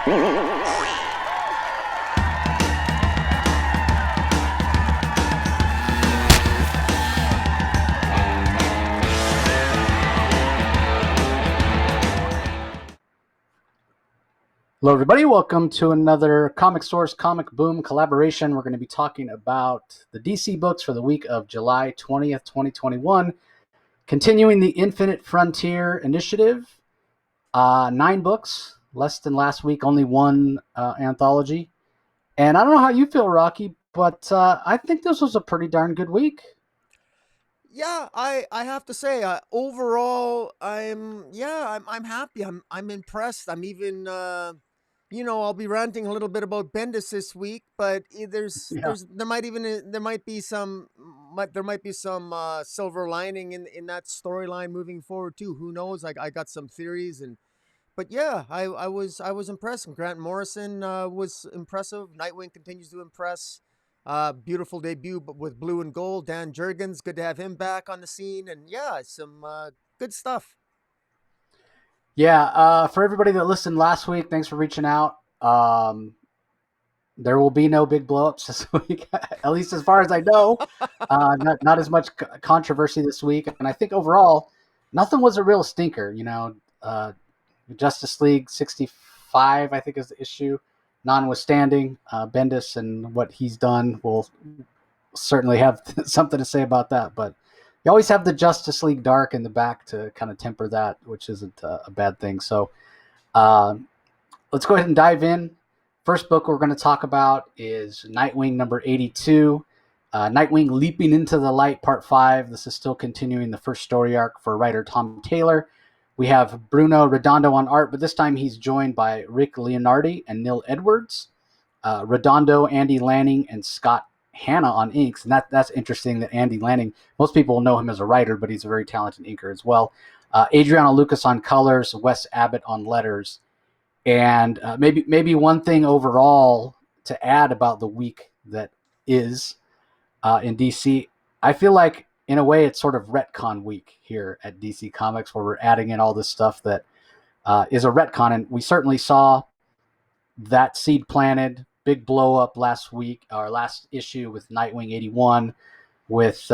Hello, everybody. Welcome to another Comic Source Comic Boom collaboration. We're going to be talking about the DC books for the week of July 20th, 2021. Continuing the Infinite Frontier initiative. 9 books, less than last week, only one anthology. And I don't know how you feel, Rocky, but I think this was a pretty darn good week. Yeah, I have to say, overall, I'm happy. I'm impressed. I'm even I'll be ranting a little bit about Bendis this week, but Yeah. there might be some silver lining in that storyline moving forward too. Who knows? I got some theories, but yeah, I was impressed. And Grant Morrison was impressive. Nightwing continues to impress. Beautiful debut with blue and gold. Dan Jurgens, good to have him back on the scene, and yeah, some good stuff. Yeah, for everybody that listened last week, thanks for reaching out. There will be no big blowups this week, at least as far as I know. Not as much controversy this week, and I think overall, nothing was a real stinker. Justice League 65, I think, is the issue. Notwithstanding, Bendis and what he's done, will certainly have something to say about that. But you always have the Justice League Dark in the back to kind of temper that, which isn't a bad thing. So uh, let's go ahead and dive in. First book we're going to talk about is Nightwing number 82. Nightwing Leaping into the Light, Part 5. This is still continuing the first story arc for writer Tom Taylor. We have Bruno Redondo on art, but this time he's joined by Rick Leonardi and Neil Edwards. Redondo, Andy Lanning, and Scott Hanna on inks. And that's interesting that Andy Lanning, most people know him as a writer, but he's a very talented inker as well. Adriano Lucas on colors, Wes Abbott on letters. And maybe one thing overall to add about the week that is in DC, I feel like in a way it's sort of retcon week here at DC Comics, where we're adding in all this stuff that is a retcon, and we certainly saw that seed planted. Big blow up last week, or last issue, with Nightwing 81, with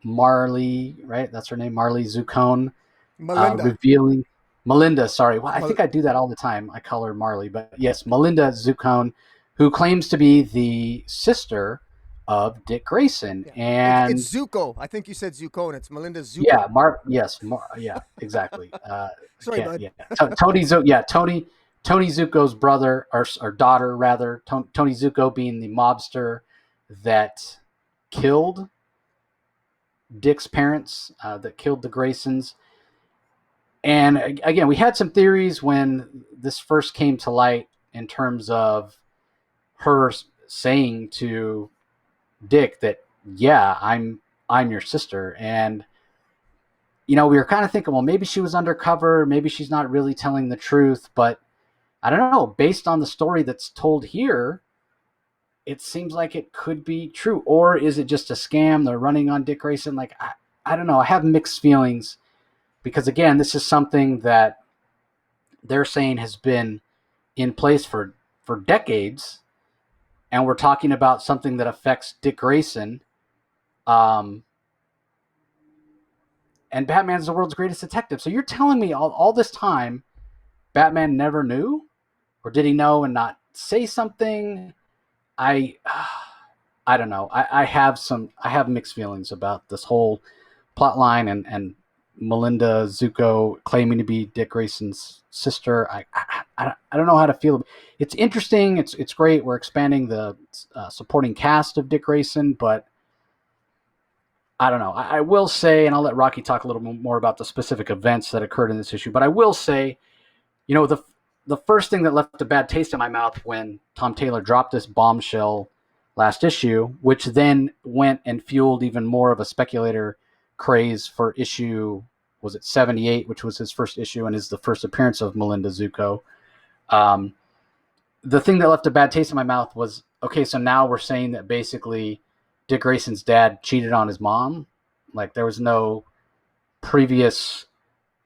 Marley, right? That's her name, Marley Zucone, Melinda. revealing Melinda. Sorry, well, I Mel- think I do that all the time. I call her Marley, but yes, Melinda Zucone, who claims to be the sister of Dick Grayson. yeah, it's And Zuko. I think you said Zuko, and it's Melinda yeah, Zuko. yeah, exactly. Sorry, bud. Yeah, Tony Zuko's brother, or daughter rather. Tony Zuko being the mobster that killed Dick's parents, that killed the Graysons. And again, we had some theories when this first came to light in terms of her saying to Dick that, yeah, I'm your sister. And we were kind of thinking, well, maybe she was undercover, maybe she's not really telling the truth. But I don't know, based on the story that's told here, it seems like it could be true. Or is it just a scam? They're running on Dick Grayson. Like, I don't know. I have mixed feelings, because again, this is something that they're saying has been in place for decades, and we're talking about something that affects Dick Grayson. Um, and Batman's the world's greatest detective. So you're telling me all this time Batman never knew? Or did he know and not say something? I I don't know. I have mixed feelings about this whole plot line, and Melinda Zuko claiming to be Dick Grayson's sister. I don't know how to feel. It's interesting. It's great. We're expanding the supporting cast of Dick Grayson, but I don't know. I will say, and I'll let Rocky talk a little more about the specific events that occurred in this issue, but I will say, the first thing that left a bad taste in my mouth when Tom Taylor dropped this bombshell last issue, which then went and fueled even more of a speculator craze for issue, was it 78, which was his first issue and is the first appearance of Melinda Zuko. Um, the thing that left a bad taste in my mouth was, okay, so now we're saying that basically Dick Grayson's dad cheated on his mom. Like, there was no previous,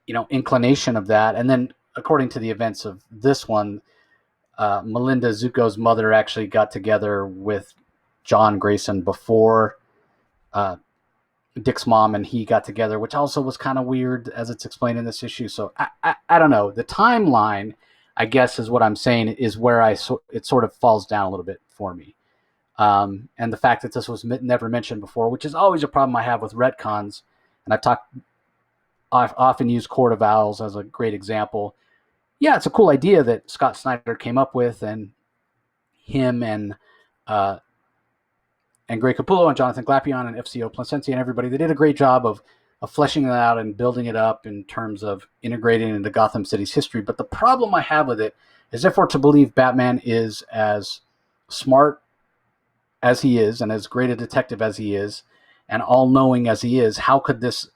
inclination of that. And then, according to the events of this one, Melinda Zuko's mother actually got together with John Grayson before uh, Dick's mom and he got together, which also was kind of weird as it's explained in this issue. So I don't know. The timeline, I guess, is what I'm saying, is where it sort of falls down a little bit for me. And the fact that this was never mentioned before, which is always a problem I have with retcons. And I've often used Court of Owls as a great example. Yeah, it's a cool idea that Scott Snyder came up with, and him uh, and Greg Capullo and Jonathan Glapion and FCO Placencia and everybody, they did a great job of fleshing it out and building it up in terms of integrating it into Gotham City's history. But the problem I have with it is, if we're to believe Batman is as smart as he is and as great a detective as he is and all-knowing as he is, how could this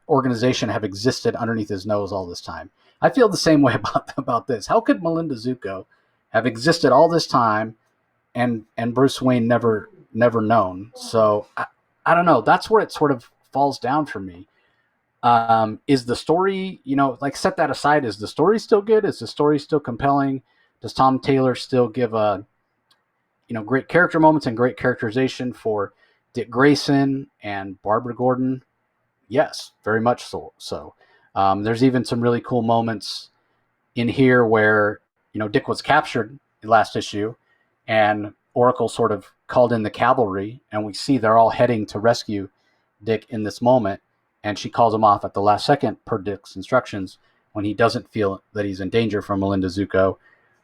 organization have existed underneath his nose all this time? I feel the same way about this. How could Melinda Zuko have existed all this time and Bruce Wayne never known? So I don't know. That's where it sort of falls down for me. Is the story, like, set that aside, is the story still good? Is the story still compelling? Does Tom Taylor still give great character moments and great characterization for Dick Grayson and Barbara Gordon? Yes, very much so. There's even some really cool moments in here where, Dick was captured last issue and Oracle sort of called in the cavalry, and we see they're all heading to rescue Dick in this moment, and she calls him off at the last second per Dick's instructions when he doesn't feel that he's in danger from Melinda Zuko.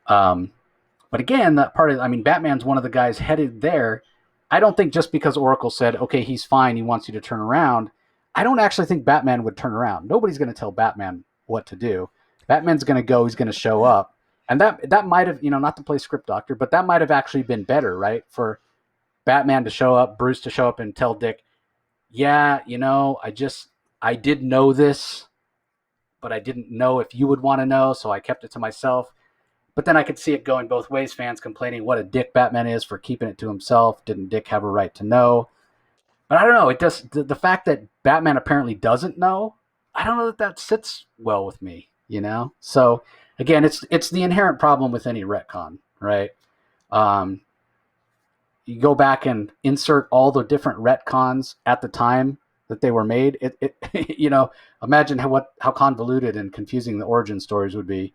But again, that part of, Batman's one of the guys headed there. I don't think just because Oracle said, okay, he's fine, he wants you to turn around, I don't actually think Batman would turn around. Nobody's going to tell Batman what to do. Batman's going to go, he's going to show up. And that might have, not to play script doctor, but that might have actually been better, right? For Batman to show up, Bruce to show up and tell Dick, yeah, I did know this, but I didn't know if you would want to know, so I kept it to myself. But then I could see it going both ways, fans complaining what a dick Batman is for keeping it to himself. Didn't Dick have a right to know? But I don't know. It does, the fact that Batman apparently doesn't know, I don't know that sits well with me, So again, it's the inherent problem with any retcon, right? Um, you go back and insert all the different retcons at the time that they were made. Imagine how convoluted and confusing the origin stories would be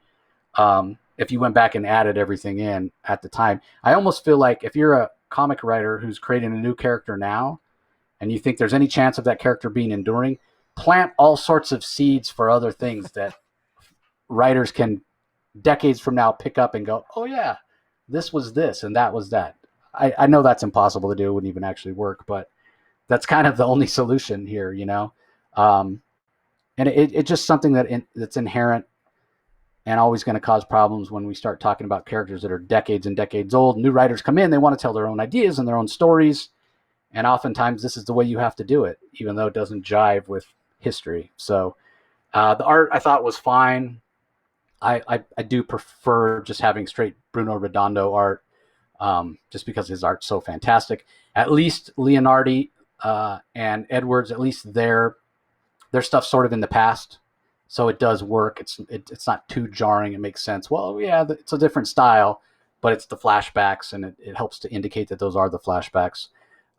if you went back and added everything in at the time. I almost feel like if you're a comic writer who's creating a new character now, and you think there's any chance of that character being enduring, plant all sorts of seeds for other things that writers can decades from now pick up and go, oh yeah, this was this and that was that. I know that's impossible to do. It wouldn't even actually work, but that's kind of the only solution here, and it's just something that's inherent and always going to cause problems when we start talking about characters that are decades and decades old. New writers come in, they want to tell their own ideas and their own stories, and oftentimes this is the way you have to do it, even though it doesn't jive with history. So the art I thought was fine. I do prefer just having straight Bruno Redondo art, just because his art's so fantastic. At least Leonardi and Edwards, at least their stuff's sort of in the past, so it does work. It's not too jarring. It makes sense. Well, yeah, it's a different style, but it's the flashbacks, and it helps to indicate that those are the flashbacks.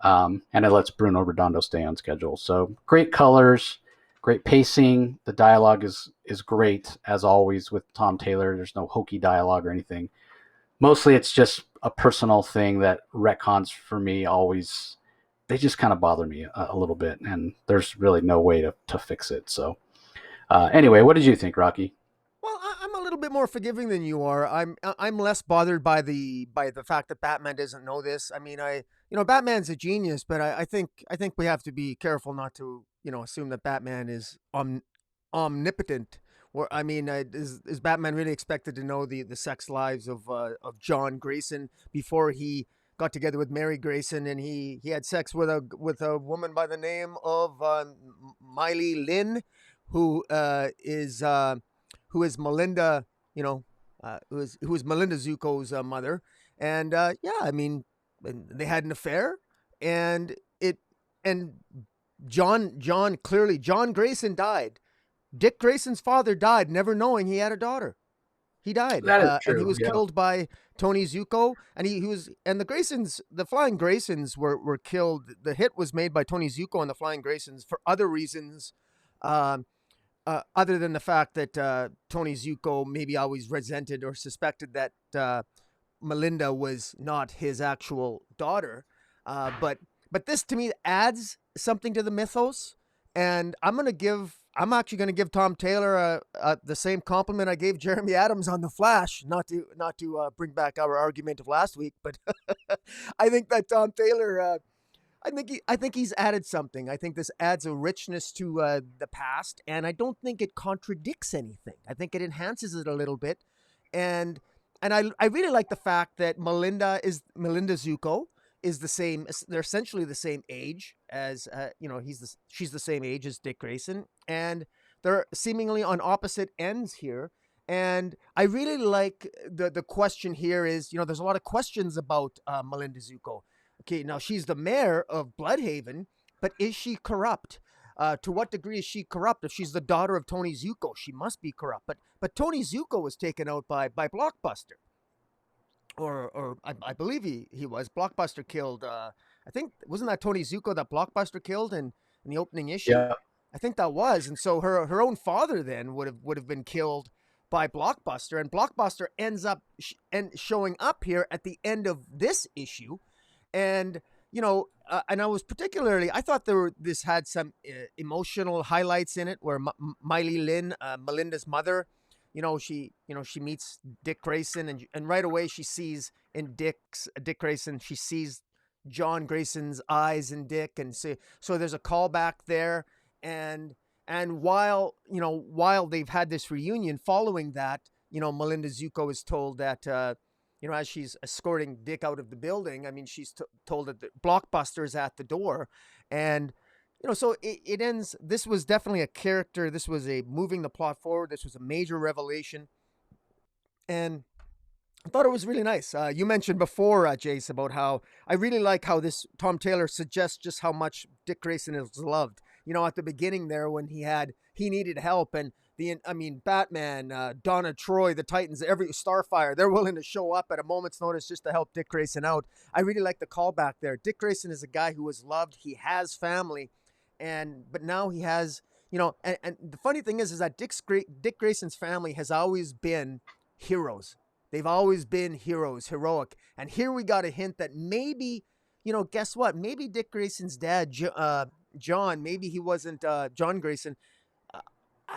And it lets Bruno Redondo stay on schedule. So great colors, great pacing. The dialogue is great, as always, with Tom Taylor. There's no hokey dialogue or anything. Mostly it's just a personal thing that retcons for me always, they just kind of bother me a little bit, and there's really no way to fix it. So anyway, what did you think, Rocky? Well, I'm a little bit more forgiving than you are. I'm less bothered by the fact that Batman doesn't know this. Batman's a genius, but I think we have to be careful not to assume that Batman is omnipotent. Or is Batman really expected to know the sex lives of John Grayson before he got together with Mary Grayson and he had sex with a woman by the name of Miley Lynn, who is Melinda, who is Melinda Zuko's mother, and they had an affair, and John Grayson died. Dick Grayson's father died, never knowing he had a daughter. He died, That is and he true. was Yeah. killed by Tony Zuko, and he was and the Graysons, the Flying Graysons were killed. The hit was made by Tony Zuko and the Flying Graysons for other reasons, um, other than the fact that Tony Zuko maybe always resented or suspected that Melinda was not his actual daughter. But this to me adds something to the mythos, and I'm actually gonna give Tom Taylor the same compliment I gave Jeremy Adams on The Flash. Not to bring back our argument of last week, but I think that Tom Taylor. I think he's added something. I think this adds a richness to the past, and I don't think it contradicts anything. I think it enhances it a little bit, and I really like the fact that Melinda Zuko is the same. They're essentially the same age as she's the same age as Dick Grayson, and they're seemingly on opposite ends here. And I really like the question here is, there's a lot of questions about Melinda Zuko. Okay, now she's the mayor of Bloodhaven, but is she corrupt? To what degree is she corrupt? If she's the daughter of Tony Zuko, she must be corrupt. But Tony Zuko was taken out by Blockbuster, or I believe he was. Blockbuster killed. I think wasn't that Tony Zuko that Blockbuster killed in the opening issue? Yeah. I think that was, and so her own father then would have been killed by Blockbuster, and Blockbuster ends up showing up here at the end of this issue. And and I thought this had some emotional highlights in it, where Miley Lynn, Melinda's mother, she meets Dick Grayson, and right away she sees in Dick Grayson, she sees John Grayson's eyes in Dick, and so there's a callback there, and while they've had this reunion following that, Melinda Zuko is told that. As she's escorting Dick out of the building, I mean, she's told that the Blockbuster is at the door. And, so it ends. This was definitely a character. This was a moving the plot forward. This was a major revelation. And I thought it was really nice. You mentioned before, Jace, about how I really like how this Tom Taylor suggests just how much Dick Grayson is loved. At the beginning there when he needed help, and Batman, Donna Troy, the Titans, every Starfire, they're willing to show up at a moment's notice just to help Dick Grayson out. I really like the callback there. Dick Grayson is a guy who was loved. He has family, but now he has, and the funny thing is that Dick Grayson's family has always been heroes. They've always been heroes, heroic. And here we got a hint that maybe, guess what? Maybe Dick Grayson's dad, John, maybe he wasn't John Grayson.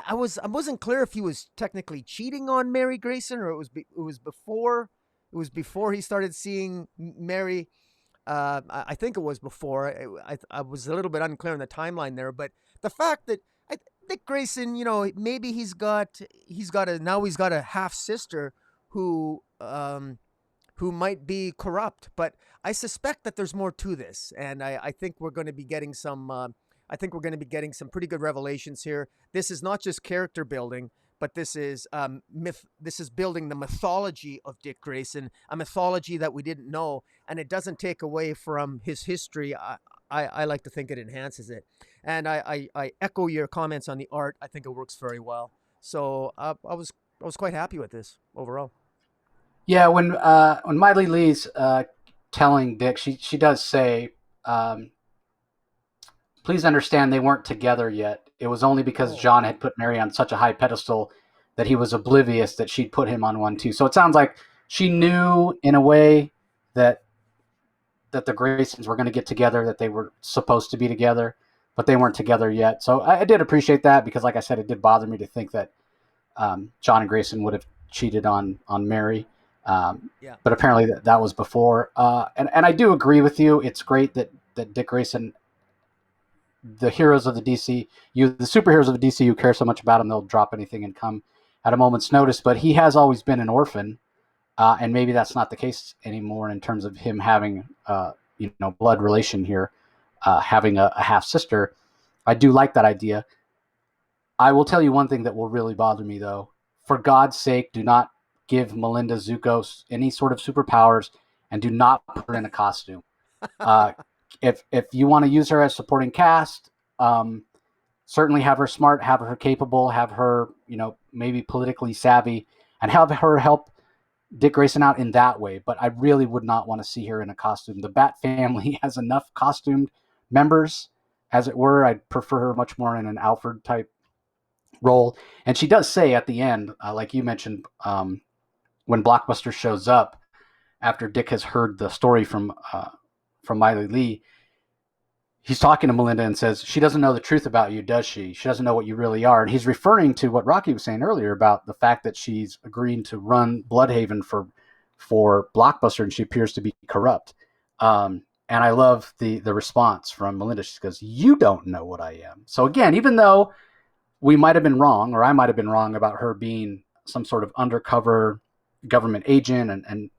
I wasn't clear if he was technically cheating on Mary Grayson, or it was before he started seeing Mary. I think it was before. I was a little bit unclear on the timeline there, but the fact that Dick Grayson, maybe he's got a half sister who might be corrupt, but I suspect that there's more to this, and I think we're going to be getting some. I think we're going to be getting some pretty good revelations here. This is not just character building, but this is This is building the mythology of Dick Grayson, a mythology that we didn't know, and it doesn't take away from his history. I like to think it enhances it, and I echo your comments on the art. I think it works very well. So I was quite happy with this overall. Yeah, when Miley Lee's telling Dick, she does say, "Please understand, they weren't together yet. It was only because Oh, John had put Mary on such a high pedestal that he was oblivious that she'd put him on one too." So it sounds like she knew in a way that the Graysons were going to get together, that they were supposed to be together, but they weren't together yet. So I did appreciate that, because, like I said, it did bother me to think that John and Grayson would have cheated on Mary. yeah. But apparently that was before. And I do agree with you. It's great that Dick Grayson, the heroes of the DCU, the superheroes of the DCU care so much about him, they'll drop anything and come at a moment's notice. But he has always been an orphan, and maybe that's not the case anymore in terms of him having blood relation here, having a half sister. I do like that idea. I will tell you one thing that will really bother me, though. For God's sake, do not give Melinda Zuko any sort of superpowers, and do not put her in a costume. Uh, if you want to use her as supporting cast, certainly have her smart, have her capable, have her maybe politically savvy. and have her help Dick Grayson out in that way. But I really would not want to see her in a costume. The Bat family has enough costumed members, as it were. I'd prefer her much more in an Alfred type role. And she does say at the end, like you mentioned, when Blockbuster shows up after Dick has heard the story from Miley Lee, he's talking to Melinda and says, she doesn't know the truth about you, does she? She doesn't know what you really are. And he's referring to what Rocky was saying earlier about the fact that she's agreeing to run Bloodhaven for Blockbuster, and she appears to be corrupt. And I love the response from Melinda. She goes, you don't know what I am. So again, even though we might have been wrong, or I might have been wrong about her being some sort of undercover government agent and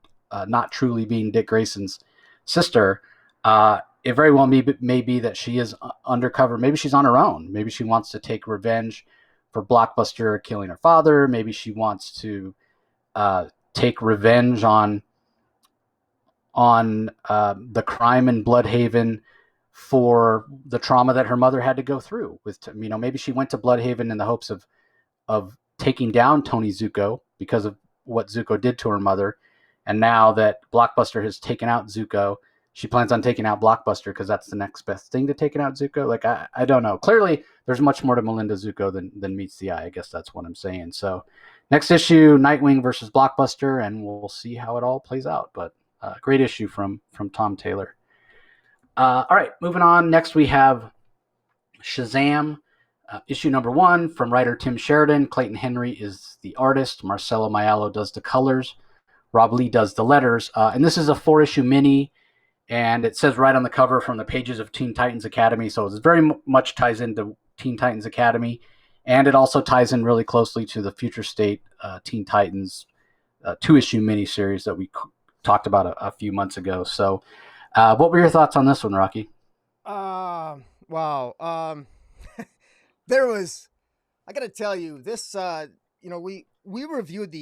not truly being Dick Grayson's sister, it very well may be that she is undercover. Maybe she's on her own. Maybe she wants to take revenge for Blockbuster killing her father. Maybe she wants to take revenge on the crime in Bloodhaven for the trauma that her mother had to go through. Maybe she went to Bloodhaven in the hopes of taking down Tony Zuko because of what Zuko did to her mother. And now that Blockbuster has taken out Zuko, she plans on taking out Blockbuster because that's the next best thing to taking out Zuko. Like, I don't know. Clearly, there's much more to Melinda Zuko than meets the eye. I guess that's what I'm saying. So, next issue, Nightwing versus Blockbuster, and we'll see how it all plays out. But great issue from Tom Taylor. All right, moving on. Next, we have Shazam, issue number 1 from writer Tim Sheridan. Clayton Henry is the artist. Marcelo Maiello does the colors. Rob Lee does the letters. And this is a 4-issue mini. And it says right on the cover, from the pages of Teen Titans Academy. So it very much ties into Teen Titans Academy. And it also ties in really closely to the Future State Teen Titans 2-issue miniseries that we talked about a few months ago. So what were your thoughts on this one, Rocky? Wow. There was, I got to tell you, this, we reviewed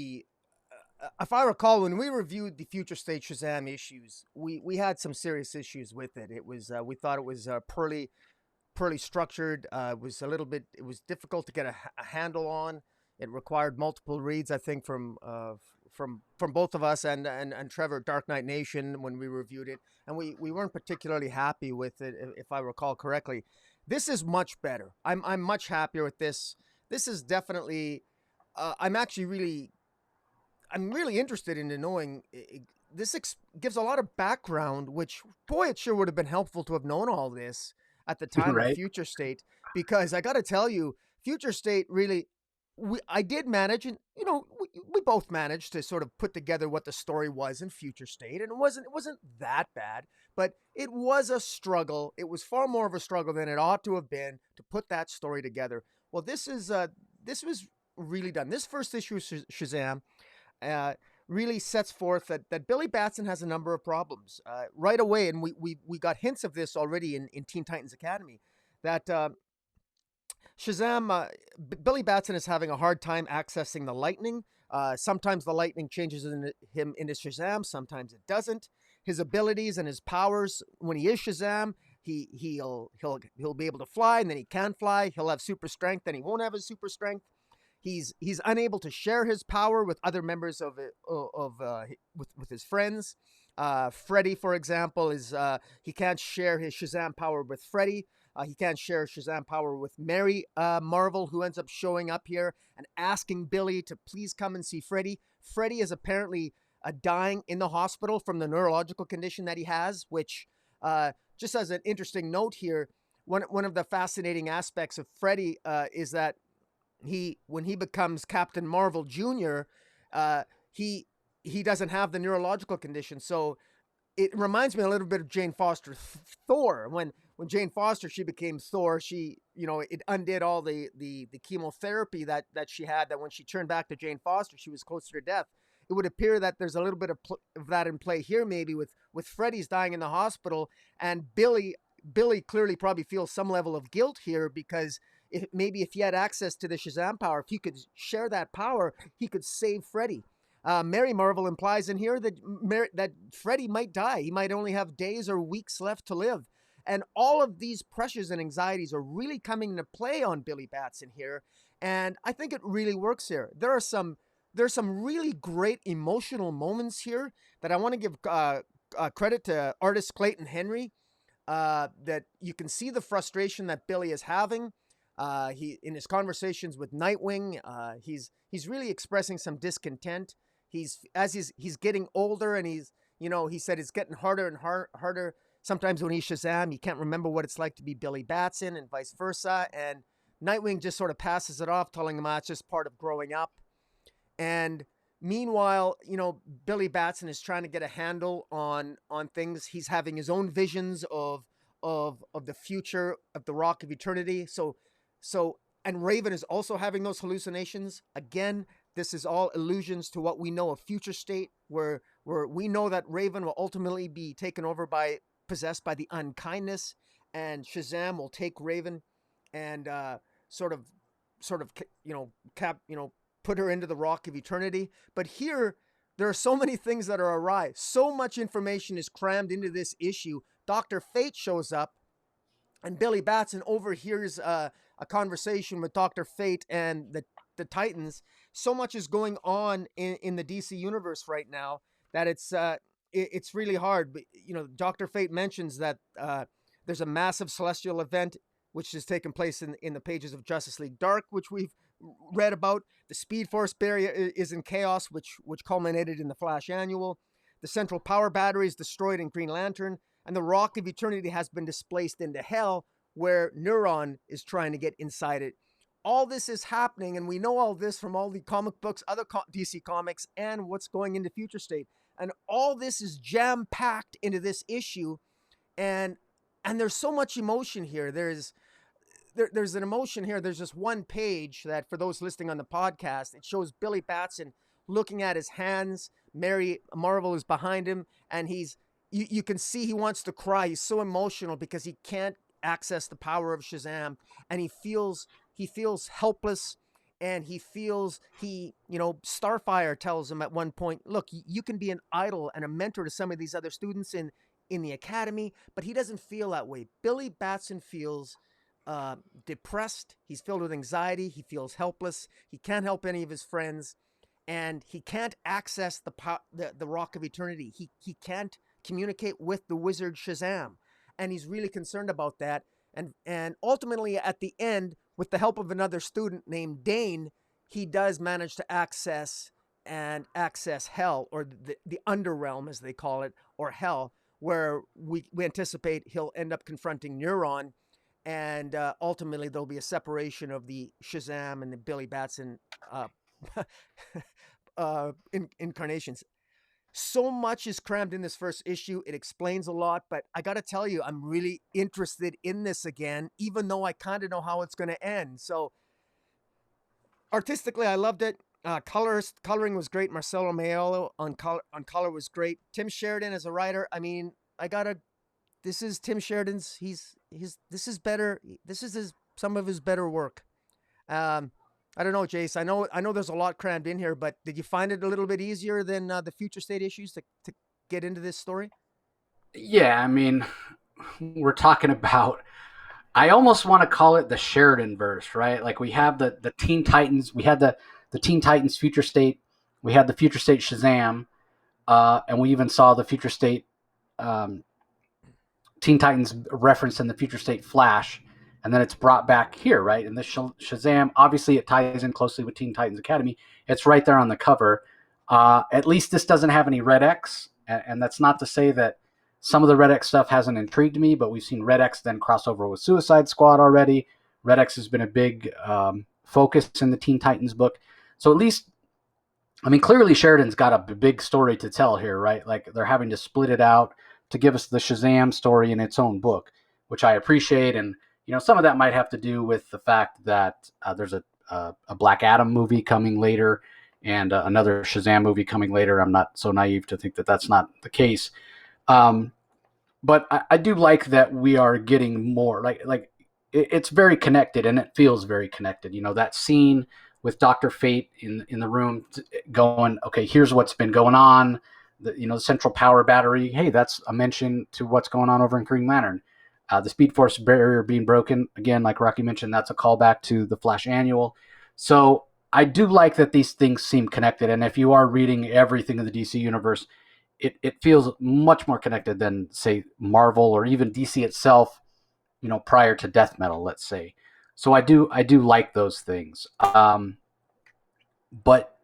if I recall, when we reviewed the Future State Shazam issues, we had some serious issues with it. It was, we thought it was poorly structured. It was difficult to get a handle on. It required multiple reads, I think, from both of us and Trevor at Dark Knight Nation when we reviewed it, and we weren't particularly happy with it, if I recall correctly. This is much better. I'm much happier with this. This is definitely. I'm really interested in knowing. This gives a lot of background, which, boy, it sure would have been helpful to have known all this at the time Right? of Future State, because I got to tell you, Future State really. I did manage, and we both managed to sort of put together what the story was in Future State, and it wasn't that bad, but it was a struggle. It was far more of a struggle than it ought to have been to put that story together. Well, this was really done. This first issue of Shazam really sets forth that Billy Batson has a number of problems right away, and we got hints of this already in Teen Titans Academy, that Shazam, Billy Batson is having a hard time accessing the lightning. Sometimes the lightning changes him into Shazam, sometimes it doesn't. His abilities and his powers, when he is Shazam, he'll be able to fly, and then he can't fly. He'll have super strength, then he won't have his super strength. He's unable to share his power with other members with his friends. Freddy, for example, he can't share his Shazam power with Freddy. He can't share Shazam power with Mary Marvel, who ends up showing up here and asking Billy to please come and see Freddy. Freddy is apparently dying in the hospital from the neurological condition that he has, which, just as an interesting note here, one of the fascinating aspects of Freddy is that when he becomes Captain Marvel Jr., he doesn't have the neurological condition. So it reminds me a little bit of Jane Foster Thor. When Jane Foster, she became Thor, she, it undid all the chemotherapy that she had, that when she turned back to Jane Foster, she was closer to death. It would appear that there's a little bit of that in play here, maybe with Freddy's dying in the hospital, and Billy clearly probably feels some level of guilt here, because if he had access to the Shazam power, if he could share that power, he could save Freddy. Mary Marvel implies in here that Freddy might die. He might only have days or weeks left to live. And all of these pressures and anxieties are really coming into play on Billy Batson here. And I think it really works here. There are some there's some really great emotional moments here that I want to give credit to artist Clayton Henry. That you can see the frustration that Billy is having. He in his conversations with Nightwing, he's really expressing some discontent. He's getting older, and he said it's getting harder and harder. Sometimes when he's Shazam, he can't remember what it's like to be Billy Batson, and vice versa. And Nightwing just sort of passes it off, telling him that's just part of growing up. And meanwhile, Billy Batson is trying to get a handle on things. He's having his own visions of the future of the Rock of Eternity. And Raven is also having those hallucinations. Again, this is all allusions to what we know of Future State, where we know that Raven will ultimately be taken over possessed by the unkindness, and Shazam will take Raven and sort of put her into the Rock of Eternity. But here, there are so many things that are awry. So much information is crammed into this issue. Dr. Fate shows up, and Billy Batson overhears a conversation with Dr. Fate and the Titans. So much is going on in the DC universe right now that it's really hard. But Dr. Fate mentions that there's a massive celestial event which has taken place in the pages of Justice League Dark, which we've read about. The Speed Force barrier is in chaos, which culminated in the Flash Annual. The central power battery is destroyed in Green Lantern, and the Rock of Eternity has been displaced into Hell, where Neuron is trying to get inside it. All this is happening, and we know all this from all the comic books, other DC comics, and what's going into Future State. And all this is jam-packed into this issue, and there's so much emotion here. There's an emotion here. There's just one page that, for those listening on the podcast, it shows Billy Batson looking at his hands. Mary Marvel is behind him, and you can see he wants to cry. He's so emotional because he can't access the power of Shazam, and he feels helpless, and Starfire tells him at one point, look, you can be an idol and a mentor to some of these other students in the academy, but he doesn't feel that way. Billy Batson feels depressed. He's filled with anxiety. He feels helpless. He can't help any of his friends, and he can't access the Rock of Eternity. He can't communicate with the wizard Shazam, and he's really concerned about that. And ultimately, at the end, with the help of another student named Dane, he does manage to access Hell, or the Underrealm, as they call it, or Hell, where we anticipate he'll end up confronting Neuron, and ultimately there'll be a separation of the Shazam and the Billy Batson incarnations. So much is crammed in this first issue. It explains a lot, but I got to tell you, I'm really interested in this again, even though I kind of know how it's going to end. So artistically, I loved it. Coloring was great. Marcelo Maiolo on color was great. Tim Sheridan as a writer. I mean, this is Tim Sheridan's. This is better. This is some of his better work. I don't know, Jace. I know there's a lot crammed in here, but did you find it a little bit easier than the Future State issues to get into this story? Yeah, I mean, we're talking about, I almost want to call it the Sheridan verse, right? Like, we have the Teen Titans, we had the Teen Titans Future State, we had the Future State Shazam, and we even saw the Future State Teen Titans referenced in the Future State Flash, and then it's brought back here, right? And this Shazam, obviously it ties in closely with Teen Titans Academy. It's right there on the cover. At least this doesn't have any Red X, and that's not to say that some of the Red X stuff hasn't intrigued me, but we've seen Red X then cross over with Suicide Squad already. Red X has been a big focus in the Teen Titans book. So at least, I mean, clearly Sheridan's got a big story to tell here, right? Like, they're having to split it out to give us the Shazam story in its own book, which I appreciate. And, some of that might have to do with the fact that there's a Black Adam movie coming later and another Shazam movie coming later. I'm not so naive to think that that's not the case. But I do like that we are getting more, like it's very connected, and it feels very connected. That scene with Dr. Fate in the room going, okay, here's what's been going on. The central power battery. Hey, that's a mention to what's going on over in Green Lantern. The Speed Force barrier being broken. Again, like Rocky mentioned, that's a callback to the Flash Annual. So I do like that these things seem connected, and if you are reading everything in the DC universe, it feels much more connected than, say, Marvel or even DC itself, prior to Death Metal, let's say. So I do like those things. But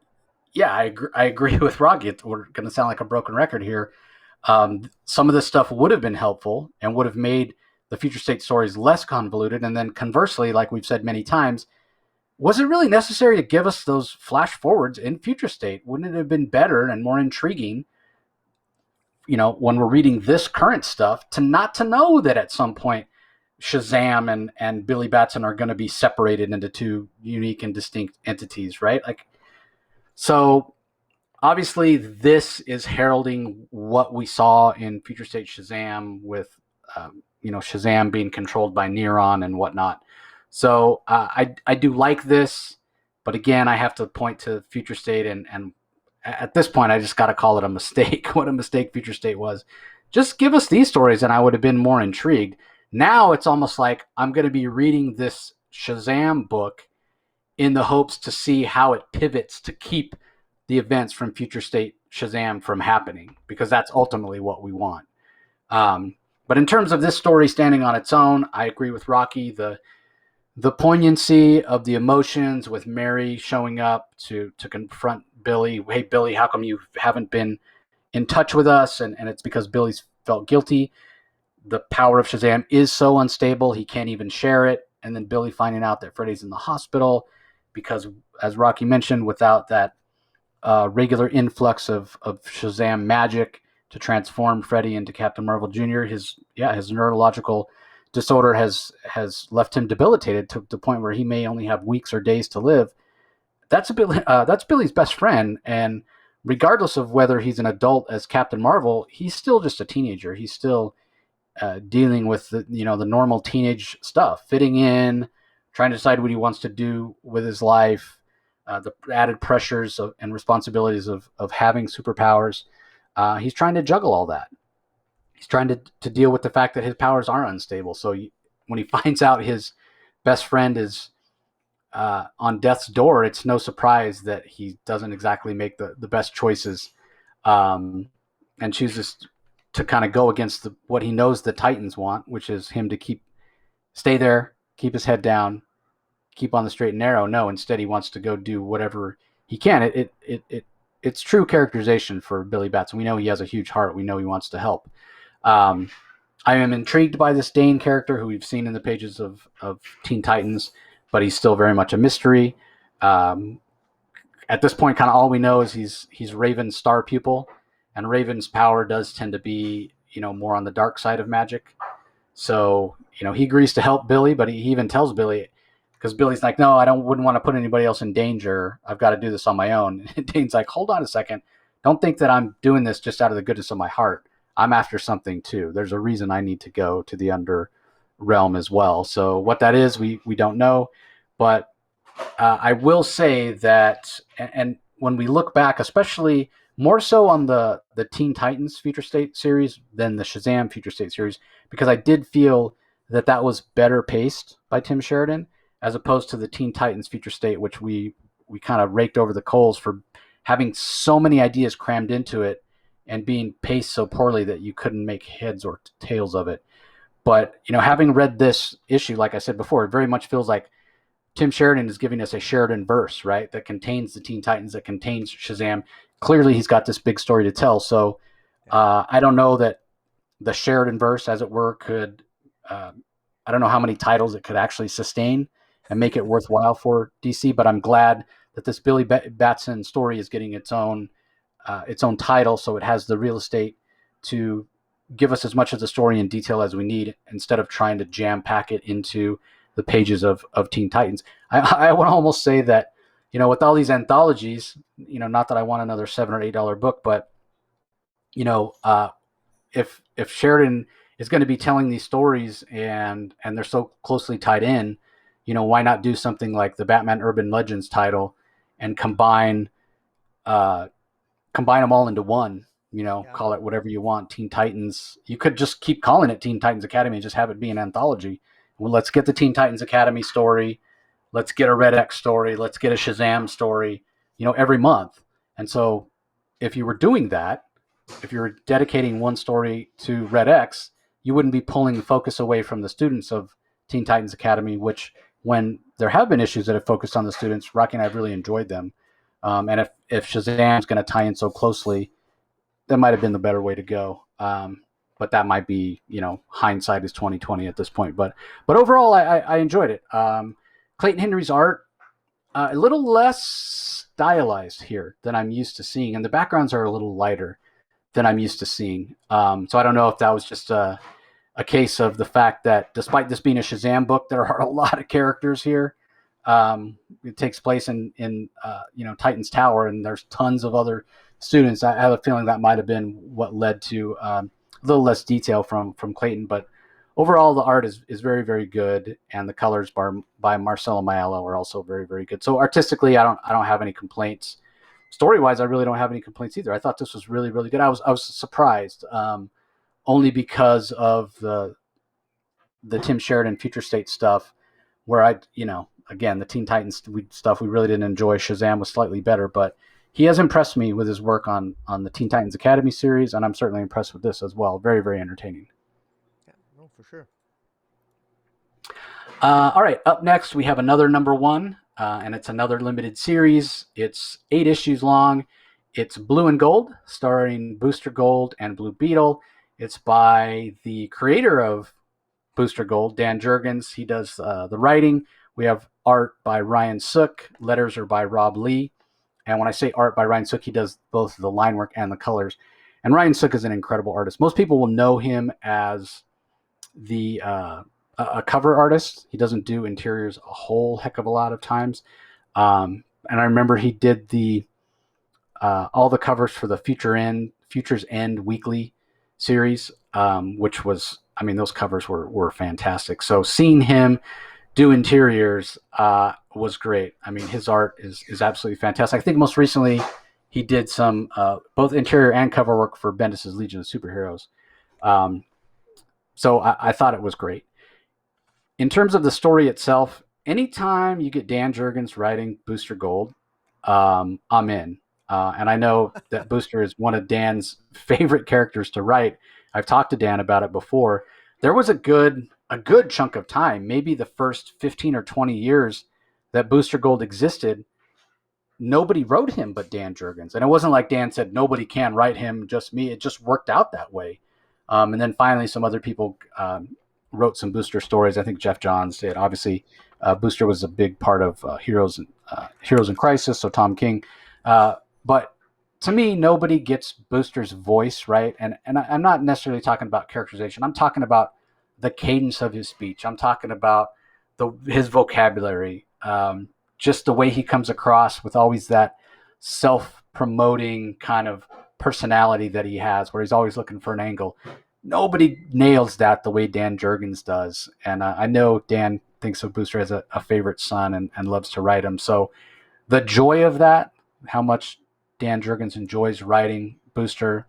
yeah, I agree with Rocky. We're going to sound like a broken record here. Some of this stuff would have been helpful and would have made the future state stories less convoluted. And then conversely, like we've said many times, was it really necessary to give us those flash forwards in future state? Wouldn't it have been better and more intriguing, when we're reading this current stuff, to know that at some point Shazam and Billy Batson are going to be separated into two unique and distinct entities, right? Like, so obviously this is heralding what we saw in future state Shazam with Shazam being controlled by Neuron and whatnot. So I do like this, but again, I have to point to future state, and at this point I just got to call it a mistake. What a mistake future state was. Just give us these stories and I would have been more intrigued. Now it's almost like I'm going to be reading this Shazam book in the hopes to see how it pivots to keep the events from future state Shazam from happening, because that's ultimately what we want. But in terms of this story standing on its own, I agree with Rocky. The poignancy of the emotions with Mary showing up to confront Billy. Hey, Billy, how come you haven't been in touch with us? And it's because Billy's felt guilty. The power of Shazam is so unstable, he can't even share it. And then Billy finding out that Freddy's in the hospital because, as Rocky mentioned, without that regular influx of Shazam magic to transform Freddy into Captain Marvel Jr., his neurological disorder has left him debilitated to the point where he may only have weeks or days to live. That's Billy's best friend, and regardless of whether he's an adult as Captain Marvel, he's still just a teenager. He's still dealing with the normal teenage stuff, fitting in, trying to decide what he wants to do with his life, the added pressures and responsibilities of having superpowers. He's trying to juggle all that. He's trying to deal with the fact that his powers are unstable. So when he finds out his best friend is on death's door, it's no surprise that he doesn't exactly make the best choices, and chooses to kind of go against what he knows the Titans want, which is him to stay there, keep his head down, keep on the straight and narrow. No, instead he wants to go do whatever he can. It's true characterization for Billy Batson. We know he has a huge heart. We know he wants to help. I am intrigued by this Dane character who we've seen in the pages of Teen Titans, but he's still very much a mystery. At this point, kind of all we know is he's Raven's star pupil, and Raven's power does tend to be, more on the dark side of magic. So, he agrees to help Billy, but he even tells Billy, because Billy's like, no, wouldn't want to put anybody else in danger. I've got to do this on my own. And Dane's like, hold on a second. Don't think that I'm doing this just out of the goodness of my heart. I'm after something too. There's a reason I need to go to the under realm as well. So what that is, we don't know. But I will say that, and when we look back, especially more so on the Teen Titans Future State series than the Shazam Future State series, because I did feel that was better paced by Tim Sheridan, as opposed to the Teen Titans Future State, which we kind of raked over the coals for having so many ideas crammed into it and being paced so poorly that you couldn't make heads or tails of it. But, having read this issue, like I said before, it very much feels like Tim Sheridan is giving us a Sheridan verse, right? That contains the Teen Titans, that contains Shazam. Clearly he's got this big story to tell. So I don't know that the Sheridan verse, as it were, could, I don't know how many titles it could actually sustain and make it worthwhile for DC, but I'm glad that this Billy Batson story is getting its own title, so it has the real estate to give us as much of the story in detail as we need, instead of trying to jam pack it into the pages of Teen Titans. I would almost say that, with all these anthologies, not that I want another $7 or $8 book, but if Sheridan is going to be telling these stories and they're so closely tied in, why not do something like the Batman Urban Legends title and combine them all into one, call it whatever you want, Teen Titans. You could just keep calling it Teen Titans Academy and just have it be an anthology. Well, let's get the Teen Titans Academy story. let's get a Red X story, let's get a Shazam story, every month. And so if you were doing that, if you're dedicating one story to Red X, you wouldn't be pulling focus away from the students of Teen Titans Academy, which when there have been issues that have focused on the students, Rocky and I have really enjoyed them. And if Shazam's going to tie in so closely, that might have been the better way to go. But that might be, hindsight is 2020 at this point. But overall, I enjoyed it. Clayton Henry's art, a little less stylized here than I'm used to seeing, and the backgrounds are a little lighter than I'm used to seeing. So I don't know if that was just a case of the fact that despite this being a Shazam book, there are a lot of characters here. It takes place in Titan's Tower, and there's tons of other students. I have a feeling that might have been what led to a little less detail from Clayton, but overall the art is very, very good, and the colors by Marcelo Maiello are also very, very good. So artistically, I don't have any complaints. Story wise, I really don't have any complaints either. I thought this was really, really good. I was surprised, only because of the Tim Sheridan Future State stuff, where again, the Teen Titans stuff we really didn't enjoy. Shazam was slightly better, but he has impressed me with his work on the Teen Titans Academy series, and I'm certainly impressed with this as well. Very, very entertaining. Yeah, no, for sure. All right, up next we have another number one, and it's another limited series. It's 8 issues long. It's Blue and Gold, starring Booster Gold and Blue Beetle. It's by the creator of Booster Gold, Dan Jurgens. He does the writing. We have art by Ryan Sook. Letters are by Rob Lee. And when I say art by Ryan Sook, he does both the line work and the colors. And Ryan Sook is an incredible artist. Most people will know him as a cover artist. He doesn't do interiors a whole heck of a lot of times. And I remember he did all the covers for the Future's End weekly series, which was, those covers were fantastic. So seeing him do interiors was great. His art is absolutely fantastic. I think most recently he did some both interior and cover work for Bendis' Legion of Superheroes. So I thought it was great. In terms of the story itself, anytime you get Dan Jurgens writing Booster Gold, I'm in. And I know that Booster is one of Dan's favorite characters to write. I've talked to Dan about it before. There was a good chunk of time, maybe the first 15 or 20 years that Booster Gold existed, nobody wrote him but Dan Jurgens. And it wasn't like Dan said, nobody can write him, just me. It just worked out that way. And then finally some other people wrote some Booster stories. I think Jeff Johns did. Obviously, Booster was a big part of Heroes in Crisis, so Tom King. But to me, nobody gets Booster's voice right. And I'm not necessarily talking about characterization. I'm talking about the cadence of his speech. I'm talking about his vocabulary, just the way he comes across with always that self-promoting kind of personality that he has, where he's always looking for an angle. Nobody nails that the way Dan Jurgens does. And I know Dan thinks of Booster as a favorite son and loves to write him. So the joy of that, how much Dan Jurgens enjoys writing Booster,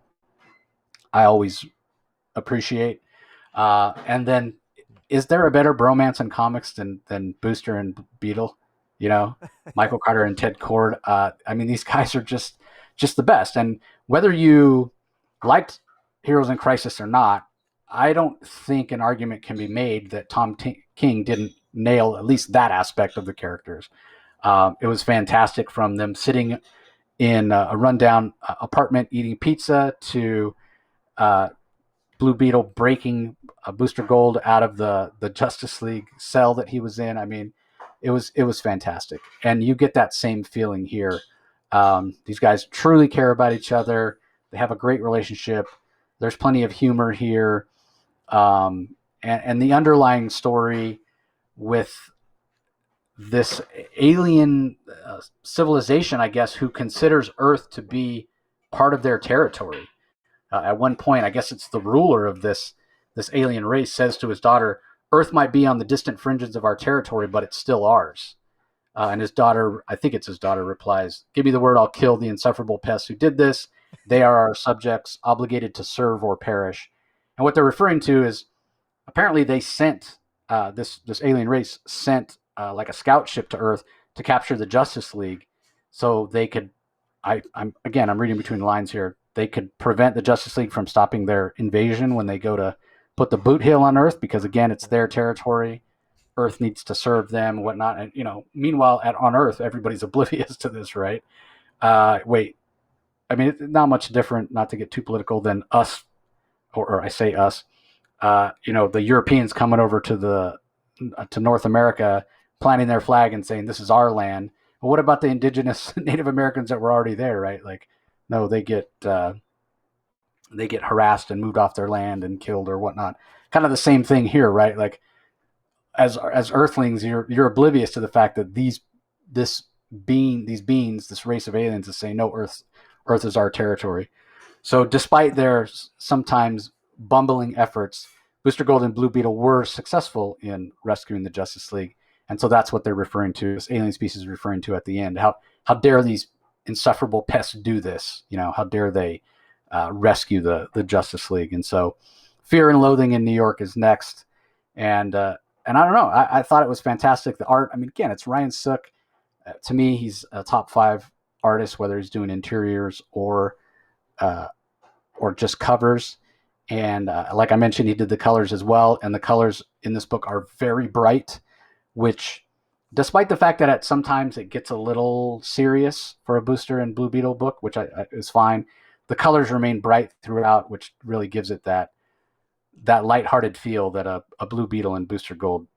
I always appreciate. And then, is there a better bromance in comics than Booster and Beetle? Michael Carter and Ted Kord. These guys are just the best. And whether you liked Heroes in Crisis or not, I don't think an argument can be made that Tom King didn't nail at least that aspect of the characters. It was fantastic, from them sitting in a rundown apartment eating pizza to Blue Beetle breaking Booster Gold out of the Justice League cell that he was in. It was fantastic, and you get that same feeling here. These guys truly care about each other. They have a great relationship. There's plenty of humor here, and the underlying story with this alien civilization, I guess, who considers Earth to be part of their territory. At one point, I guess it's the ruler of this alien race, says to his daughter, Earth might be on the distant fringes of our territory, but it's still ours. And his daughter, I think it's his daughter, replies, give me the word, I'll kill the insufferable pests who did this. They are our subjects, obligated to serve or perish. And what they're referring to is, apparently they sent, this alien race sent like a scout ship to Earth to capture the Justice League, so they could. I'm reading between the lines here. They could prevent the Justice League from stopping their invasion when they go to put the boot heel on Earth, because again, it's their territory. Earth needs to serve them, whatnot. And meanwhile, on Earth, everybody's oblivious to this, right? Wait, I mean, it's not much different, not to get too political, than us, or I say us. The Europeans coming over to North America, planting their flag and saying this is our land. But what about the indigenous Native Americans that were already there, right? Like, no, they get harassed and moved off their land and killed or whatnot. Kind of the same thing here, right? Like, as Earthlings, you're oblivious to the fact that these beings, this race of aliens, is saying no, Earth is our territory. So, despite their sometimes bumbling efforts, Booster Gold and Blue Beetle were successful in rescuing the Justice League, and so that's what they're referring to. This alien species is referring to at the end. How dare these insufferable pests do this? How dare they rescue the Justice League? And so, Fear and Loathing in New York is next, and I don't know. I thought it was fantastic. The art. I mean, again, it's Ryan Sook. To me, he's a top 5 artist, whether he's doing interiors or just covers. And like I mentioned, he did the colors as well. And the colors in this book are very bright, which, despite the fact that sometimes it gets a little serious for a Booster and Blue Beetle book, which is fine, the colors remain bright throughout, which really gives it that lighthearted feel that a Blue Beetle and Booster Gold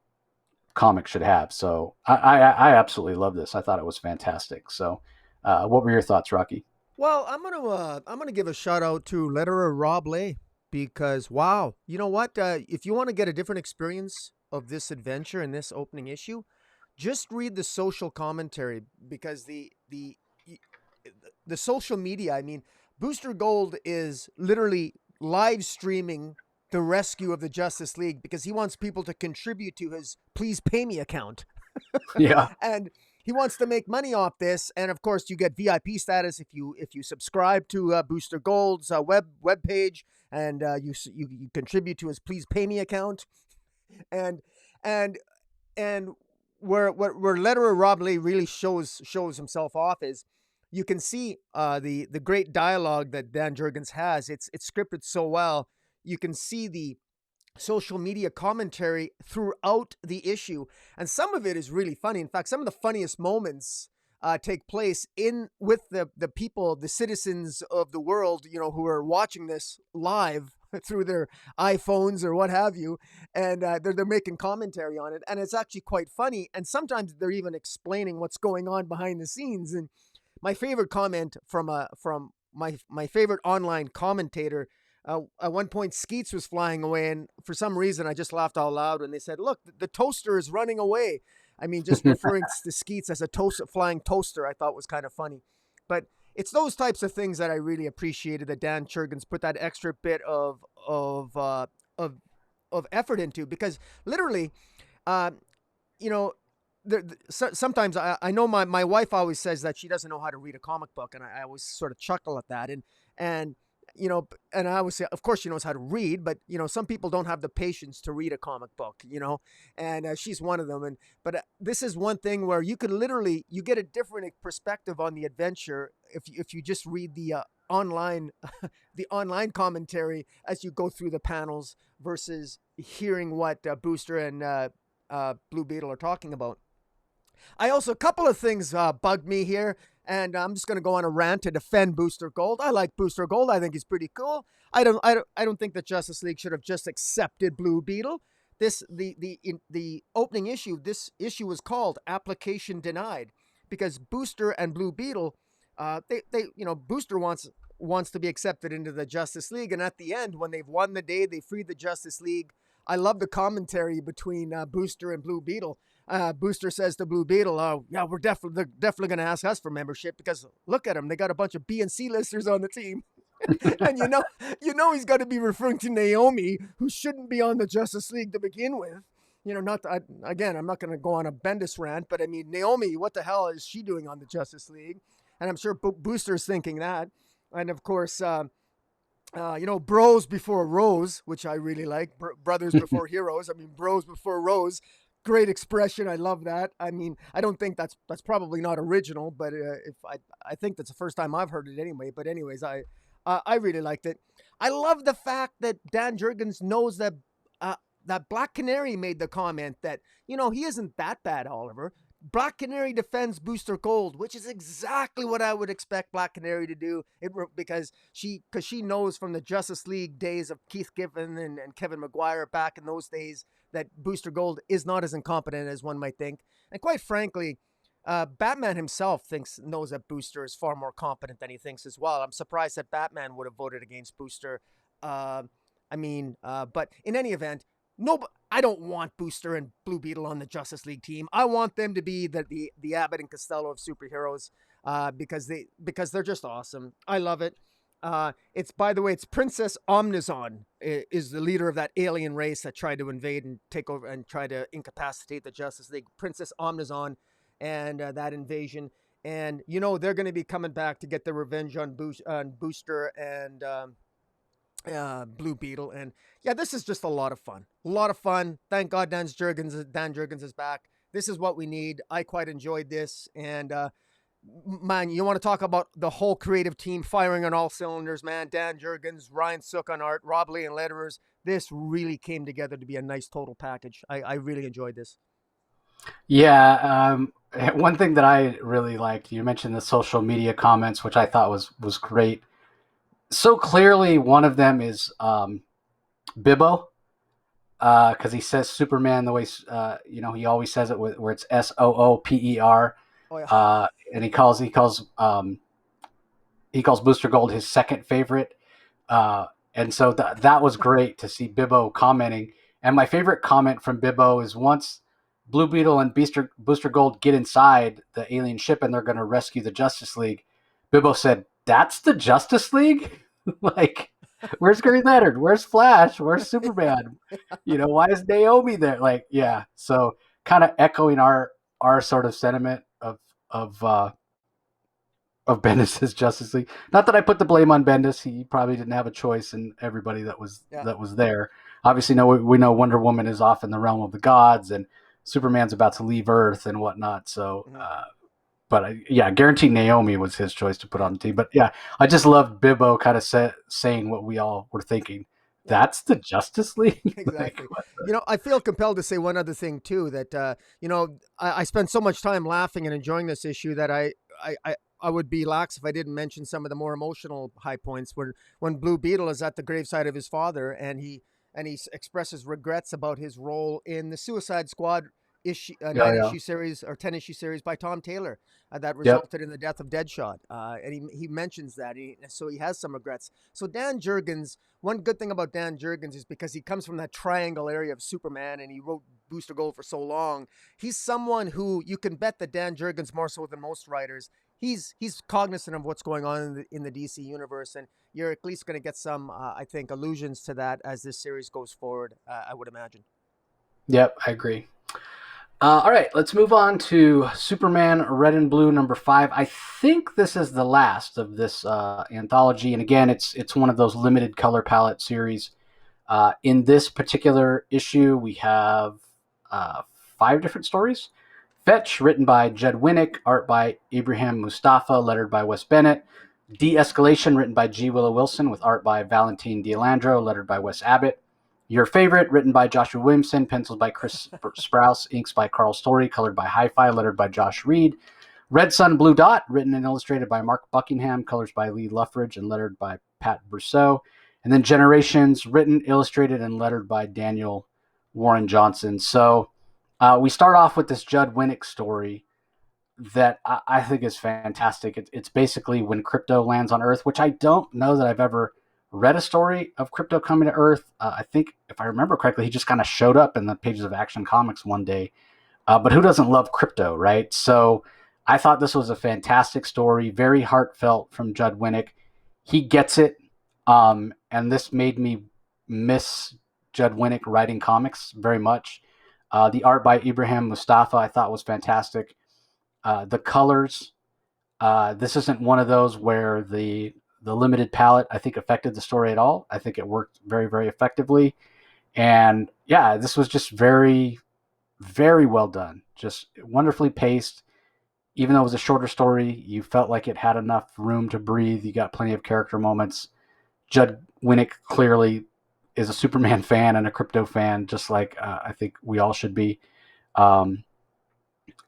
comic should have. So I absolutely love this. I thought it was fantastic. So what were your thoughts, Rocky? Well, I'm gonna give a shout out to letterer Rob Lay, because wow, you know what? If you want to get a different experience of this adventure in this opening issue, just read the social commentary, because the social media. I mean, Booster Gold is literally live streaming the rescue of the Justice League because he wants people to contribute to his Please Pay Me account. Yeah. And he wants to make money off this, and of course, you get VIP status if you subscribe to Booster Gold's web page, and you contribute to his Please Pay Me account, and and and where letterer Rob Lee really shows himself off is, you can see the great dialogue that Dan Jurgens has. It's scripted so well. You can see the social media commentary throughout the issue, and some of it is really funny. In fact, some of the funniest moments take place with the people, the citizens of the world, who are watching this live through their iPhones or what have you, and they're making commentary on it, and it's actually quite funny. And sometimes they're even explaining what's going on behind the scenes. And my favorite comment from my favorite online commentator. At one point, Skeets was flying away, and for some reason, I just laughed out loud when they said, "Look, the toaster is running away." I mean, just referring to Skeets as a flying toaster, I thought was kind of funny. But it's those types of things that I really appreciated, that Dan Jurgens put that extra bit of effort into, because literally, sometimes I know my wife always says that she doesn't know how to read a comic book, and I always sort of chuckle at that, and and I always say, of course she knows how to read, but some people don't have the patience to read a comic book, and she's one of them. But this is one thing where you get a different perspective on the adventure if you just read the online commentary as you go through the panels, versus hearing what Booster and Blue Beetle are talking about. A couple of things bugged me here, and I'm just going to go on a rant to defend Booster Gold. I like Booster Gold. I think he's pretty cool. I don't think the Justice League should have just accepted Blue Beetle. The opening issue. This issue was called Application Denied, because Booster and Blue Beetle, Booster wants to be accepted into the Justice League, and at the end, when they've won the day, they freed the Justice League. I love the commentary between Booster and Blue Beetle. Booster says to Blue Beetle, "Oh, yeah, they're definitely going to ask us for membership, because look at them, they got a bunch of B and C listers on the team." And he's got to be referring to Naomi, who shouldn't be on the Justice League to begin with. I'm not going to go on a Bendis rant, but I mean, Naomi, what the hell is she doing on the Justice League? And I'm sure Booster's thinking that. And of course, bros before Rose, which I really like. Brothers before heroes. I mean, bros before Rose. great expression. I love that. I mean, I don't think that's probably not original, but if I think that's the first time I've heard it anyway. But anyways, I really liked it. I love the fact that Dan Jurgens knows that that Black Canary made the comment that he isn't that bad, Oliver. Black Canary defends Booster Gold, which is exactly what I would expect Black Canary to do. Because she knows from the Justice League days of Keith Giffen and Kevin Maguire back in those days that Booster Gold is not as incompetent as one might think. And quite frankly, Batman himself knows that Booster is far more competent than he thinks as well. I'm surprised that Batman would have voted against Booster. But in any event, no, I don't want Booster and Blue Beetle on the Justice League team. I want them to be the Abbott and Costello of superheroes because they're just awesome. I love it. It's Princess Omnizon is the leader of that alien race that tried to invade and take over and try to incapacitate the Justice League. Princess Omnizon and that invasion. And, they're going to be coming back to get their revenge on Booster and Blue Beetle. And yeah, this is just a lot of fun. A lot of fun. Thank God Dan Jurgens is back. This is what we need. I quite enjoyed this. And man, you want to talk about the whole creative team firing on all cylinders, man. Dan Jurgens, Ryan Sook on art, Rob Lee and letterers. This really came together to be a nice total package. I really enjoyed this. Yeah, one thing that I really liked, you mentioned the social media comments, which I thought was great. So clearly, one of them is Bibbo, because he says Superman the way he always says it where it's Sooper, Oh yeah. and he calls Booster Gold his second favorite, and so that was great to see Bibbo commenting. And my favorite comment from Bibbo is once Blue Beetle and Booster Gold get inside the alien ship and they're going to rescue the Justice League. Bibbo said, "That's the Justice League." Like, where's Green Lantern? Where's Flash? Where's Superman? Why is Naomi there? Like, yeah. So kind of echoing our sort of sentiment of Bendis' Justice League. Not that I put the blame on Bendis. He probably didn't have a choice in everybody that was there. Obviously, we know Wonder Woman is off in the realm of the gods, and Superman's about to leave Earth and whatnot. So, guaranteed Naomi was his choice to put on the team. But yeah, I just loved Bibbo kind of saying what we all were thinking. That's the Justice League. Exactly. I feel compelled to say one other thing too, that, I spent so much time laughing and enjoying this issue that I would be lax if I didn't mention some of the more emotional high points when Blue Beetle is at the graveside of his father and he expresses regrets about his role in the Suicide Squad issue, 9-issue series or 10-issue series by Tom Taylor that resulted in the death of Deadshot. And he mentions that. So he has some regrets. So Dan Jurgens, one good thing about Dan Jurgens is because he comes from that triangle area of Superman and he wrote Booster Gold for so long. He's someone who you can bet that Dan Jurgens, more so than most writers, he's cognizant of what's going on in the DC universe, and you're at least going to get some, I think, allusions to that as this series goes forward, I would imagine. Yep, I agree. All right, let's move on to Superman Red and Blue #5. I think this is the last of this anthology, and again, it's one of those limited color palette series. In this particular issue, we have 5 different stories. Fetch, written by Judd Winnick, art by Ibrahim Mustafa, lettered by Wes Bennett. De-Escalation, written by G. Willow Wilson, with art by Valentin D'Alandro, lettered by Wes Abbott. Your Favorite, written by Joshua Williamson, pencils by Chris Sprouse, inks by Carl Story, colored by Hi-Fi, lettered by Josh Reed. Red Sun Blue Dot, written and illustrated by Mark Buckingham, colors by Lee Luffridge, and lettered by Pat Brousseau. And then Generations, written, illustrated, and lettered by Daniel Warren Johnson. So we start off with this Judd Winnick story that I think is fantastic. It's basically when Crypto lands on Earth, which I don't know that I've ever read a story of Crypto coming to Earth. I think, if I remember correctly, he just kind of showed up in the pages of Action Comics one day. But who doesn't love Crypto, right? So I thought this was a fantastic story, very heartfelt from Judd Winnick. He gets it, and this made me miss Judd Winnick writing comics very much. The art by Ibrahim Mustafa I thought was fantastic. The colors, this isn't one of those where the limited palette, I think, affected the story at all. I think it worked very, very effectively. And yeah, this was just very very well done, just wonderfully paced. Even though it was a shorter story, you felt like it had enough room to breathe. You got plenty of character moments. Judd Winnick clearly is a Superman fan and a Crypto fan, just like I think we all should be. Um,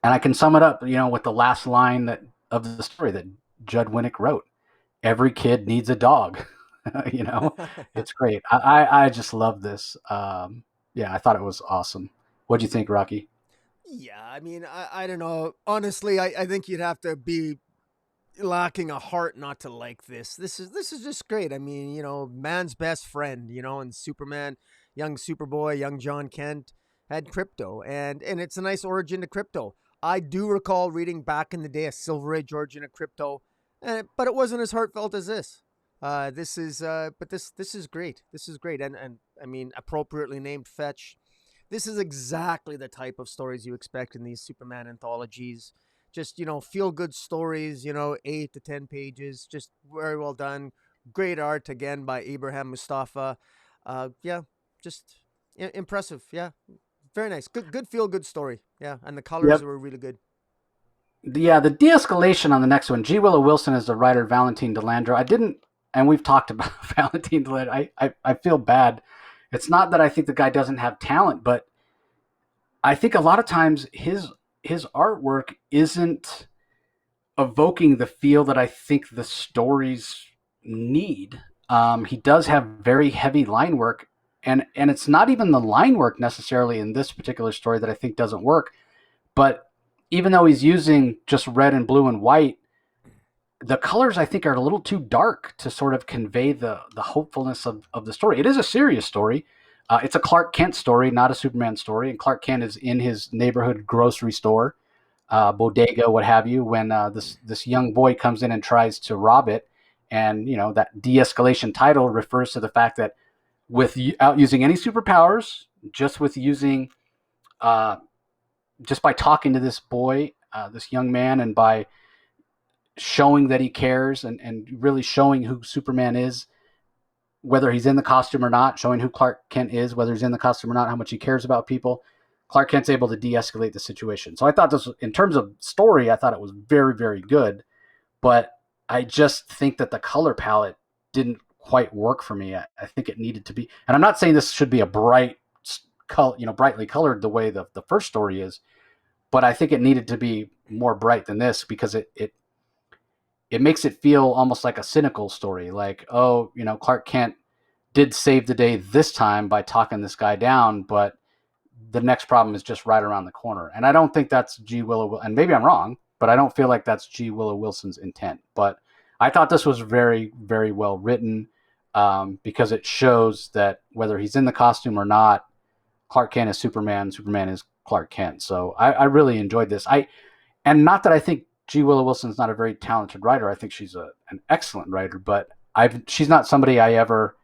and I can sum it up, with the last line that of the story that Judd Winnick wrote: "Every kid needs a dog." you know, it's great. I just love this. Yeah, I thought it was awesome. What do you think, Rocky? Yeah, I mean, I don't know. Honestly, I think you'd have to be lacking a heart not to like this. This is just great. I mean, man's best friend, and Superman, young Superboy, young John Kent had crypto, and it's a nice origin to crypto. I do recall reading back in the day a Silver Age origin of crypto, but it wasn't as heartfelt as this. But this is great. This is great, and I mean, appropriately named Fetch. This is exactly the type of stories you expect in these Superman anthologies. Just, feel good stories, 8 to 10 pages, just very well done. Great art again by Abraham Mustafa. Yeah, just impressive. Yeah, very nice. Good feel good story. Yeah, and the colors Yep. were really good. The de-escalation on the next one. G. Willow Wilson is the writer. Valentine Delandro. I didn't, and we've talked about Valentine Delandro. I feel bad. It's not that I think the guy doesn't have talent, but I think a lot of times his artwork isn't evoking the feel that I think the stories need. He does have very heavy line work, and it's not even the line work necessarily in this particular story that I think doesn't work. But even though he's using just red and blue and white, the colors I think are a little too dark to sort of convey the hopefulness of the story. It is a serious story. It's a Clark Kent story, not a Superman story. And Clark Kent is in his neighborhood grocery store, bodega, what have you, when this young boy comes in and tries to rob it. And that de-escalation title refers to the fact that without using any superpowers, just with using just by talking to this boy, this young man, and by showing that he cares and really showing who Superman is, whether he's in the costume or not, showing who Clark Kent is, whether he's in the costume or not, how much he cares about people. Clark Kent's able to de-escalate the situation. So I thought this, in terms of story, I thought it was very, very good. But I just think that the color palette didn't quite work for me. I think it needed to be, and I'm not saying this should be a brightly colored the way the first story is, but I think it needed to be more bright than this because it makes it feel almost like a cynical story. Like, oh, Clark Kent did save the day this time by talking this guy down, but the next problem is just right around the corner. And I don't think that's G. Willow, and maybe I'm wrong, but I don't feel like that's G. Willow Wilson's intent. But I thought this was very, very well written because it shows that whether he's in the costume or not, Clark Kent is Superman, Superman is Clark Kent. So I really enjoyed this. And not that I think G. Willow Wilson's not a very talented writer. I think she's an excellent writer, but she's not somebody I ever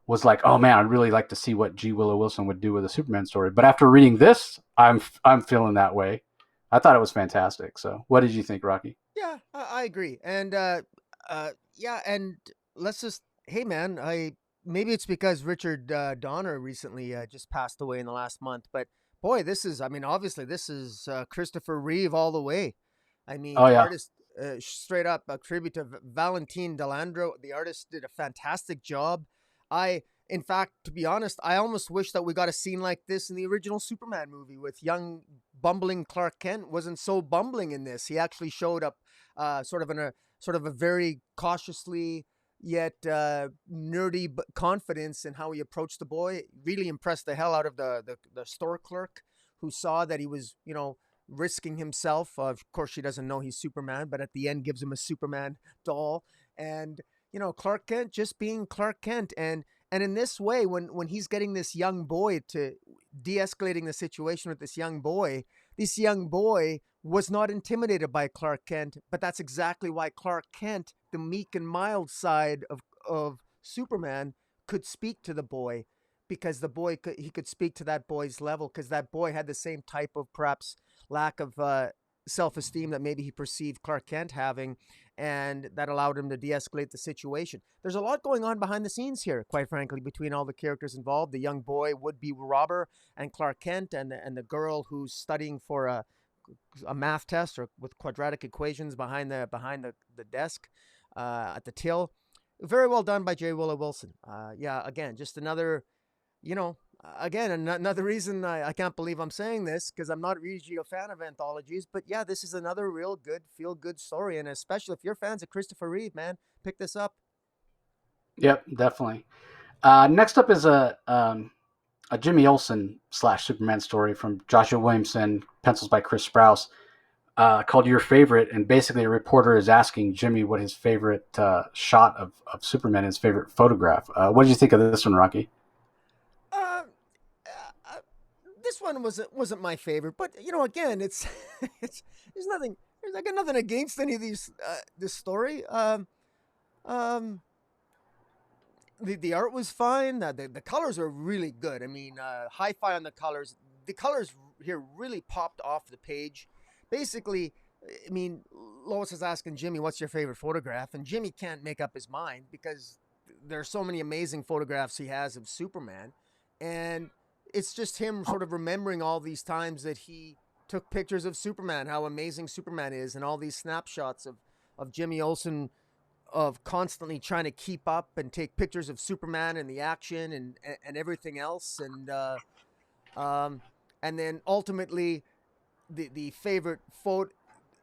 was like, oh man, I'd really like to see what G. Willow Wilson would do with a Superman story. But after reading this, I'm feeling that way. I thought it was fantastic. So, what did you think, Rocky? Yeah, I agree. And yeah, and let's just hey man, I maybe it's because Richard Donner recently just passed away in the last month, but boy, this is I mean, obviously this is Christopher Reeve all the way. I mean, Oh the yeah, artist straight up a tribute to Valentine Delandro. The artist did a fantastic job. In fact, to be honest, I almost wish that we got a scene like this in the original Superman movie with young bumbling Clark Kent. Wasn't so bumbling in this. He actually showed up, sort of a very cautiously yet nerdy confidence in how he approached the boy. Really impressed the hell out of the store clerk who saw that he was, risking himself. Of course, she doesn't know he's Superman, but at the end gives him a Superman doll. And Clark Kent just being Clark Kent, and in this way, when he's getting this young boy to de-escalating the situation with this young boy was not intimidated by Clark Kent, but that's exactly why Clark Kent, the meek and mild side of Superman, could speak to the boy, because he could speak to that boy's level, because that boy had the same type of perhaps lack of self-esteem that maybe he perceived Clark Kent having, and that allowed him to de-escalate the situation. There's a lot going on behind the scenes here, quite frankly, between all the characters involved: the young boy, would-be robber, and Clark Kent, and the girl who's studying for a math test or with quadratic equations behind the desk at the till. Very well done by J. Willow Wilson. Yeah, again, just another, you know, again, another reason I can't believe I'm saying this, because I'm not usually a fan of anthologies, but yeah, this is another real good, feel good story. And especially if you're fans of Christopher Reeve, man, pick this up. Yep, definitely. Next up is a Jimmy Olsen slash Superman story from Joshua Williamson, pencils by Chris Sprouse, called Your Favorite. And basically, a reporter is asking Jimmy what his favorite shot of Superman, his favorite photograph. What did you think of this one, Rocky? Uh, uh, this one wasn't my favorite, but again, it's it's there's nothing. I got nothing against any of these. This story. Um, the art was fine. The colors are really good. I mean, hi-fi on the colors. The colors here really popped off the page. Basically, I mean, Lois is asking Jimmy, "What's your favorite photograph?" And Jimmy can't make up his mind because there are so many amazing photographs he has of Superman, and it's just him sort of remembering all these times that he took pictures of Superman, how amazing Superman is, and all these snapshots of Jimmy Olsen of constantly trying to keep up and take pictures of Superman and the action and everything else, um, and then ultimately the favorite photo.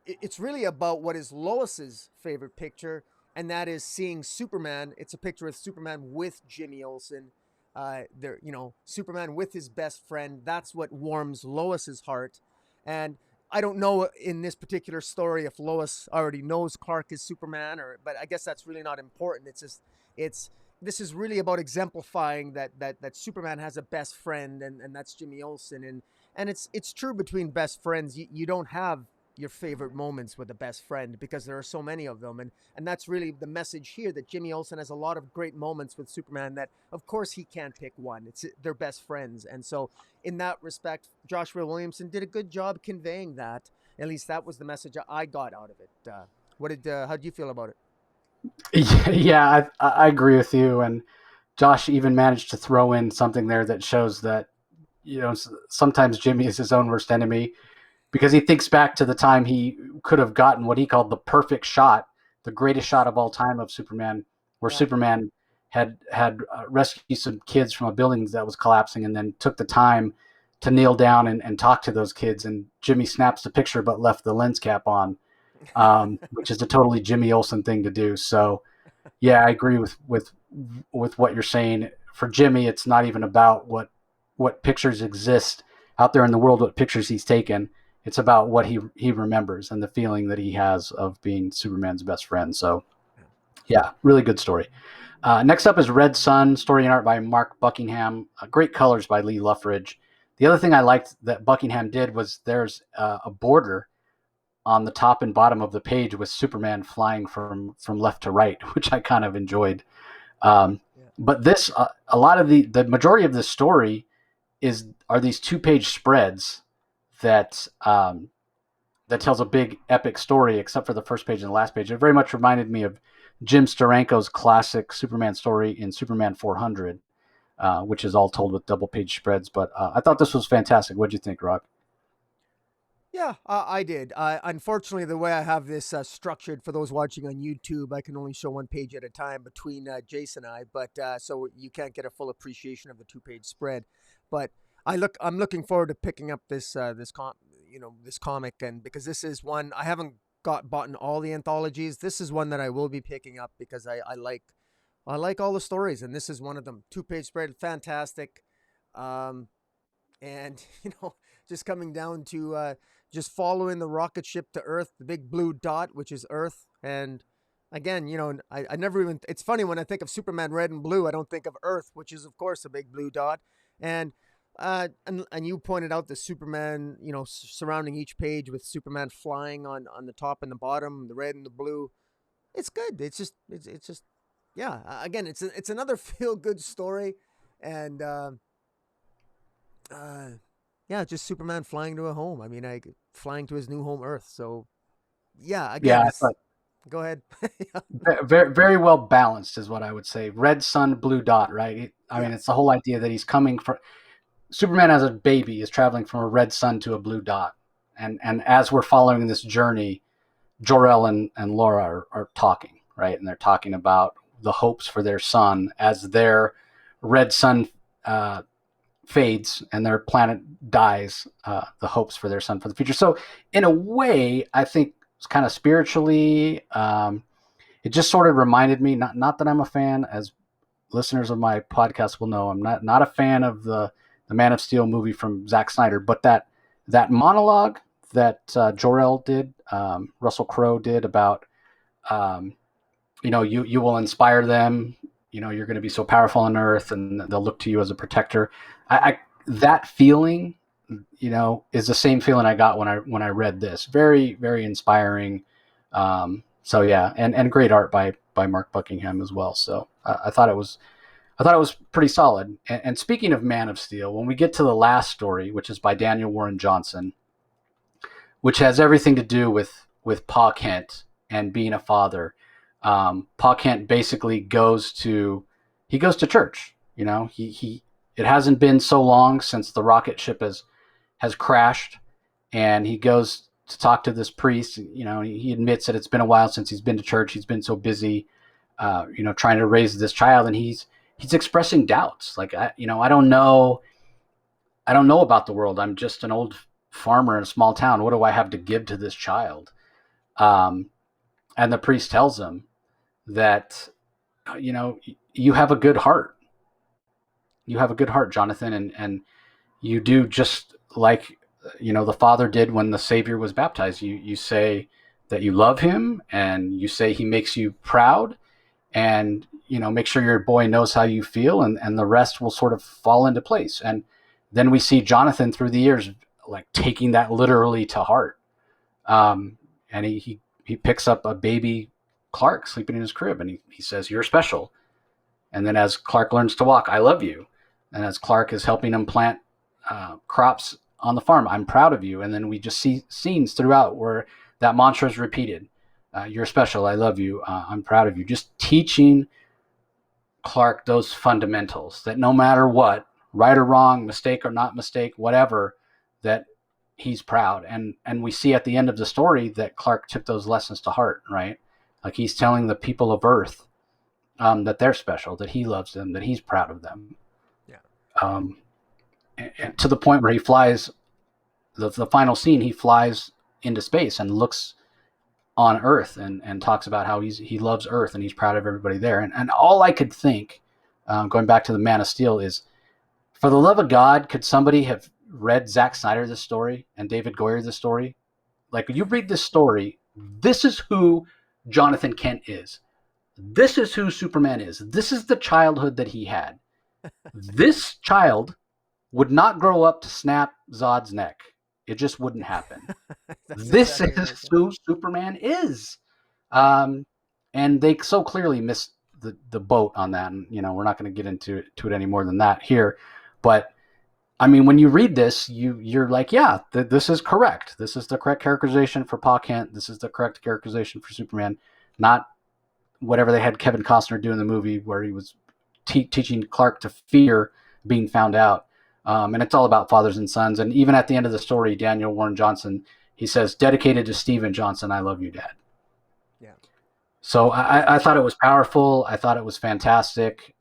It's really about what is Lois's favorite picture, and that is seeing Superman. It's a picture of Superman with Jimmy Olsen. There, Superman with his best friend. That's what warms Lois's heart, and I don't know in this particular story if Lois already knows Clark is Superman, but I guess that's really not important. It's just it's this is really about exemplifying that Superman has a best friend, and that's Jimmy Olsen, and it's true between best friends. You don't have your favorite moments with a best friend because there are so many of them, and that's really the message here, that Jimmy Olsen has a lot of great moments with Superman that of course he can't pick one. It's their best friends, and so in that respect, Joshua Williamson did a good job conveying that. At least that was the message I got out of it. How did you feel about it? Yeah, I agree with you. And Josh even managed to throw in something there that shows that sometimes Jimmy is his own worst enemy, because he thinks back to the time he could have gotten what he called the perfect shot, the greatest shot of all time of Superman, where Yeah. Superman had rescued some kids from a building that was collapsing, and then took the time to kneel down and talk to those kids. And Jimmy snaps the picture, but left the lens cap on, which is a totally Jimmy Olsen thing to do. So yeah, I agree with what you're saying. For Jimmy, it's not even about what pictures exist out there in the world, what pictures he's taken. It's about what he remembers and the feeling that he has of being Superman's best friend. So yeah, really good story. Next up is Red Sun, story and art by Mark Buckingham. Great colors by Lee Luffridge. The other thing I liked that Buckingham did was there's a border on the top and bottom of the page with Superman flying from left to right, which I kind of enjoyed. Um, Yeah. but this, a lot of the majority of the story are these 2-page spreads that that tells a big epic story, except for the first page and the last page. It very much reminded me of Jim Steranko's classic Superman story in Superman 400, which is all told with double page spreads. But I thought this was fantastic. What do you think, Rock? Yeah, I did. Unfortunately, the way I have this structured for those watching on YouTube, I can only show one page at a time between Jason and I, but so you can't get a full appreciation of the two-page spread. But I'm looking forward to picking up this comic, and because this is one I haven't bought in all the anthologies. This is one that I will be picking up because I like all the stories, and this is one of them. Two-page spread, fantastic. Um, and just coming down to just following the rocket ship to Earth, the big blue dot, which is Earth. And again, I never even, it's funny when I think of Superman red and blue, I don't think of Earth, which is of course a big blue dot. And and you pointed out the Superman, surrounding each page with Superman flying on the top and the bottom, the red and the blue. It's good. It's just yeah. Again, it's another feel good story, and uh, yeah, just Superman flying to a home. I mean, flying to his new home Earth. So yeah, Yeah, again, I it's thought. Go ahead. Very, very well balanced is what I would say. Red sun, blue dot, right? I Yeah. mean, it's the whole idea that he's coming from Superman as a baby is traveling from a red sun to a blue dot. And as we're following this journey, Jor-El and Laura are talking, right? And they're talking about the hopes for their son as their red sun uh, fades and their planet dies, the hopes for their son for the future. So, in a way, I think it's kind of spiritually, it just sort of reminded me, not that I'm a fan, as listeners of my podcast will know, I'm not a fan of the Man of Steel movie from Zack Snyder, but that monologue that Jor-El did, Russell Crowe did about, um, you will inspire them. You're going to be so powerful on Earth, and they'll look to you as a protector. I that feeling, is the same feeling I got when I read this. Very, very inspiring. So yeah, and great art by Mark Buckingham as well. So I thought it was pretty solid. And speaking of Man of Steel, when we get to the last story, which is by Daniel Warren Johnson, which has everything to do with Pa Kent and being a father. Pa Kent basically goes to church. He it hasn't been so long since the rocket ship has crashed, and he goes to talk to this priest. He admits that it's been a while since he's been to church. He's been so busy, trying to raise this child, and he's expressing doubts. Like, I don't know. I don't know about the world. I'm just an old farmer in a small town. What do I have to give to this child? Um, and the priest tells him that, you have a good heart. You have a good heart, Jonathan, and you do just like, the Father did when the Savior was baptized. You say that you love him, and you say he makes you proud, and make sure your boy knows how you feel, and the rest will sort of fall into place. And then we see Jonathan through the years like taking that literally to heart. And he picks up a baby Clark sleeping in his crib, and he says, "You're special." And then as Clark learns to walk, "I love you." And as Clark is helping him plant crops on the farm, "I'm proud of you." And then we just see scenes throughout where that mantra is repeated. "You're special. I love you. I'm proud of you." Just teaching Clark those fundamentals that no matter what, right or wrong, mistake or not mistake, whatever, that he's proud. And we see at the end of the story that Clark took those lessons to heart, right? Like, he's telling the people of Earth that they're special, that he loves them, that he's proud of them. Yeah. And to the point where he flies, the final scene, he flies into space and looks on Earth and talks about how he loves Earth and he's proud of everybody there. And all I could think, going back to the Man of Steel, is, for the love of God, could somebody have read Zack Snyder this story and David Goyer this story? Like, when you read this story, this is who Jonathan Kent is. This is who Superman is. This is the childhood that he had. This child would not grow up to snap Zod's neck. It just wouldn't happen. This exactly is who Superman is. And they so clearly missed the boat on that. And, we're not going to get into it any more than that here. But, I mean, when you read this, you're like, yeah, this is correct. This is the correct characterization for Pa Kent. This is the correct characterization for Superman. Not whatever they had Kevin Costner do in the movie where he was teaching Clark to fear being found out. And it's all about fathers and sons. And even at the end of the story, Daniel Warren Johnson, he says, "Dedicated to Stephen Johnson, I love you, Dad." Yeah. So I thought it was powerful. I thought it was fantastic.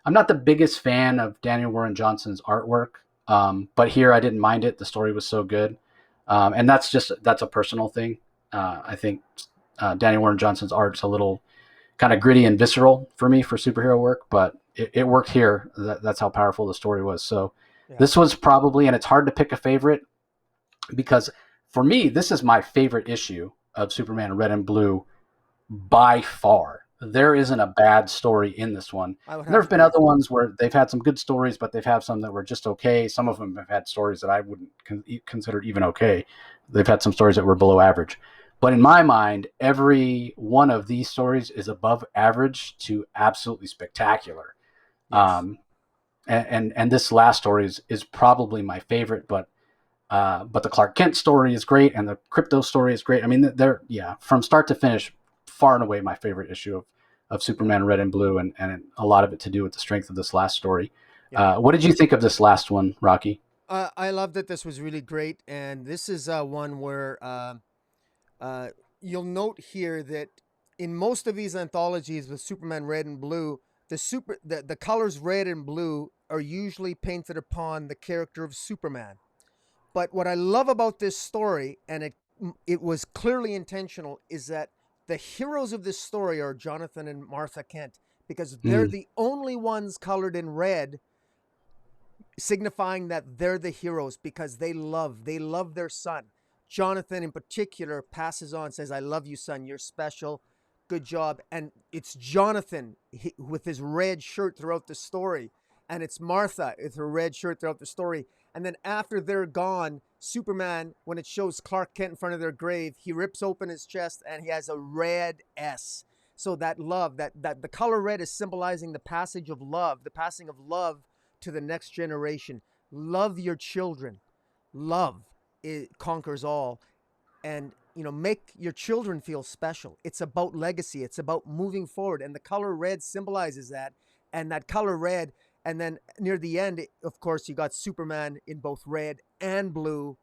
I'm not the biggest fan of Daniel Warren Johnson's artwork, but here I didn't mind it. The story was so good. And that's a personal thing. I think Daniel Warren Johnson's art's a little kind of gritty and visceral for me for superhero work, but it worked here. That's how powerful the story was. So Yeah. this was probably, and it's hard to pick a favorite, because for me, this is my favorite issue of Superman Red and Blue by far. There isn't a bad story in this one. There have been other ones where they've had some good stories, but they've had some that were just okay. Some of them have had stories that I wouldn't consider even okay. They've had some stories that were below average. But in my mind, every one of these stories is above average to absolutely spectacular. Yes. And this last story is probably my favorite, but the Clark Kent story is great, and the Crypto story is great. I mean, they're from start to finish, far and away my favorite issue of Superman Red and Blue, and a lot of it to do with the strength of this last story. Yeah. What did you think of this last one, Rocky? I love that this was really great, and this is one where uh, you'll note here that in most of these anthologies with Superman Red and Blue, the colors red and blue are usually painted upon the character of Superman. But what I love about this story, and it was clearly intentional, is that the heroes of this story are Jonathan and Martha Kent, because they're Mm. the only ones colored in red, signifying that they're the heroes because they love their son. Jonathan in particular passes on, says, I love you, son, you're special, good job. And it's Jonathan with his red shirt throughout the story, and it's Martha with her red shirt throughout the story. And then after they're gone, Superman, when it shows Clark Kent in front of their grave, he rips open his chest and he has a red S. So that love, that the color red is symbolizing the passage of love, the passing of love to the next generation. Love your children. Love, it conquers all. And make your children feel special. It's about legacy. It's about moving forward, and the color red symbolizes that. And that color red, and then near the end, of course, you got Superman in both red and blue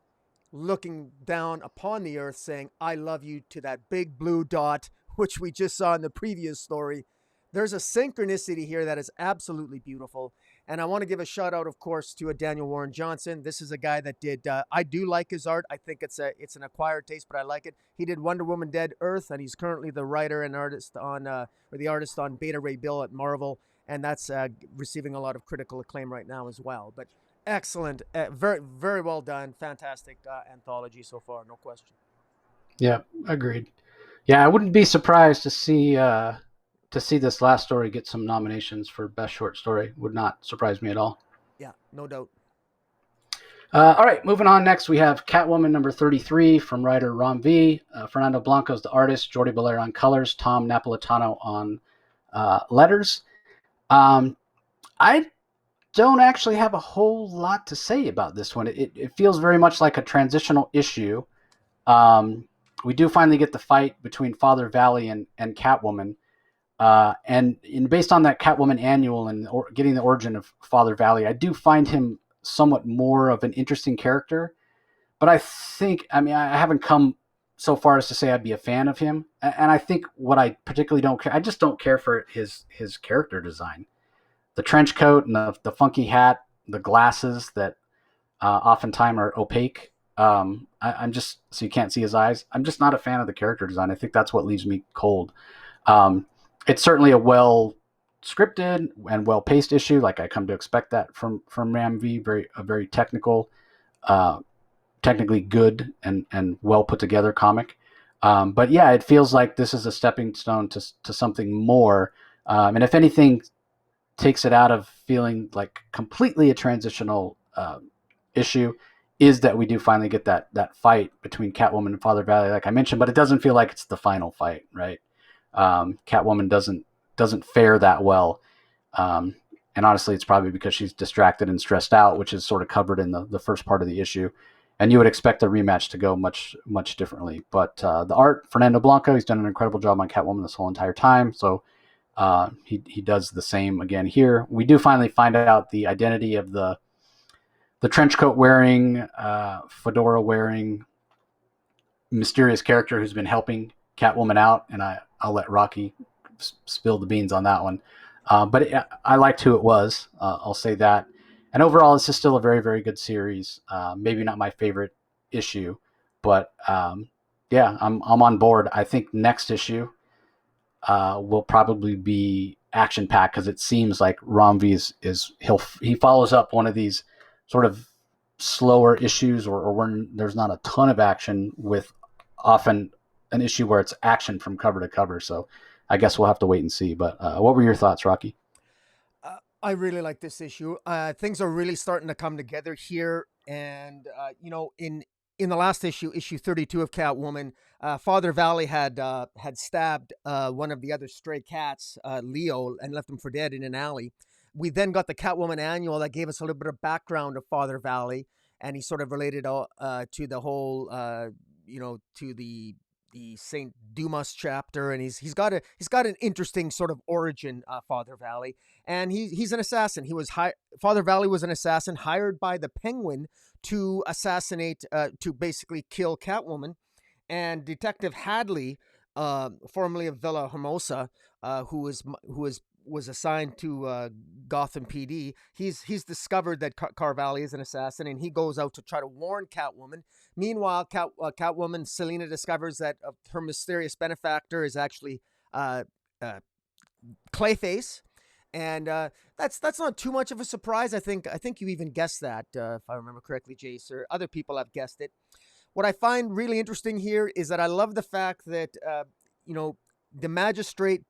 looking down upon the earth saying, I love you, to that big blue dot, which we just saw in the previous story. There's a synchronicity here that is absolutely beautiful. And I want to give a shout out, of course, to a Daniel Warren Johnson. This is a guy that did, I do like his art. I think it's an acquired taste, but I like it. He did Wonder Woman Dead Earth, and he's currently the writer and artist on, or the artist on Beta Ray Bill at Marvel. And that's receiving a lot of critical acclaim right now as well. But excellent, very, very well done. Fantastic anthology so far, no question. Yeah, agreed. Yeah, I wouldn't be surprised to see this last story get some nominations for best short story. Would not surprise me at all. Yeah, no doubt. All right, moving on. Next, we have Catwoman number 33 from writer Ram V. Fernando Blanco is the artist. Jordi Belair on colors. Tom Napolitano on letters. I don't actually have a whole lot to say about this one. It feels very much like a transitional issue. Um, we do finally get the fight between Father Valley and Catwoman. And based on that Catwoman annual and getting the origin of Father Valley, I do find him somewhat more of an interesting character. But I haven't come so far as to say I'd be a fan of him. And I think what I particularly don't care, I just don't care for his character design. The trench coat and the funky hat, the glasses that oftentimes are opaque. I'm just, so you can't see his eyes. I'm just not a fan of the character design. I think that's what leaves me cold. Um, it's certainly a well scripted and well paced issue. Like I come to expect that from Ram V. A very technical, technically good and well put together comic. But yeah, it feels like this is a stepping stone to something more. And if anything, takes it out of feeling like completely a transitional issue, is that we do finally get that fight between Catwoman and Father Valley, like I mentioned, but it doesn't feel like it's the final fight, right? Catwoman doesn't fare that well, and honestly, it's probably because she's distracted and stressed out, which is sort of covered in the first part of the issue. And you would expect the rematch to go much differently. But the art, Fernando Blanco, he's done an incredible job on Catwoman this whole entire time. So he does the same again here. We do finally find out the identity of the trench coat wearing, fedora wearing, mysterious character who's been helping Catwoman out, and I'll let Rocky spill the beans on that one. But I liked who it was. I'll say that. And overall, this is still a very, very good series. Maybe not my favorite issue, but yeah, I'm on board. I think next issue will probably be action packed because it seems like Romvi he follows up one of these sort of slower issues or when there's not a ton of action with often an issue where it's action from cover to cover. So I guess we'll have to wait and see. But what were your thoughts, Rocky? I really like this issue. Things are really starting to come together here, and in the last issue, issue 32 of Catwoman, Father Valley had stabbed one of the other stray cats, Leo, and left him for dead in an alley. We then got the Catwoman annual that gave us a little bit of background of Father Valley, and he sort of related to the whole, to the the Saint Dumas chapter, and he's got an interesting sort of origin, Father Valley, and he's an assassin. Father Valley was an assassin hired by the Penguin to assassinate, to basically kill Catwoman, and Detective Hadley, formerly of Villa Hermosa, was assigned to Gotham PD. He's discovered that Carvalli is an assassin, and he goes out to try to warn Catwoman. Meanwhile, Catwoman, Selina, discovers that her mysterious benefactor is actually Clayface, and that's not too much of a surprise. I think you even guessed that, if I remember correctly, Jace, or other people have guessed it. What I find really interesting here is that I love the fact that the magistrate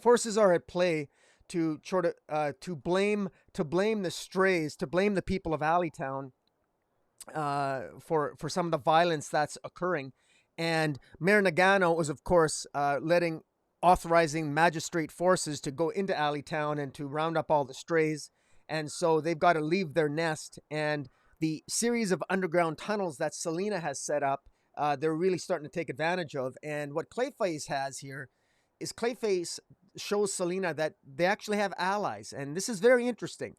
forces are at play to blame the strays, to blame the people of Alleytown for some of the violence that's occurring. And Mayor Nagano was, of course, authorizing magistrate forces to go into Alleytown and to round up all the strays. And so they've got to leave their nest. And the series of underground tunnels that Selina has set up, they're really starting to take advantage of. And what Clayface has here is Clayface shows Selina that they actually have allies. And this is very interesting.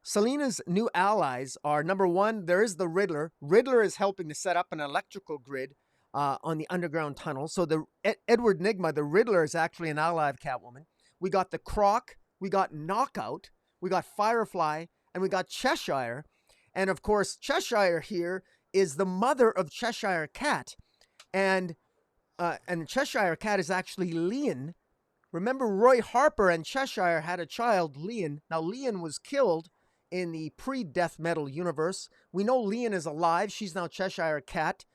Selina's new allies are, number one, there is the Riddler. Riddler is helping to set up an electrical grid on the underground tunnel. So the Edward Nygma, the Riddler, is actually an ally of Catwoman. We got the Croc, we got Knockout, we got Firefly, and we got Cheshire. And of course, Cheshire here is the mother of Cheshire Cat. And Cheshire Cat is actually Leon. Remember, Roy Harper and Cheshire had a child, Leon. Now, Leon was killed in the pre-Death Metal universe. We know Leon is alive. She's now Cheshire Cat,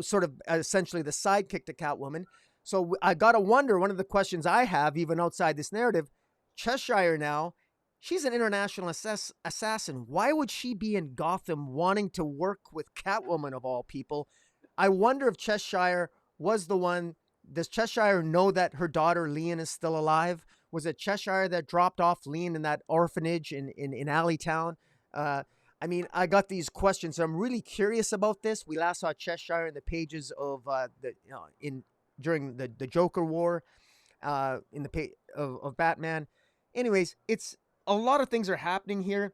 sort of essentially the sidekick to Catwoman. So I gotta wonder, one of the questions I have, even outside this narrative, Cheshire now, she's an international assassin. Why would she be in Gotham wanting to work with Catwoman, of all people? I wonder if Cheshire was the one. Does Cheshire know that her daughter Leon is still alive? Was it Cheshire that dropped off Leon in that orphanage in Alleytown? I mean, I got these questions. I'm really curious about this. We last saw Cheshire in the pages of during the Joker War, in the of Batman. Anyways, it's a lot of things are happening here.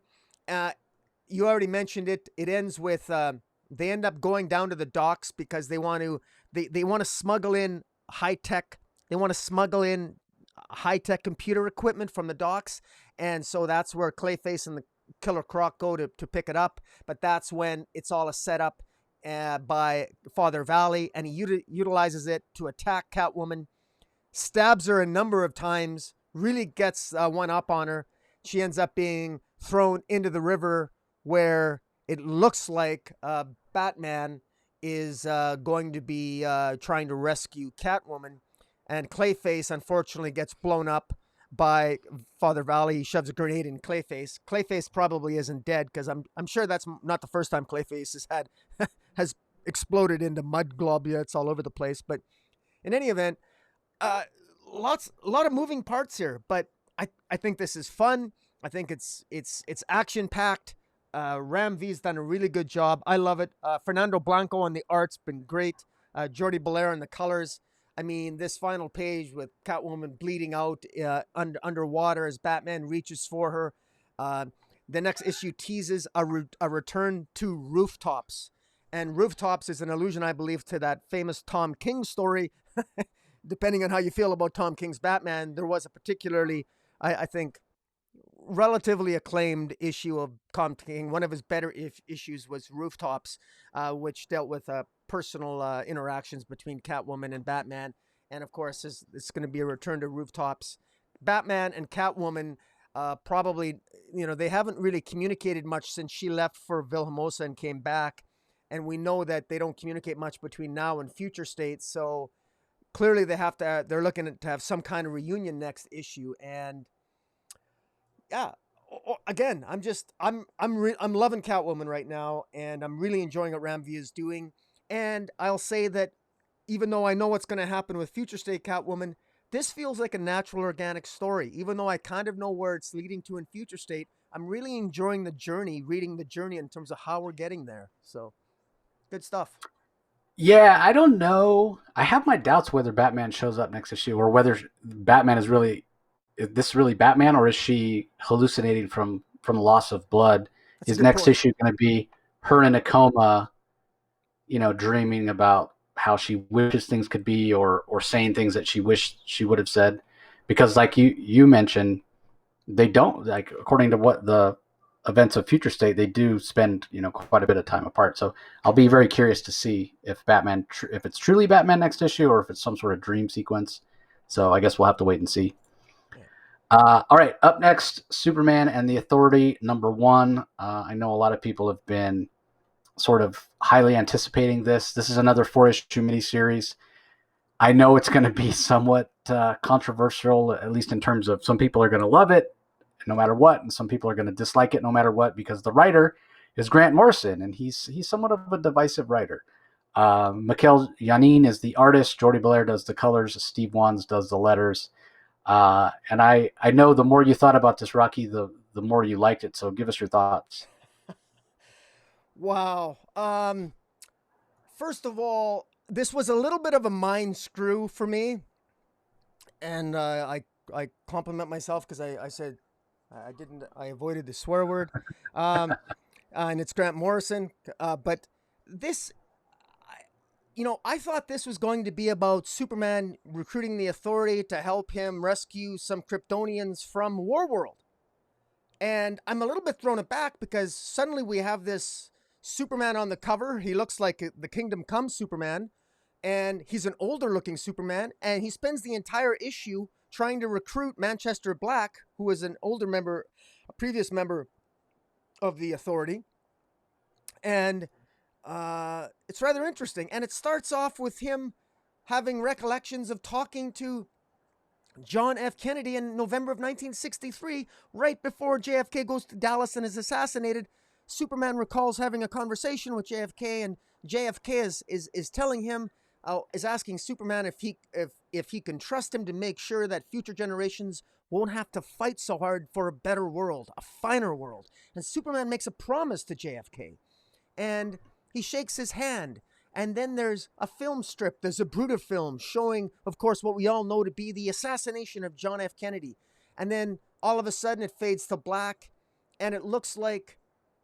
You already mentioned it. It ends with they end up going down to the docks because they want to smuggle in high tech. They want to smuggle in high tech computer equipment from the docks, and so that's where Clayface and the Killer Croc go to pick it up. But that's when it's all a setup by Father Valley, and he utilizes it to attack Catwoman, stabs her a number of times, really gets one up on her. She ends up being thrown into the river, where it looks like Batman is going to be trying to rescue Catwoman, and Clayface unfortunately gets blown up by Father Valley. He shoves a grenade in Clayface. Clayface probably isn't dead, because I'm sure that's not the first time Clayface has exploded into mud globules all over the place. But in any event, a lot of moving parts here. But I think this is fun. I think it's action packed. Ram V's done a really good job. I love it. Fernando Blanco on the art's been great. Jordi Belair on the colors. I mean, this final page with Catwoman bleeding out underwater as Batman reaches for her. The next issue teases a return to Rooftops. And Rooftops is an allusion, I believe, to that famous Tom King story. Depending on how you feel about Tom King's Batman, there was a particularly, I think, relatively acclaimed issue of Tom King. One of his better issues was Rooftops, which dealt with personal interactions between Catwoman and Batman. And of course, it's going to be a return to Rooftops. Batman and Catwoman probably, they haven't really communicated much since she left for Villahermosa and came back. And we know that they don't communicate much between now and Future State. So clearly they're looking to have some kind of reunion next issue. And yeah, again, I'm loving Catwoman right now, and I'm really enjoying what Ram V is doing. And I'll say that even though I know what's going to happen with Future State Catwoman, this feels like a natural, organic story. Even though I kind of know where it's leading to in Future State, I'm really enjoying the journey, reading the journey in terms of how we're getting there. So, good stuff. Yeah, I don't know. I have my doubts whether Batman shows up next issue or whether Batman is this really Batman, or is she hallucinating from loss of blood? That's a Is good next point. issue going to be her in a coma, dreaming about how she wishes things could be, or saying things that she wished she would have said? Because like you mentioned, they don't, like, according to what the events of Future State, they do spend quite a bit of time apart. So I'll be very curious to see if if it's truly Batman next issue, or if it's some sort of dream sequence. So I guess we'll have to wait and see. Yeah. All right, up next, Superman and the Authority #1. I know a lot of people have been sort of highly anticipating this. This is another 4-issue miniseries. I know it's going to be somewhat controversial, at least in terms of some people are going to love it no matter what, and some people are going to dislike it no matter what, because the writer is Grant Morrison, and he's somewhat of a divisive writer. Mikal Janin is the artist. Jordi Belair does the colors. Steve Wands does the letters. And I know the more you thought about this, Rocky, the more you liked it. So give us your thoughts. Wow. First of all, this was a little bit of a mind screw for me, and I compliment myself because I said I didn't I avoided the swear word, um, and it's Grant Morrison. But this, I, I thought this was going to be about Superman recruiting the Authority to help him rescue some Kryptonians from Warworld. And I'm a little bit thrown aback because suddenly we have this Superman on the cover. He looks like the Kingdom Come Superman, and he's an older looking Superman, and he spends the entire issue trying to recruit Manchester Black, who is an older member, a previous member of the Authority. And it's rather interesting. And it starts off with him having recollections of talking to John F. Kennedy in November of 1963, right before JFK goes to Dallas and is assassinated. Superman recalls having a conversation with JFK, and JFK is telling him, is asking Superman if he can trust him to make sure that future generations won't have to fight so hard for a better world, a finer world. And Superman makes a promise to JFK, and he shakes his hand. And then there's a film strip, there's a Bruno film showing, of course, what we all know to be the assassination of John F. Kennedy. And then all of a sudden it fades to black, and it looks like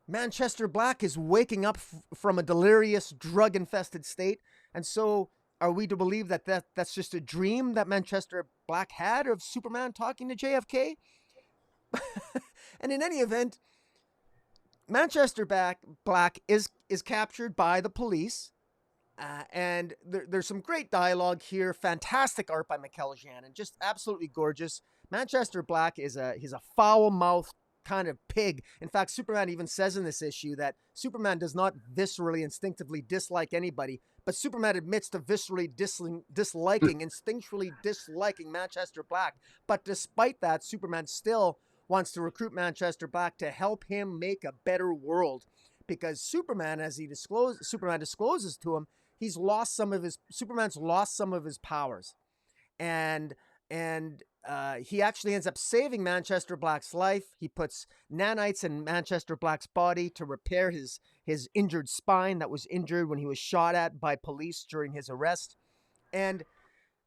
Manchester Black is waking up from a delirious, drug infested state. And so, are we to believe that, that's just a dream that Manchester Black had of Superman talking to JFK? And in any event, Manchester Black is captured by the police. And there's some great dialogue here. Fantastic art by Mikal Janin, just absolutely gorgeous. Manchester Black he's a foul mouthed kind of pig. In fact, Superman even says in this issue that Superman does not viscerally, instinctively dislike anybody, but Superman admits to viscerally instinctually disliking Manchester Black. But despite that, Superman still wants to recruit Manchester Black to help him make a better world. Because Superman, as Superman discloses to him, Superman's lost some of his powers, and he actually ends up saving Manchester Black's life. He puts nanites in Manchester Black's body to repair his injured spine that was injured when he was shot at by police during his arrest. And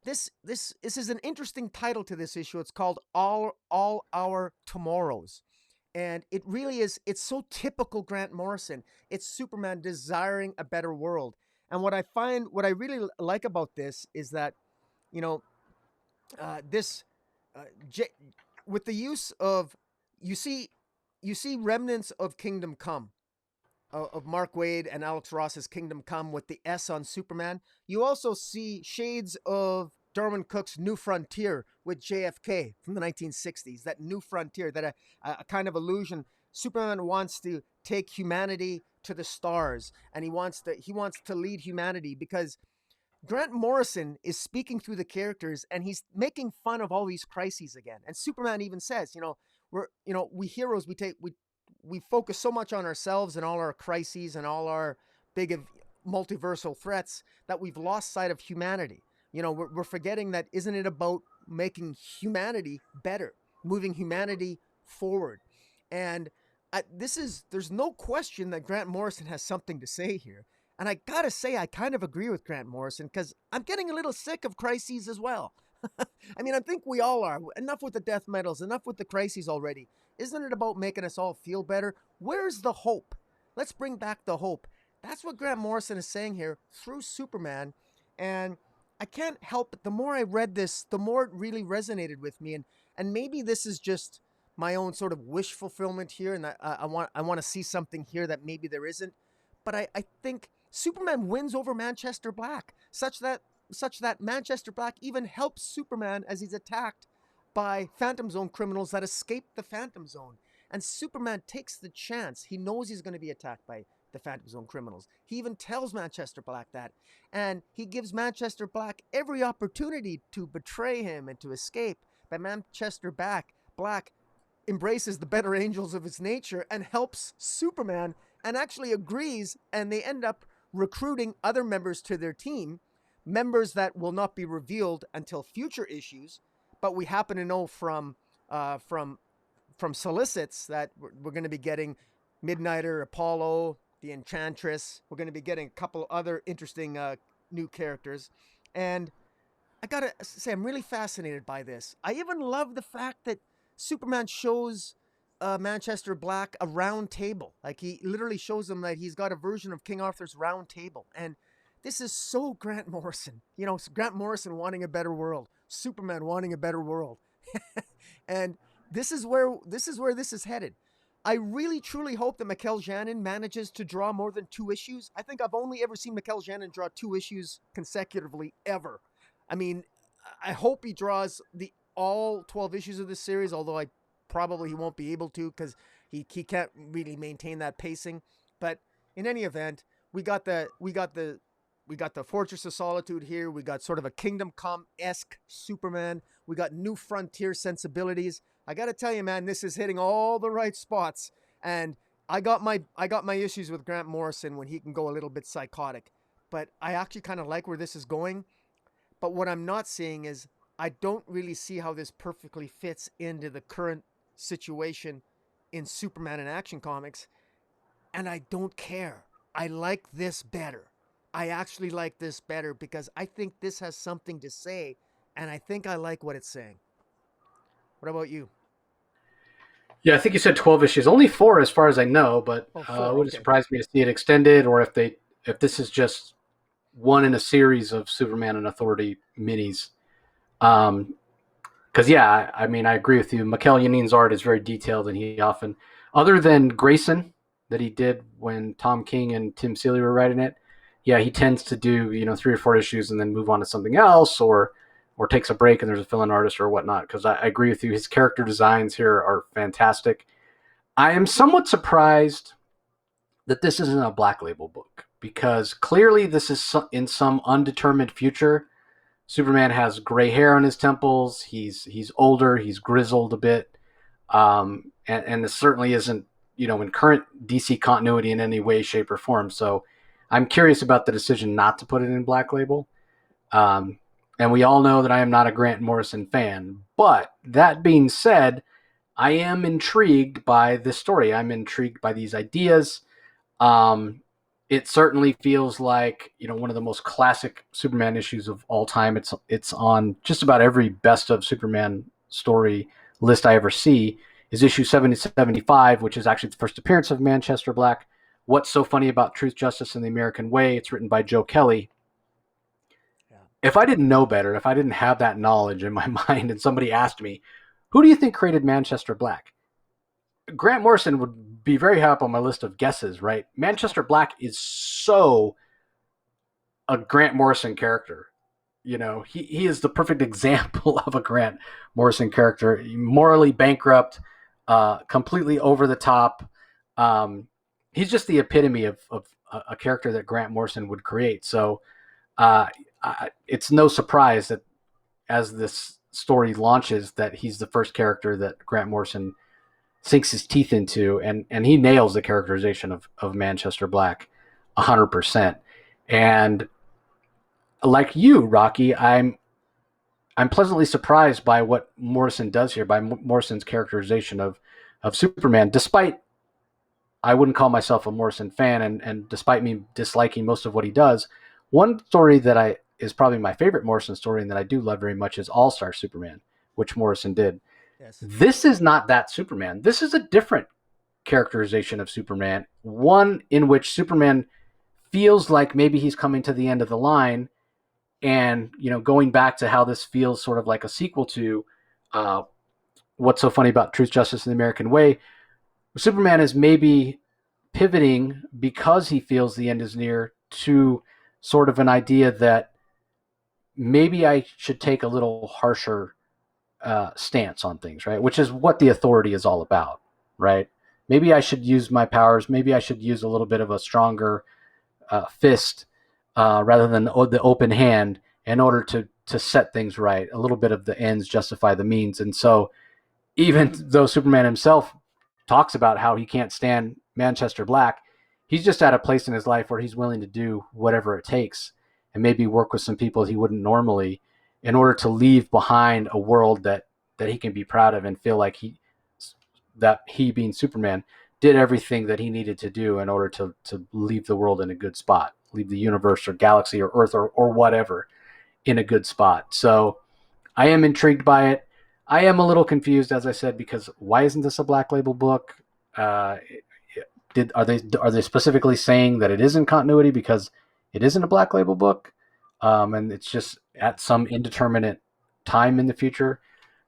this is an interesting title to this issue. It's called All Our Tomorrows. And it really is, it's so typical Grant Morrison. It's Superman desiring a better world. And what I really like about this is that, you know, this, uh, J- with the use of, you see, you see remnants of Kingdom Come, of Mark Waid and Alex Ross's Kingdom Come with the S on Superman. You also see shades of Darwin Cook's New Frontier with JFK from the 1960s. That New Frontier, that a kind of illusion. Superman wants to take humanity to the stars, and he wants to lead humanity because Grant Morrison is speaking through the characters, and he's making fun of all these crises again. And Superman even says, we heroes, we focus so much on ourselves and all our crises and all our big multiversal threats that we've lost sight of humanity. We're forgetting that, isn't it about making humanity better, moving humanity forward? And there's no question that Grant Morrison has something to say here. And I gotta say, I kind of agree with Grant Morrison because I'm getting a little sick of crises as well. I mean, I think we all are. Enough with the death metals, enough with the crises already. Isn't it about making us all feel better? Where's the hope? Let's bring back the hope. That's what Grant Morrison is saying here through Superman. And I can't help it. The more I read this, the more it really resonated with me. And maybe this is just my own sort of wish fulfillment here, and I want to see something here that maybe there isn't. But I think Superman wins over Manchester Black, such that Manchester Black even helps Superman as he's attacked by Phantom Zone criminals that escape the Phantom Zone. And Superman takes the chance. He knows he's going to be attacked by the Phantom Zone criminals. He even tells Manchester Black that. And he gives Manchester Black every opportunity to betray him and to escape. But Manchester Black embraces the better angels of his nature and helps Superman and actually agrees, and they end up recruiting other members to their team, members that will not be revealed until future issues, but we happen to know from solicits that we're going to be getting Midnighter, Apollo, the Enchantress. We're going to be getting a couple other interesting new characters, and I gotta say I'm really fascinated by this. I even love the fact that Superman shows Manchester Black a round table. Like, he literally shows him that he's got a version of King Arthur's round table. And this is so Grant Morrison. You know, Grant Morrison wanting a better world. Superman wanting a better world. And this is where this is headed. I really truly hope that Mikal Janin manages to draw more than 2 issues. I think I've only ever seen Mikal Janin draw 2 issues consecutively ever. I mean, I hope he draws all 12 issues of this series, although he won't be able to because he can't really maintain that pacing. But in any event, we got the Fortress of Solitude here. We got sort of a Kingdom Come-esque Superman. We got New Frontier sensibilities. I got to tell you, man, this is hitting all the right spots. And I got my issues with Grant Morrison when he can go a little bit psychotic. But I actually kind of like where this is going. But what I'm not seeing is I don't really see how this perfectly fits into the current situation in Superman and Action Comics. And I don't care. I like this better. I actually like this better because I think this has something to say, and I think I like what it's saying. What about you? Yeah, I think you said 12 issues. Only 4 as far as I know, but Oh, it 4. wouldn't Okay. surprise me to see it extended, or if this is just one in a series of Superman and Authority minis. Because yeah, I mean, I agree with you. Mikal Janin's art is very detailed, and he often, other than Grayson that he did when Tom King and Tim Seeley were writing it, yeah, he tends to do 3 or 4 issues and then move on to something else, or takes a break and there's a fill-in artist or whatnot. Because I agree with you, his character designs here are fantastic. I am somewhat surprised that this isn't a Black Label book because clearly this is in some undetermined future. Superman has gray hair on his temples. He's older. He's grizzled a bit, and this certainly isn't in current DC continuity in any way, shape, or form. So I'm curious about the decision not to put it in Black Label. And we all know that I am not a Grant Morrison fan. But that being said, I am intrigued by this story. I'm intrigued by these ideas. It certainly feels like one of the most classic Superman issues of all time. It's on just about every best of Superman story list I ever see. Is issue 70-75, which is actually the first appearance of Manchester Black. What's so funny about Truth, Justice, and the American Way? It's written by Joe Kelly. Yeah. If I didn't know better, if I didn't have that knowledge in my mind, and somebody asked me, "Who do you think created Manchester Black?" Grant Morrison would be very high up on my list of guesses, right? Manchester Black is so a Grant Morrison character. He is the perfect example of a Grant Morrison character. Morally bankrupt, completely over the top. He's just the epitome of a character that Grant Morrison would create. So it's no surprise that as this story launches that he's the first character that Grant Morrison sinks his teeth into, and he nails the characterization of Manchester Black 100%. And like you, Rocky, I'm pleasantly surprised by what Morrison does here, by Morrison's characterization of Superman, despite I wouldn't call myself a Morrison fan, and despite me disliking most of what he does, one story that I is probably my favorite Morrison story and that I do love very much is All Star Superman, which Morrison did. Yes. This is not that Superman. This is a different characterization of Superman, one in which Superman feels like maybe he's coming to the end of the line, and going back to how this feels sort of like a sequel to uh, What's So Funny About Truth, Justice, and the American Way. Superman is maybe pivoting because he feels the end is near to sort of an idea that maybe I should take a little harsher stance on things, right? Which is what the authority is all about, right? Maybe I should use my powers. Maybe I should use a little bit of a stronger fist rather than the open hand in order to set things right. A little bit of the ends justify the means, and so even though Superman himself talks about how he can't stand Manchester Black, he's just at a place in his life where he's willing to do whatever it takes and maybe work with some people he wouldn't normally in order to leave behind a world that he can be proud of and feel like he being Superman did everything that he needed to do in order to leave the world in a good spot, leave the universe or galaxy or Earth or whatever in a good spot. So I am intrigued by it. I am a little confused, as I said, because why isn't this a Black Label book? Uh, are they specifically saying that it is in continuity because it isn't a Black Label book, and it's just at some indeterminate time in the future?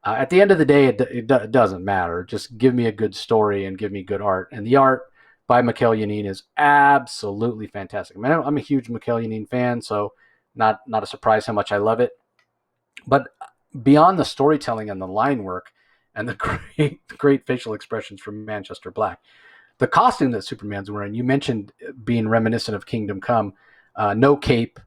At the end of the day, it doesn't matter. Just give me a good story and give me good art, and the art by Mikal Janin is absolutely fantastic. I mean, I'm a huge Mikal Janin fan, so not a surprise how much I love it. But beyond the storytelling and the line work and the great facial expressions from Manchester Black, the costume that Superman's wearing, you mentioned being reminiscent of Kingdom Come, no cape.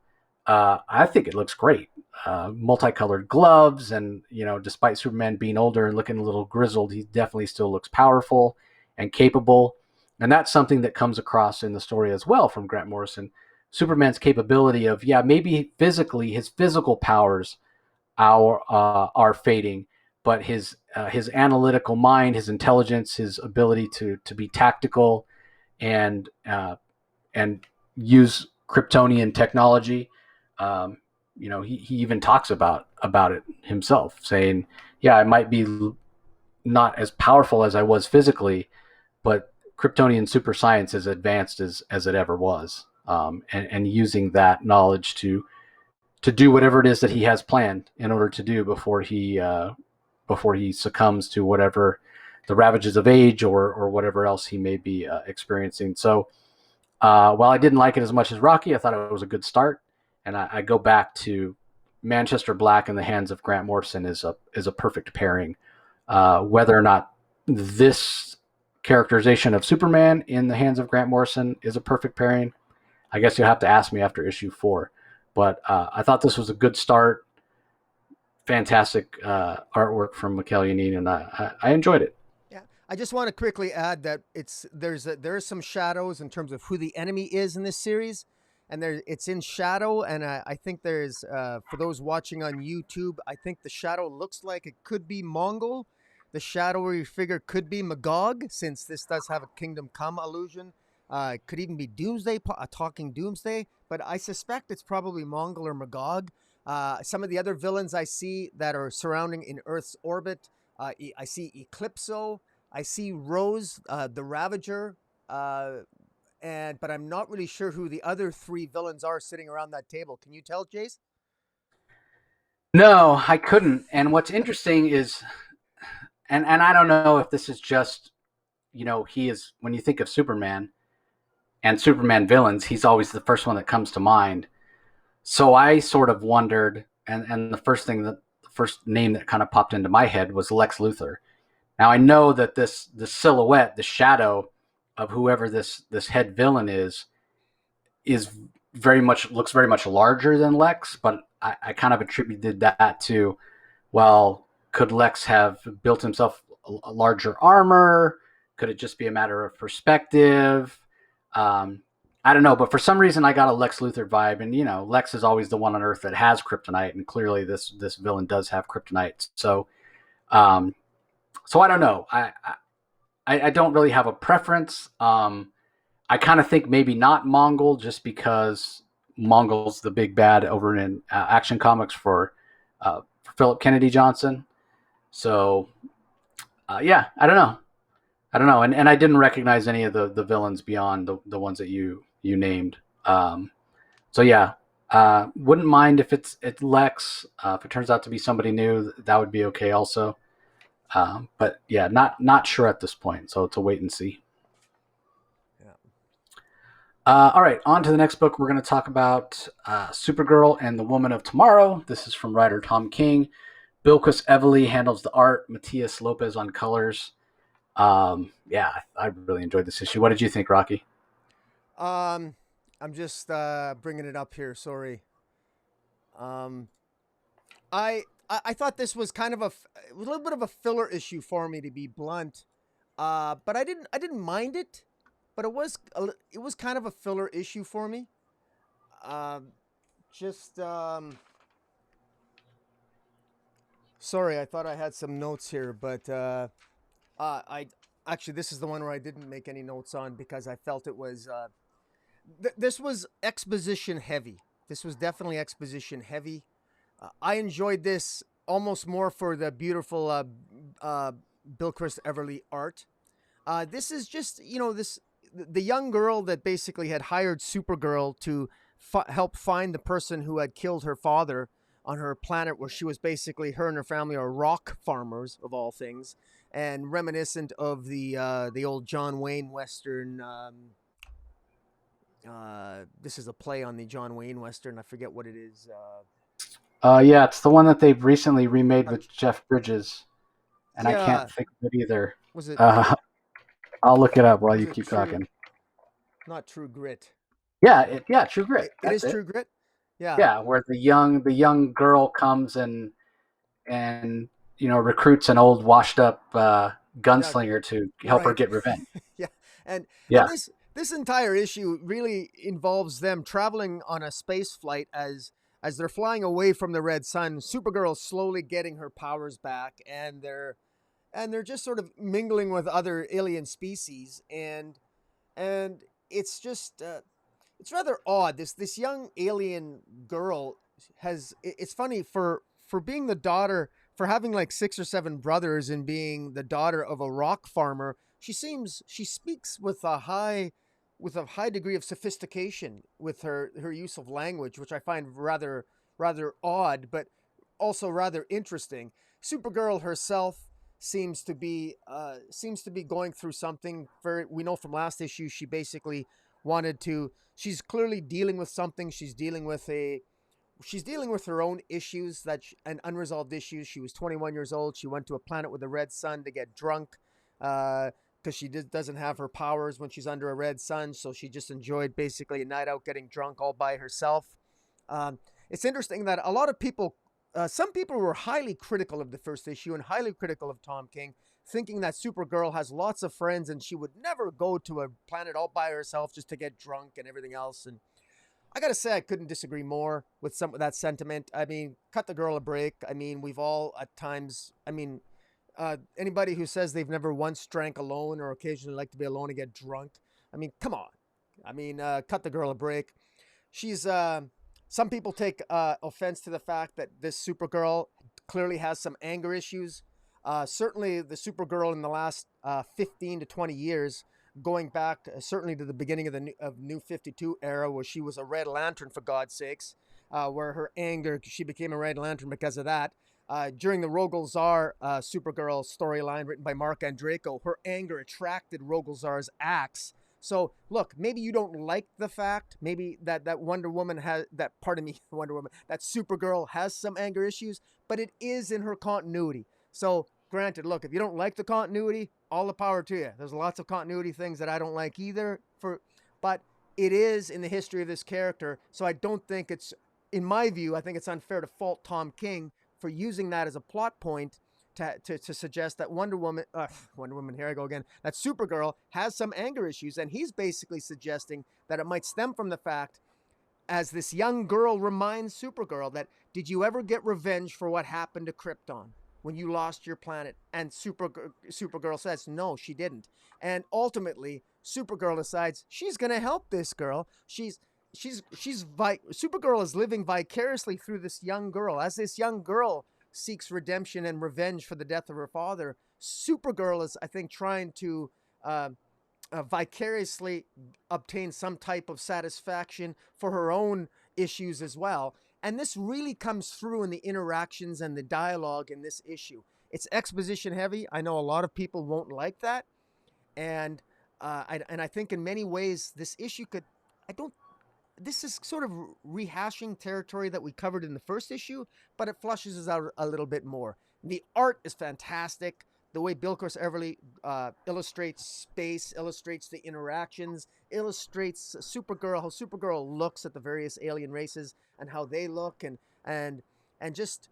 I think it looks great. Multicolored gloves, and despite Superman being older and looking a little grizzled, he definitely still looks powerful and capable. And that's something that comes across in the story as well from Grant Morrison. Superman's capability of, maybe physically, his physical powers are fading, but his analytical mind, his intelligence, his ability to be tactical and and use Kryptonian technology. He even talks about it himself, saying, "Yeah, I might be not as powerful as I was physically, but Kryptonian super science is advanced as it ever was." And using that knowledge to do whatever it is that he has planned in order to do before he succumbs to whatever the ravages of age or whatever else he may be experiencing. So while I didn't like it as much as Rocky, I thought it was a good start, and I go back to Manchester Black in the hands of Grant Morrison is a perfect pairing. Whether or not this characterization of Superman in the hands of Grant Morrison is a perfect pairing, I guess you'll have to ask me after issue 4. But I thought this was a good start. Fantastic artwork from Mikal Janin, and I enjoyed it. Yeah, I just want to quickly add that there are some shadows in terms of who the enemy is in this series, and it's in shadow. And I think there's for those watching on YouTube, I think the shadow looks like it could be Mongol. The shadowy figure could be Magog, since this does have a Kingdom Come allusion. It could even be Doomsday, a talking Doomsday, but I suspect it's probably Mongol or Magog. Some of the other villains I see that are surrounding in Earth's orbit, I see Eclipso, I see Rose, the Ravager, but I'm not really sure who the other 3 villains are sitting around that table. Can you tell, Jace? No, I couldn't. And what's interesting is, and I don't know if this is just, he is, when you think of Superman and Superman villains, he's always the first one that comes to mind. So I sort of wondered, and the first name that kind of popped into my head was Lex Luthor. Now I know that the silhouette, the shadow of whoever this head villain is looks very much larger than Lex, but I kind of attributed that to, well, could Lex have built himself a larger armor? Could it just be a matter of perspective? I don't know, but for some reason I got a Lex Luthor vibe, and Lex is always the one on Earth that has kryptonite, and clearly this villain does have kryptonite. So, so I don't know. I don't really have a preference. I kind of think maybe not Mongol, just because Mongol's the big bad over in Action Comics for Philip Kennedy Johnson. So yeah, I don't know. I don't know, and I didn't recognize any of the villains beyond the ones that you named. Um, so yeah, wouldn't mind if it's Lex. If it turns out to be somebody new, that would be okay also. But yeah, not sure at this point. So it's a wait and see. Yeah. All right, on to the next book. We're going to talk about Supergirl and the Woman of Tomorrow. This is from writer Tom King. Bilquist Evely handles the art. Matias Lopez on colors. Yeah, I really enjoyed this issue. What did you think, Rocky? Um, I'm just bringing it up here. Sorry. Um, I thought this was kind of a little bit of a filler issue for me, to be blunt. But I didn't mind it, but it was kind of a filler issue for me. Um, just sorry, I thought I had some notes here, but I actually, this is the one where I didn't make any notes on because I felt it was this was exposition heavy. This was definitely exposition heavy. I enjoyed this almost more for the beautiful uh, Bilquist Everly art. This is just, this the young girl that basically had hired Supergirl to help find the person who had killed her father on her planet, where she was basically, her and her family are rock farmers of all things, and reminiscent of the old John Wayne Western. This is a play on the John Wayne Western. I forget what it is. Yeah, it's the one that they've recently remade with Jeff Bridges, and I can't Yeah, think of it either. was it Uh, I'll look it up while was you it keep True? talking. Not True Grit. Yeah, yeah, True Grit. It That's is it. True Grit. Yeah, Yeah, where the young girl comes and recruits an old washed up yeah, gunslinger to help her right. get revenge. Yeah, and Yeah, this entire issue really involves them traveling on a space flight as they're flying away from the red sun. Supergirl slowly getting her powers back, and they're just sort of mingling with other alien species, and it's just it's rather odd. This young alien girl it's funny for being the daughter, for having like six or seven brothers and being the daughter of a rock farmer. She speaks with a high degree of sophistication with her use of language, which I find rather odd, but also rather interesting. Supergirl herself seems to be going through something. Very, we know from last issue she basically wanted to. She's clearly dealing with something. She's dealing with her own issues and unresolved issues. She was 21 years old. She went to a planet with a red sun to get drunk because she doesn't have her powers when she's under a red sun. So she just enjoyed basically a night out getting drunk all by herself. It's interesting that a lot of people, some people were highly critical of the first issue and highly critical of Tom King, thinking that Supergirl has lots of friends and she would never go to a planet all by herself just to get drunk and everything else. And I gotta say, I couldn't disagree more with some of that sentiment. I mean, cut the girl a break. I mean, we've all at times. I mean, anybody who says they've never once drank alone or occasionally like to be alone and get drunk. I mean, come on. I mean, cut the girl a break. She's. Some people take offense to the fact that this Supergirl clearly has some anger issues. Certainly, the Supergirl in the last 15 to 20 years, going back certainly to the beginning of the New 52 era, where she was a Red Lantern, for God's sakes, where her anger, she became a Red Lantern because of that. During the Rogol Zar Supergirl storyline written by Mark Andreyko, her anger attracted Rogol Zar's axe. So look, maybe you don't like the fact, maybe that Wonder Woman has that. Pardon me, Wonder Woman. That Supergirl has some anger issues, but it is in her continuity. So granted, look, if you don't like the continuity, all the power to you. There's lots of continuity things that I don't like either. But it is in the history of this character. So I don't think it's, in my view, I think it's unfair to fault Tom King for using that as a plot point to suggest that Wonder Woman, here I go again, that Supergirl has some anger issues. And he's basically suggesting that it might stem from the fact, as this young girl reminds Supergirl, that did you ever get revenge for what happened to Krypton? when you lost your planet? And Supergirl says, no, she didn't. And ultimately, Supergirl decides she's going to help this girl. Supergirl is living vicariously through this young girl. As this young girl seeks redemption and revenge for the death of her father, Supergirl is, I think, trying to uh, vicariously obtain some type of satisfaction for her own issues as well. And this really comes through in the interactions and the dialogue in this issue. It's exposition heavy. I know a lot of people won't like that, and I think in many ways this issue could. I don't. This is sort of rehashing territory that we covered in the first issue, but it flushes us out a little bit more. The art is fantastic. The way Bilquist Everly illustrates space, illustrates the interactions, illustrates Supergirl, how Supergirl looks at the various alien races and how they look, and just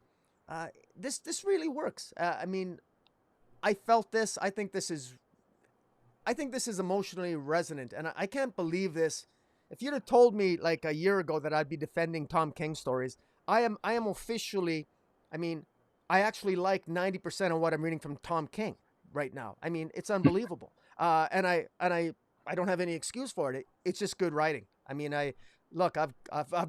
this really works. I mean, I felt this. I think this is emotionally resonant, and I can't believe this. If you'd have told me like a year ago that I'd be defending Tom King stories, I am officially. I mean, I actually like 90% of what I'm reading from Tom King right now. I mean, it's unbelievable, and I don't have any excuse for it. It's just good writing. I mean, I've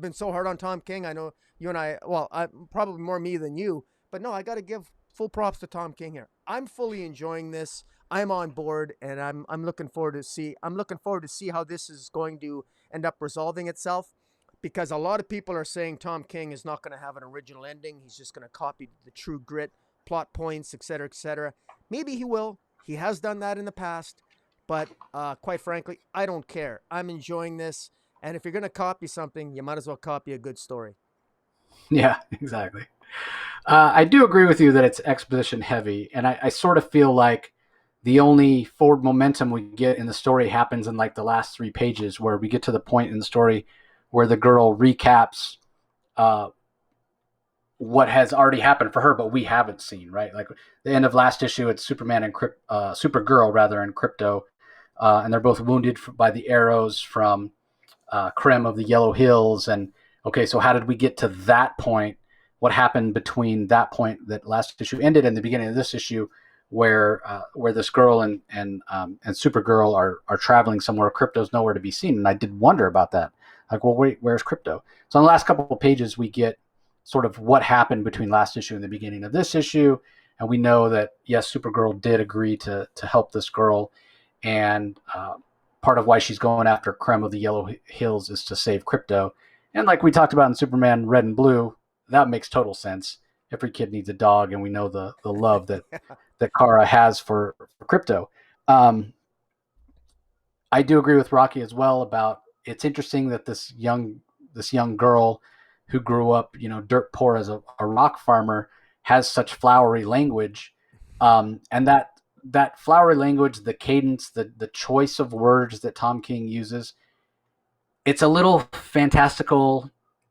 been so hard on Tom King. I know you and I. Well, probably more me than you, but no, I got to give full props to Tom King here. I'm fully enjoying this. I'm on board, and I'm looking forward to see how this is going to end up resolving itself, because a lot of people are saying Tom King is not going to have an original ending. He's just going to copy the True Grit plot points, etc., etc. Maybe he will. He has done that in the past, but quite frankly, I don't care. I'm enjoying this, and if you're going to copy something, you might as well copy a good story. Yeah, exactly. I do agree with you that it's exposition heavy, and I sort of feel like the only forward momentum we get in the story happens in like the last 3 pages, where we get to the point in the story where the girl recaps uh, what has already happened for her, but we haven't seen. Right, like the end of last issue, it's Superman and Supergirl rather, and Crypto, and they're both wounded by the arrows from Krem of the Yellow Hills. And okay, so how did we get to that point? What happened between that point that last issue ended and the beginning of this issue, where this girl and Supergirl are traveling somewhere? Crypto's nowhere to be seen, and I did wonder about that. Like, well, wait, where's Crypto? So in the last couple of pages, we get sort of what happened between last issue and the beginning of this issue, and we know that yes, Supergirl did agree to help this girl, and part of why she's going after Krem of the Yellow Hills is to save Crypto. And like we talked about in Superman Red and Blue, that makes total sense. Every kid needs a dog, and we know the love that Kara has for Crypto. Um, I do agree with Rocky as well about it's interesting that this young girl who grew up, dirt poor as a rock farmer, has such flowery language, and that flowery language, the cadence, the choice of words that Tom King uses, it's a little fantastical,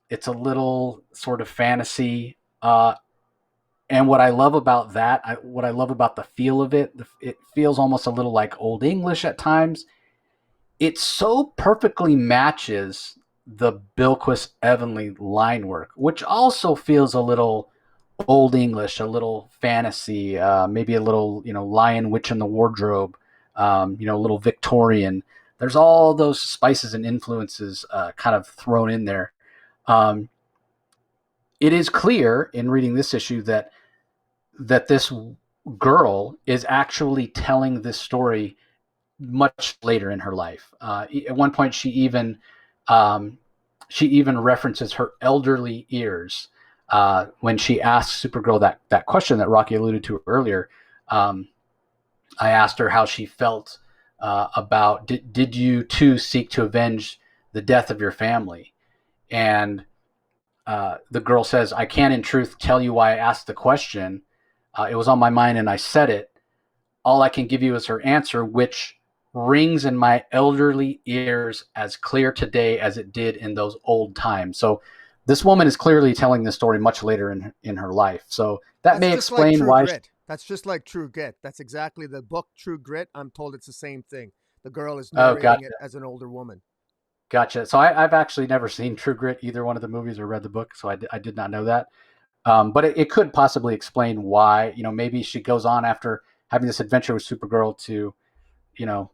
it's a little sort of fantasy, and what I love about that, what I love about the feel of it, it feels almost a little like Old English at times. It so perfectly matches the Bilquist Evanly line work, which also feels a little Old English, a little fantasy, maybe a little, Lion Witch in the Wardrobe, a little Victorian. There's all those spices and influences kind of thrown in there. Um, it is clear in reading this issue that this girl is actually telling this story much later in her life. At one point, um, she even references her elderly ears when she asks Supergirl that question that Rocky alluded to earlier. Um, I asked her how she felt about did you too seek to avenge the death of your family? And the girl says, I can't in truth tell you why I asked the question. It was on my mind and I said it. All I can give you is her answer, which rings in my elderly ears as clear today as it did in those old times. So this woman is clearly telling the story much later in her life. So that That's may just like explain True why. Grit. That's just like True Grit. That's exactly the book True Grit. I'm told it's the same thing. The girl is Oh, narrating gotcha. it as an older woman. Gotcha. So I've actually never seen True Grit, either one of the movies, or read the book. So I did not know that. But it could possibly explain why, maybe she goes on after having this adventure with Supergirl to, you know,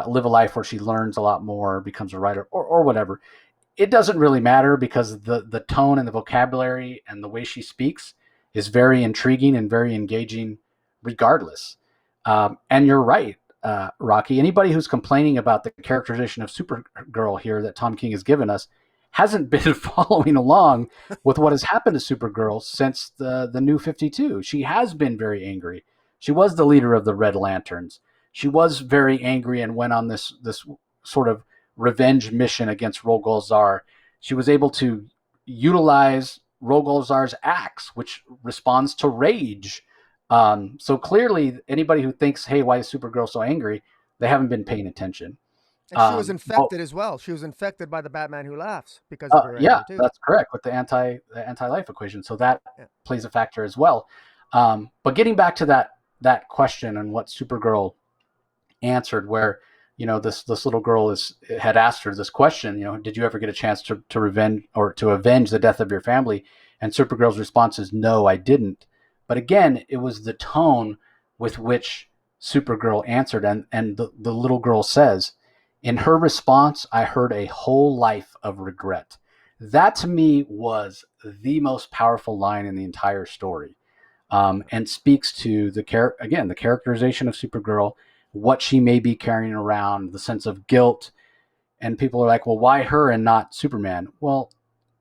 live a life where she learns a lot more, becomes a writer, or whatever. It doesn't really matter because the tone and the vocabulary and the way she speaks is very intriguing and very engaging, regardless. And you're right, Rocky. Anybody who's complaining about the characterization of Supergirl here that Tom King has given us hasn't been following along with what has happened to Supergirl since the New 52. She has been very angry. She was the leader of the Red Lanterns. She was very angry and went on this sort of revenge mission against Rogol Zar. She was able to utilize Rogol Zar's axe, which responds to rage. So clearly, anybody who thinks, "Hey, why is Supergirl so angry?" they haven't been paying attention. And she was But infected as well. She was infected by the Batman Who Laughs because of her yeah, anger too. that's correct with the anti life equation. So that Yeah. plays a factor as well. But getting back to that question and what Supergirl answered, where this little girl had asked her this question, did you ever get a chance to revenge or to avenge the death of your family? And Supergirl's response is, no, I didn't. But again, it was the tone with which Supergirl answered, and the little girl says, in her response, I heard a whole life of regret. That to me was the most powerful line in the entire story, and speaks to the characterization of Supergirl, what she may be carrying around, the sense of guilt. And people are like, well, why her and not Superman? Well,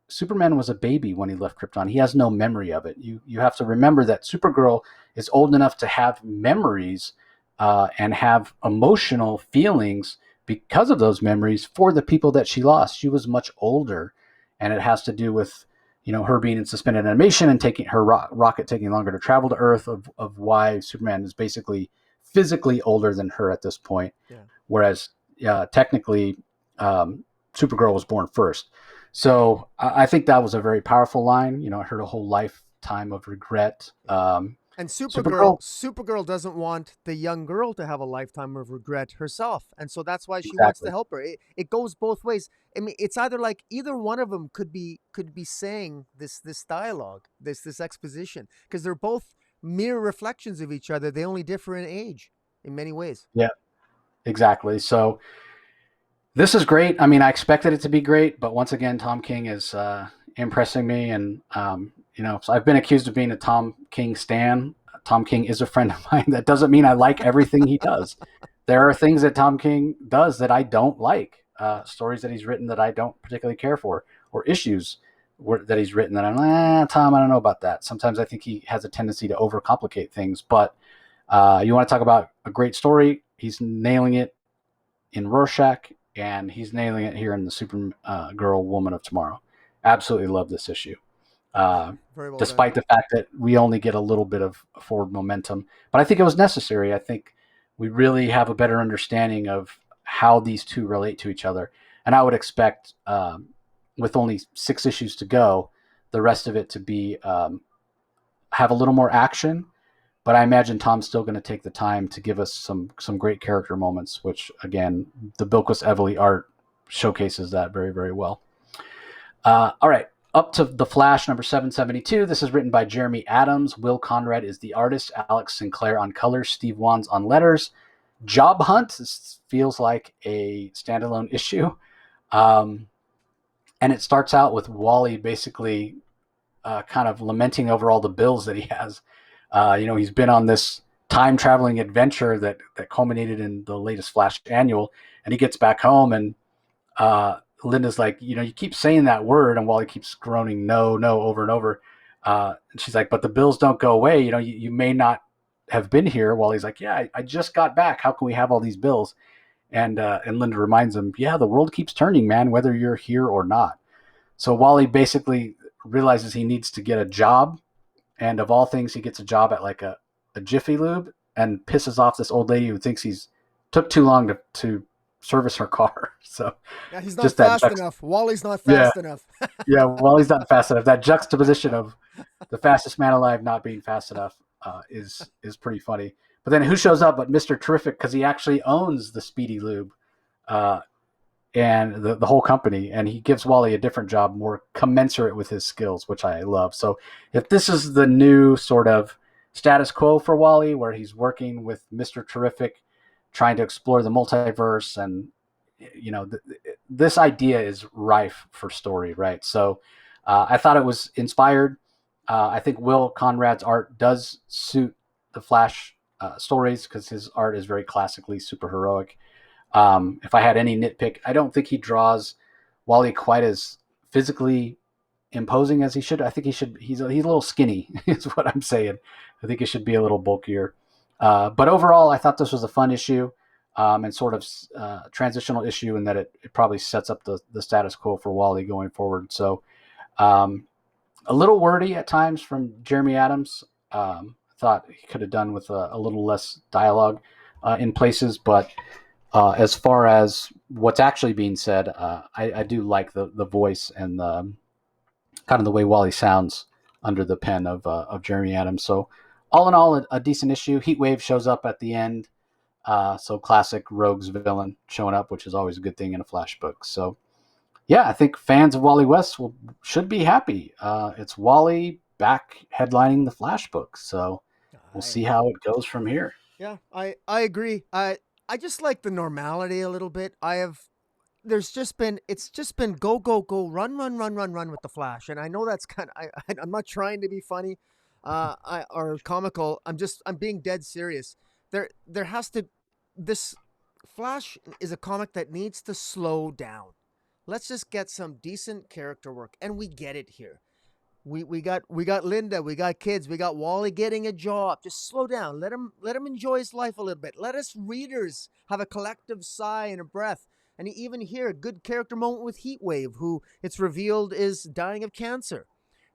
Superman was a baby when he left Krypton. He has no memory of it. You have to remember that Supergirl is old enough to have memories, and have emotional feelings because of those memories for the people that she lost. She was much older, and it has to do with her being in suspended animation and taking her rocket taking longer to travel to Earth, of why Superman is basically physically older than her at this point, Yeah. whereas technically, Supergirl was born first. So I think that was a very powerful line. I heard a whole lifetime of regret. And Supergirl, Supergirl doesn't want the young girl to have a lifetime of regret herself, and so that's why she wants to exactly. help her. It goes both ways. I mean, it's either like either one of them could be saying this dialogue, this exposition, because they're both mere reflections of each other. They only differ in age in many ways. Yeah, exactly. So this is great. I mean, I expected it to be great, but once again, Tom King is impressing me. And, so I've been accused of being a Tom King stan. Tom King is a friend of mine. That doesn't mean I like everything he does. There are things that Tom King does that I don't like, stories that he's written that I don't particularly care for, or issues that he's written that I'm like, Tom, I don't know about that. Sometimes I think he has a tendency to overcomplicate things. But you want to talk about a great story? He's nailing it in Rorschach, and he's nailing it here in the Supergirl Woman of Tomorrow. Absolutely love this issue. Very well done. Despite the fact that we only get a little bit of forward momentum. But I think it was necessary. I think we really have a better understanding of how these two relate to each other. And I would expect, with only 6 issues to go, the rest of it to be have a little more action. But I imagine Tom's still going to take the time to give us some great character moments, which, again, the Bilquist Evely art showcases that very, very well. All right. Up to The Flash, number 772. This is written by Jeremy Adams. Will Conrad is the artist. Alex Sinclair on colors. Steve Wands on letters. Job Hunt. This feels like a standalone issue. And it starts out with Wally basically kind of lamenting over all the bills that he has. He's been on this time-traveling adventure that culminated in the latest Flash annual, and he gets back home, and Linda's like, you keep saying that word, and Wally keeps groaning, no, over and over. And she's like, but the bills don't go away. You may not have been here. Wally's like, yeah, I just got back. How can we have all these bills? And Linda reminds him, yeah, the world keeps turning, man, whether you're here or not. So Wally basically realizes he needs to get a job. And of all things, he gets a job at like a Jiffy Lube, and pisses off this old lady who thinks he's took too long to service her car. So Yeah, he's not just fast enough. Wally's not fast enough. yeah, Wally's not fast enough. That juxtaposition of the fastest man alive not being fast enough is pretty funny. But then who shows up but Mr. Terrific, because he actually owns the Speedy Lube, and the whole company, and he gives Wally a different job more commensurate with his skills, which I love. So if this is the new sort of status quo for Wally, where he's working with Mr. Terrific, trying to explore the multiverse, and this idea is rife for story, right? So I thought it was inspired. I think Will Conrad's art does suit the Flash stories because his art is very classically superheroic. If I had any nitpick, I don't think he draws Wally quite as physically imposing as he should. I think he should. He's a little skinny, is what I'm saying. I think he should be a little bulkier. But overall, I thought this was a fun issue, and sort of transitional issue in that it probably sets up the status quo for Wally going forward. So a little wordy at times from Jeremy Adams. Thought he could have done with a little less dialogue in places, but as far as what's actually being said, I do like the voice and the kind of the way Wally sounds under the pen of Jeremy Adams. So all in all, a decent issue. Heatwave shows up at the end. So classic Rogue's villain showing up, which is always a good thing in a Flash book. So yeah, I think fans of Wally West should be happy. It's Wally back headlining the Flash book. So we'll see how it goes from here. Yeah, I agree. I just like the normality a little bit. It's just been go go go run run run run run with the Flash, and I know that's kind of I'm not trying to be funny, or comical. I'm being dead serious. There has to this Flash is a comic that needs to slow down. Let's just get some decent character work, and we get it here. We got Linda, we got kids, we got Wally getting a job. Just slow down. Let him enjoy his life a little bit. Let us readers have a collective sigh and a breath. And even here, a good character moment with Heatwave, who it's revealed is dying of cancer.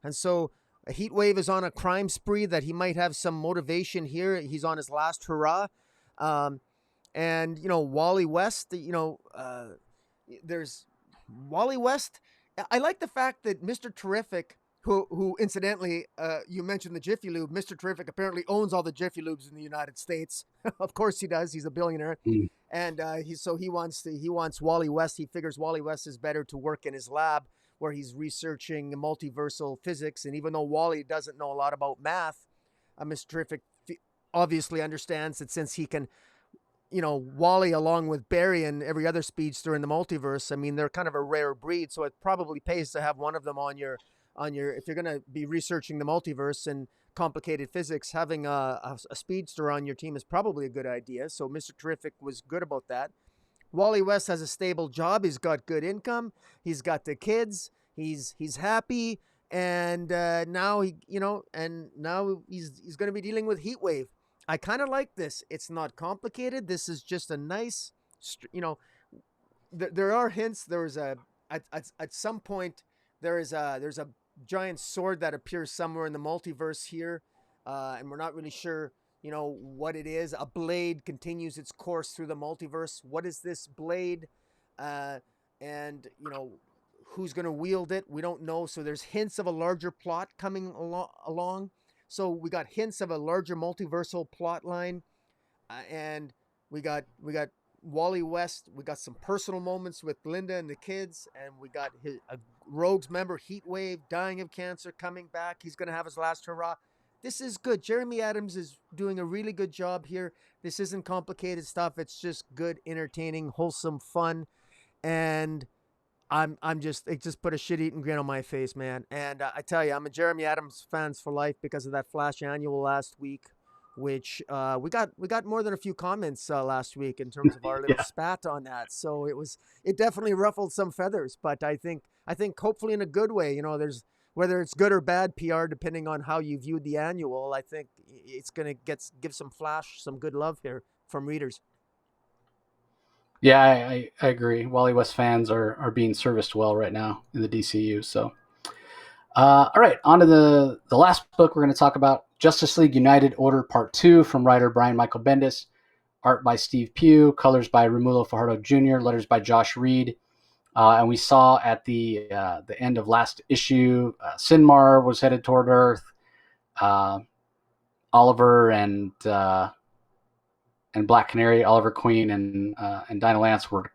And so Heatwave is on a crime spree that he might have some motivation here. He's on his last hurrah. And Wally West, there's Wally West. I like the fact that Mr. Terrific, who incidentally, you mentioned the Jiffy Lube. Mr. Terrific apparently owns all the Jiffy Lubes in the United States. Of course he does. He's a billionaire. Mm. And he wants Wally West. He figures Wally West is better to work in his lab where he's researching multiversal physics. And even though Wally doesn't know a lot about math, Mr. Terrific obviously understands that since he can, Wally along with Barry and every other speedster in the multiverse, I mean, they're kind of a rare breed. So it probably pays to have one of them on your if you're going to be researching the multiverse and complicated physics, having a speedster on your team is probably a good idea. So Mr. Terrific was good about that. Wally West has a stable job. He's got good income. He's got the kids. He's happy. And now he's going to be dealing with Heatwave. I kind of like this. It's not complicated. This is just a nice, there are hints. There's at some point there's a giant sword that appears somewhere in the multiverse here, and we're not really sure what it is. A blade continues its course through the multiverse. What is this blade, and who's going to wield it? We don't know. So there's hints of a larger plot coming along. So we got hints of a larger multiversal plot line, and we got Wally West. We got some personal moments with Linda and the kids, and we got a Rogues member, Heatwave, dying of cancer, coming back. He's going to have his last hurrah. This is good. Jeremy Adams is doing a really good job here. This isn't complicated stuff. It's just good, entertaining, wholesome fun, and it just put a shit-eating grin on my face, man. And I tell you, I'm a Jeremy Adams fans for life because of that Flash annual last week, which we got more than a few comments last week in terms of our little spat on that. So it definitely ruffled some feathers, but I think hopefully in a good way. There's whether it's good or bad PR depending on how you viewed the annual. I think it's gonna give some Flash some good love here from readers. Yeah, I agree. Wally West fans are being serviced well right now in the DCU. So, all right, on to the last book we're going to talk about, Justice League United Order Part 2 from writer Brian Michael Bendis, art by Steve Pugh, colors by Romulo Fajardo Jr., letters by Josh Reed. And we saw at the end of last issue, Sinmar was headed toward Earth. Oliver and Black Canary, Oliver Queen and Dinah Lance were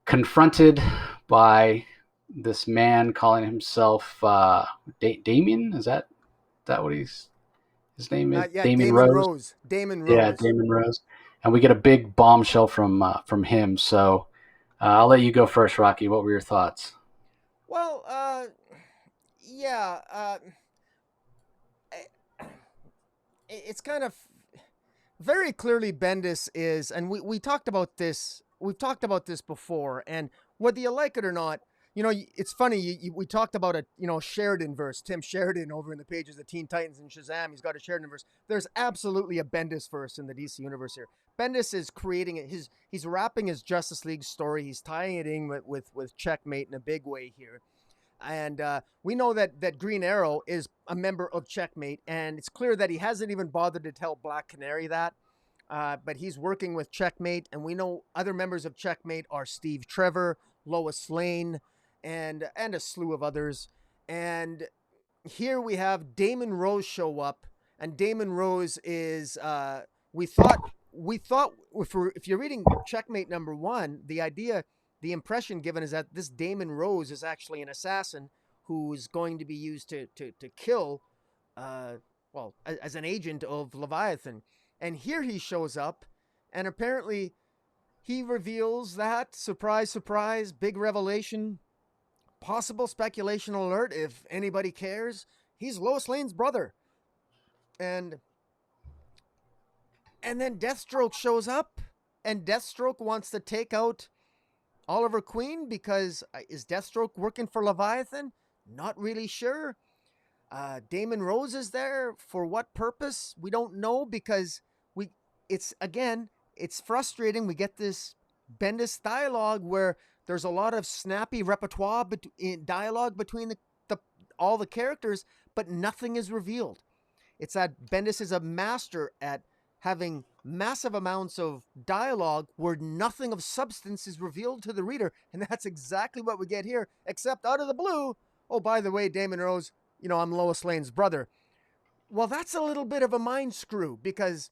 confronted by this man calling himself Damien. Is that what his name is? Yeah, Damien Damon Rose. Rose. Damon Yeah, Rose. Damon Rose. And we get a big bombshell from him. So I'll let you go first, Rocky. What were your thoughts? Well, yeah, it's kind of very clearly Bendis is, and we talked about this. We've talked about this before, and whether you like it or not, it's funny. We talked about a Sheridan verse, Tim Sheridan over in the pages of Teen Titans and Shazam. He's got a Sheridan verse. There's absolutely a Bendis verse in the DC universe here. Bendis is creating it. He's wrapping his Justice League story. He's tying it in with Checkmate in a big way here. And we know that Green Arrow is a member of Checkmate, and it's clear that he hasn't even bothered to tell Black Canary that. But he's working with Checkmate, and we know other members of Checkmate are Steve Trevor, Lois Lane, and a slew of others. And here we have Damon Rose show up, and Damon Rose is we thought if you're reading Checkmate #1, the impression given is that this Damon Rose is actually an assassin who's going to be used to kill, as an agent of Leviathan. And here he shows up, and apparently he reveals that, surprise, surprise, big revelation, possible speculation alert if anybody cares, he's Lois Lane's brother. And then Deathstroke shows up, and Deathstroke wants to take out Oliver Queen because is Deathstroke working for Leviathan? Not really sure. Damon Rose is there for what purpose? We don't know because it's frustrating. We get this Bendis dialogue where there's a lot of snappy repertoire in dialogue between all the characters, but nothing is revealed. It's that Bendis is a master at having massive amounts of dialogue where nothing of substance is revealed to the reader, and that's exactly what we get here, except out of the blue, oh, by the way, Damon Rose, I'm Lois Lane's brother. Well, that's a little bit of a mind screw because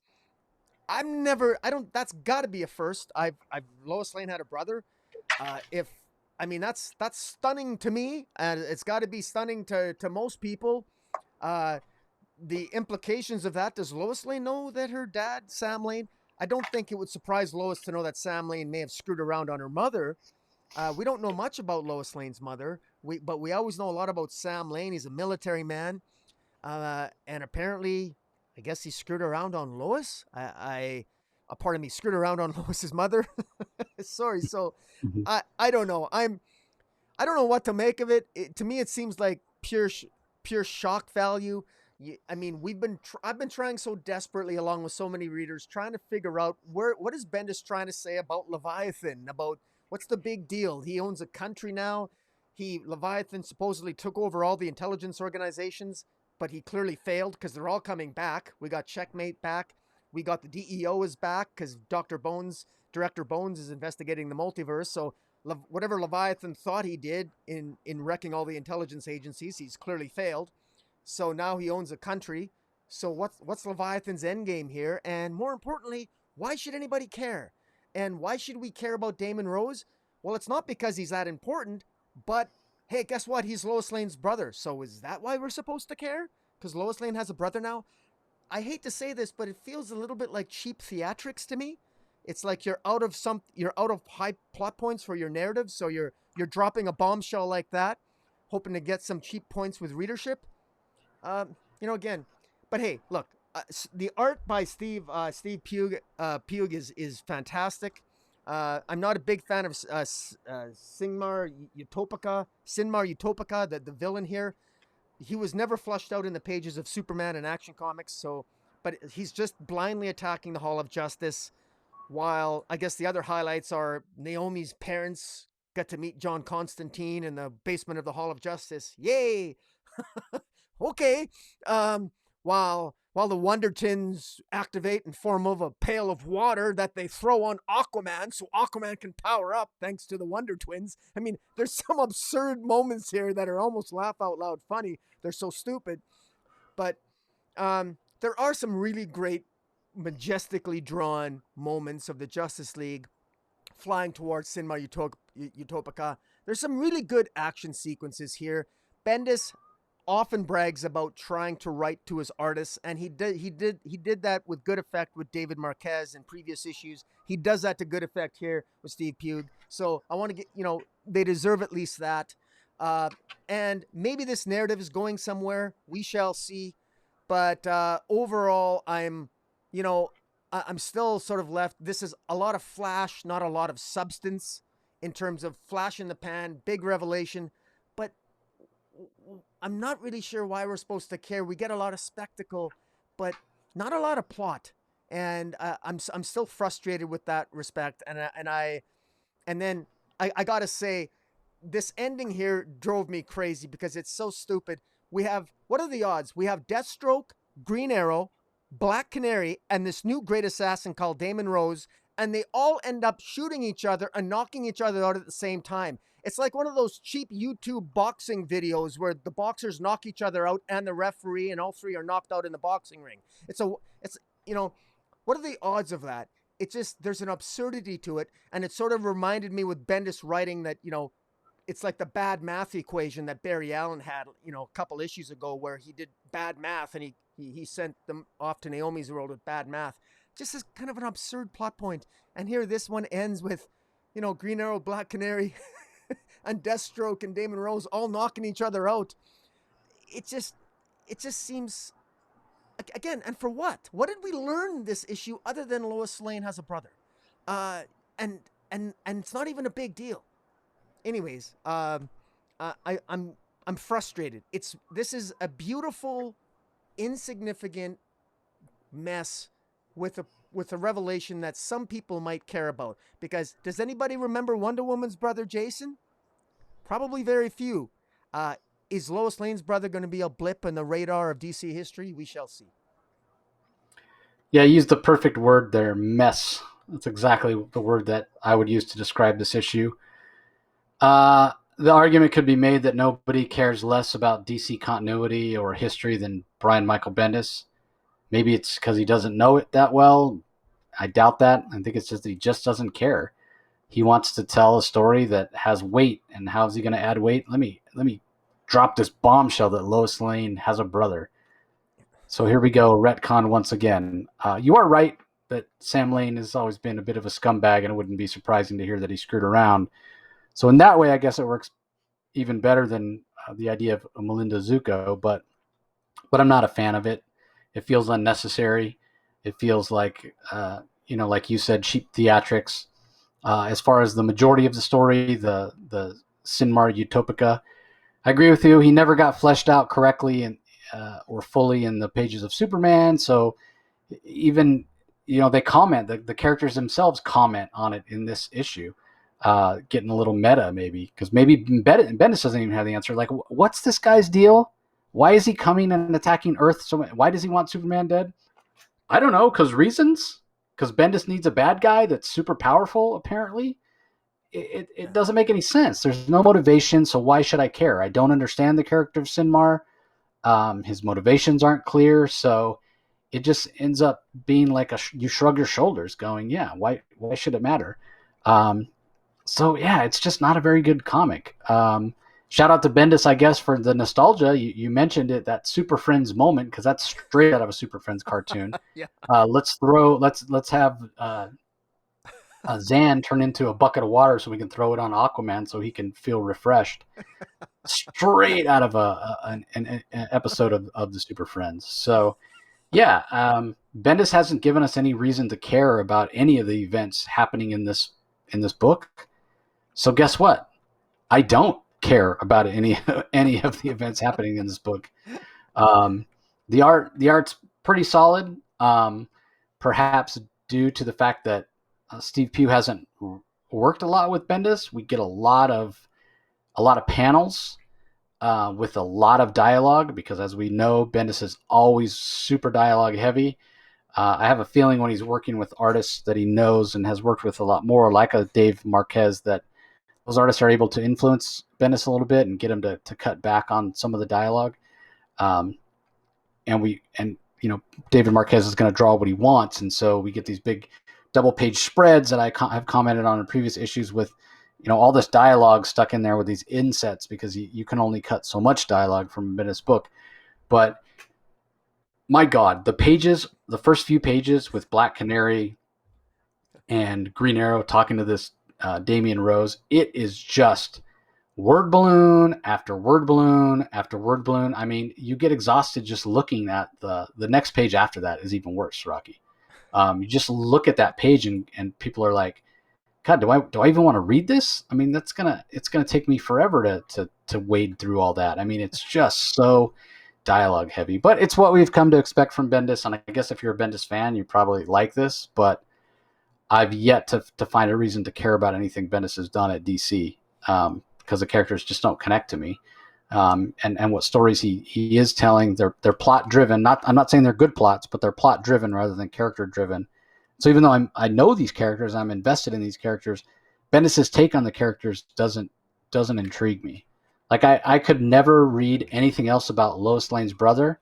that's got to be a first. Lois Lane had a brother. That's stunning to me, and it's got to be stunning to most people. The implications of that, does Lois Lane know that her dad, Sam Lane? I don't think it would surprise Lois to know that Sam Lane may have screwed around on her mother. We don't know much about Lois Lane's mother, but we always know a lot about Sam Lane. He's a military man, and apparently, I guess he screwed around on Lois. Pardon me, screwed around on Lois's mother. Sorry. So, I don't know. I don't know what to make of it. To me, it seems like pure shock value. I've been trying so desperately, along with so many readers, trying to figure out what is Bendis trying to say about Leviathan, about what's the big deal. He owns a country now. Leviathan supposedly took over all the intelligence organizations, but he clearly failed because they're all coming back. We got Checkmate back. We got the DEO is back because Director Bones is investigating the multiverse. So whatever Leviathan thought he did in wrecking all the intelligence agencies, he's clearly failed. So now he owns a country. So what's Leviathan's endgame here? And more importantly, why should anybody care? And why should we care about Damon Rose? Well, it's not because he's that important, but hey, guess what? He's Lois Lane's brother. So is that why we're supposed to care? Because Lois Lane has a brother now? I hate to say this, but it feels a little bit like cheap theatrics to me. It's like you're out of high plot points for your narrative, so you're dropping a bombshell like that, hoping to get some cheap points with readership. Again, but hey, look, the art by Steve Pugh is fantastic. I'm not a big fan of Sinmar Utopica, the villain here. He was never flushed out in the pages of Superman and Action Comics, but he's just blindly attacking the Hall of Justice. While I guess the other highlights are Naomi's parents got to meet John Constantine in the basement of the Hall of Justice. Yay! Okay. While the Wonder Twins activate in form of a pail of water that they throw on Aquaman, so Aquaman can power up thanks to the Wonder Twins. I mean, there's some absurd moments here that are almost laugh out loud funny. They're so stupid, but there are some really great, majestically drawn moments of the Justice League flying towards Cinema Utopica. There's some really good action sequences here. Bendis often brags about trying to write to his artists, and he did that with good effect with David Marquez in previous issues. He does that to good effect here with Steve Pugh. So I want to get, they deserve at least that. And maybe this narrative is going somewhere. We shall see. But overall, you know, I'm still sort of left. This is a lot of flash, not a lot of substance in terms of flash in the pan, big revelation. But I'm not really sure why we're supposed to care. We get a lot of spectacle, but not a lot of plot. And I'm still frustrated with that respect. And then I gotta say, this ending here drove me crazy because it's so stupid. We have, what are the odds? We have Deathstroke, Green Arrow, Black Canary, and this new great assassin called Damon Rose, and they all end up shooting each other and knocking each other out at the same time. It's like one of those cheap YouTube boxing videos where the boxers knock each other out and the referee, and all three are knocked out in the boxing ring. It's what are the odds of that? It's just, there's an absurdity to it, and it sort of reminded me with Bendis writing that, it's like the bad math equation that Barry Allen had, a couple issues ago, where he did bad math and he sent them off to Naomi's world with bad math. Just as kind of an absurd plot point. And here this one ends with, Green Arrow, Black Canary, and Deathstroke and Damon Rose all knocking each other out. It just seems, again, and for what? What did we learn this issue other than Lois Lane has a brother? And it's not even a big deal. Anyways, I'm frustrated. This is a beautiful, insignificant mess with a revelation that some people might care about. Because does anybody remember Wonder Woman's brother Jason? Probably very few. Is Lois Lane's brother going to be a blip in the radar of DC history? We shall see. Yeah, you used the perfect word there, mess. That's exactly the word that I would use to describe this issue. The argument could be made that nobody cares less about DC continuity or history than Brian Michael Bendis. Maybe it's because he doesn't know it that well. I doubt that. I think it's just that he just doesn't care. He wants to tell a story that has weight, and how is he going to add weight? Let me drop this bombshell that Lois Lane has a brother. So here we go, retcon once again. You are right that Sam Lane has always been a bit of a scumbag, and it wouldn't be surprising to hear that he screwed around. So in that way, I guess it works even better than the idea of Melinda Zuko, but I'm not a fan of it. It feels unnecessary. It feels like, like you said, cheap theatrics. As far as the majority of the story, the Sinmar Utopica, I agree with you. He never got fleshed out correctly or fully in the pages of Superman. So even, they comment, the characters themselves comment on it in this issue. Getting a little meta, maybe, because maybe Bendis doesn't even have the answer. Like, what's this guy's deal? Why is he coming and attacking Earth so much? Why does he want Superman dead? I don't know, because reasons? Because Bendis needs a bad guy that's super powerful, apparently? It doesn't make any sense. There's no motivation, so why should I care? I don't understand the character of Sinmar. His motivations aren't clear, so it just ends up being like you shrug your shoulders going, yeah, why should it matter? So yeah, it's just not a very good comic. Shout out to Bendis, I guess, for the nostalgia. You mentioned it, that Super Friends moment, because that's straight out of a Super Friends cartoon. Yeah. Let's have Zan turn into a bucket of water so we can throw it on Aquaman so he can feel refreshed. Straight out of an episode of the Super Friends. So yeah, Bendis hasn't given us any reason to care about any of the events happening in this book. So guess what? I don't care about any of the events happening in this book. The art's pretty solid. Perhaps due to the fact that Steve Pugh hasn't worked a lot with Bendis, we get a lot of panels with a lot of dialogue, because as we know, Bendis is always super dialogue heavy. I have a feeling when he's working with artists that he knows and has worked with a lot more, like a Dave Marquez, that those artists are able to influence Bendis a little bit and get him to cut back on some of the dialogue. And David Marquez is going to draw what he wants, and so we get these big double page spreads that have commented on in previous issues with, all this dialogue stuck in there with these insets because you can only cut so much dialogue from a Bendis book. But my God, the first few pages with Black Canary and Green Arrow talking to this Damian Rose, it is just word balloon after word balloon after word balloon. I mean, you get exhausted just looking at the next page after that is even worse, Rocky. You just look at that page and people are like, God, do I even want to read this? I mean, it's gonna take me forever to wade through all that. I mean, it's just so dialogue heavy, but it's what we've come to expect from Bendis. And I guess if you're a Bendis fan, you probably like this, but I've yet to find a reason to care about anything Bendis has done at DC, because the characters just don't connect to me. And what stories he is telling, they're plot driven. I'm not saying they're good plots, but they're plot driven rather than character driven. So even though I know these characters, I'm invested in these characters, Bendis's take on the characters doesn't intrigue me. Like I could never read anything else about Lois Lane's brother,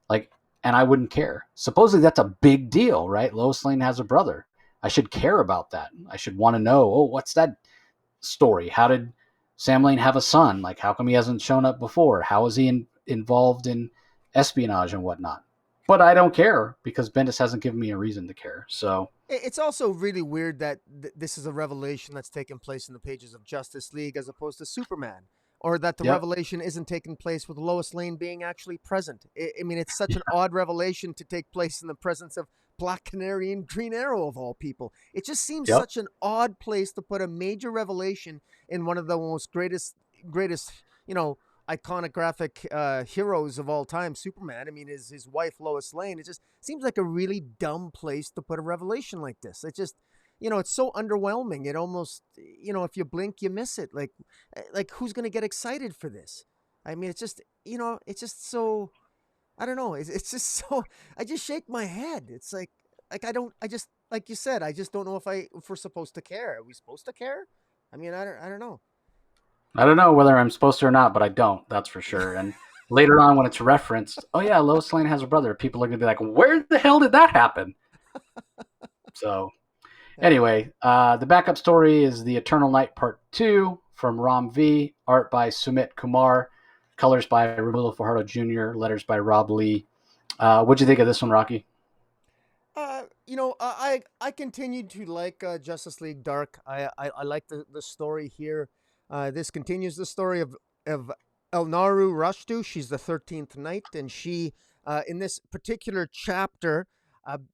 like, and I wouldn't care. Supposedly that's a big deal, right? Lois Lane has a brother. I should care about that. I should want to know, oh, what's that story? How did Sam Lane have a son? Like, how come he hasn't shown up before? How is he involved in espionage and whatnot? But I don't care because Bendis hasn't given me a reason to care. So It's also really weird that this is a revelation that's taking place in the pages of Justice League as opposed to Superman, or that the yep, revelation isn't taking place with Lois Lane being actually present. I mean, it's such an odd revelation to take place in the presence of Black Canary and Green Arrow of all people. It just seems yep, such an odd place to put a major revelation in one of the most greatest, you know, iconographic heroes of all time, Superman. I mean, his wife Lois Lane. It just seems like a really dumb place to put a revelation like this. It just, it's so underwhelming. It almost, if you blink, you miss it. Like who's gonna get excited for this? I mean, it's just, it's just so. I don't know. It's just so. I just shake my head. It's like I don't. I just like you said. I just don't know if we're supposed to care. Are we supposed to care? I mean, I don't know. I don't know whether I'm supposed to or not, but I don't. That's for sure. And later on, when it's referenced, oh yeah, Lois Lane has a brother. People are gonna be like, where the hell did that happen? So Yeah. anyway, the backup story is The Eternal Night Part 2 from Ram V, art by Sumit Kumar, colors by Romulo Fajardo Jr., letters by Rob Lee. What'd you think of this one, Rocky? I continued to like Justice League Dark. I like the story here. This continues the story of Elnaru Rashtu. She's the 13th Night, and she, in this particular chapter,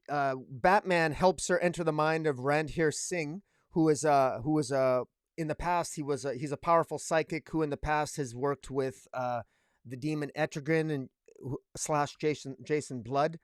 Batman helps her enter the mind of Randhir Singh, who is in the past he's a powerful psychic who in the past has worked with the demon Etrigan and slash Jason Blood,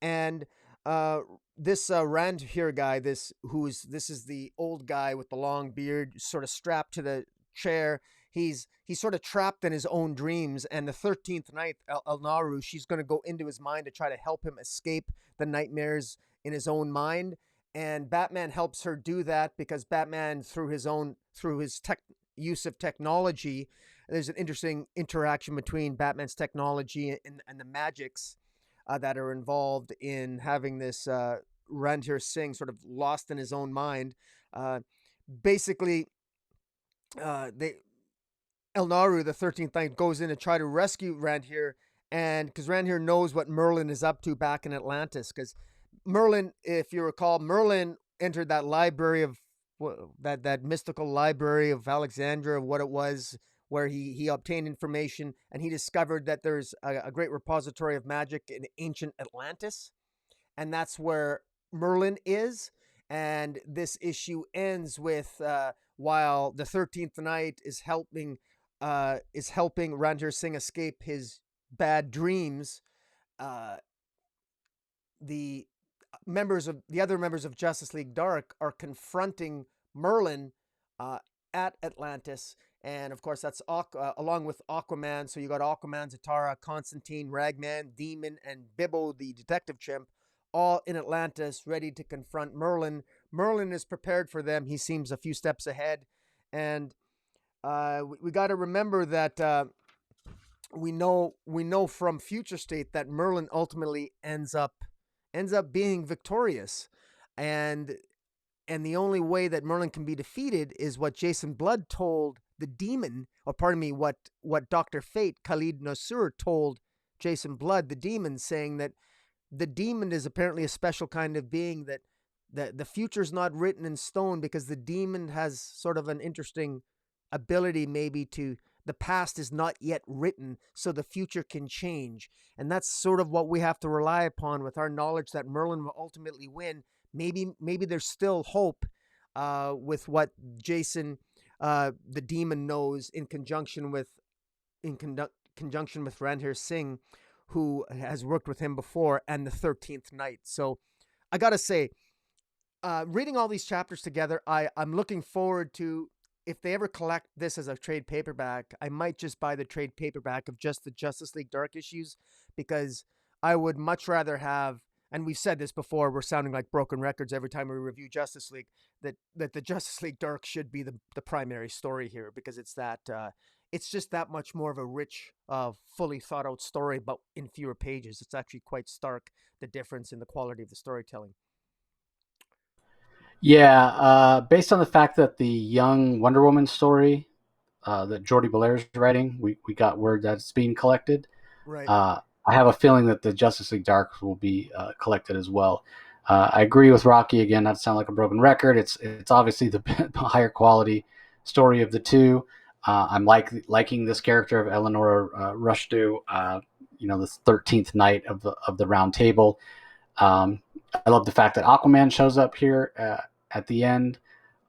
and uh, this Rand here guy, this is the old guy with the long beard, sort of strapped to the chair. He's sort of trapped in his own dreams, and the 13th Night, El Naru, she's going to go into his mind to try to help him escape the nightmares in his own mind. And Batman helps her do that because Batman, through his use of technology, there's an interesting interaction between Batman's technology and the magics that are involved in having this Randhir Singh sort of lost in his own mind. Uh, Basically, they Elnaru, the 13th Night, goes in to try to rescue Randhir, and because Randhir knows what Merlin is up to back in Atlantis, because Merlin, if you recall, Merlin entered that library of that mystical library of Alexandria, what it was, where he obtained information, and he discovered that there's a great repository of magic in ancient Atlantis, and that's where Merlin is. And this issue ends with while the 13th Night is helping Ranjir Singh escape his bad dreams. Uh, the the other members of Justice League Dark are confronting Merlin uh, at Atlantis, and of course that's along with Aquaman. So you got Aquaman, Zatara, Constantine, Ragman, Demon, and Bibbo, the detective chimp, all in Atlantis, ready to confront Merlin. Merlin is prepared for them. He seems a few steps ahead, and we got to remember that we know from Future State that Merlin ultimately ends up being victorious, and And the only way that Merlin can be defeated is what Jason Blood told the demon, or pardon me, what Dr. Fate, Khalid Nasur, told Jason Blood, the demon, saying that the demon is apparently a special kind of being, that the future's not written in stone, because the demon has sort of an interesting ability maybe to, the past is not yet written, so the future can change. And that's sort of what we have to rely upon with our knowledge that Merlin will ultimately win. Maybe there's still hope with what Jason, the demon, knows in conjunction with Ranhir Singh, who has worked with him before, and the 13th Night. So I gotta say, reading all these chapters together, I'm looking forward to, if they ever collect this as a trade paperback, I might just buy the trade paperback of just the Justice League Dark issues, because I would much rather have, and we've said this before, we're sounding like broken records every time we review Justice League, that the Justice League Dark should be the primary story here, because it's that it's just that much more of a rich, fully thought out story, but in fewer pages. It's actually quite stark, the difference in the quality of the storytelling. Yeah, based on the fact that the young Wonder Woman story that Jordi Belair's writing, we got word that it's being collected. Right. I have a feeling that the Justice League Dark will be collected as well. I agree with Rocky again. Not to sound like a broken record. It's obviously the higher quality story of the two. I'm liking this character of Eleanor Rushdu. The 13th Night of the Round Table. I love the fact that Aquaman shows up here at the end.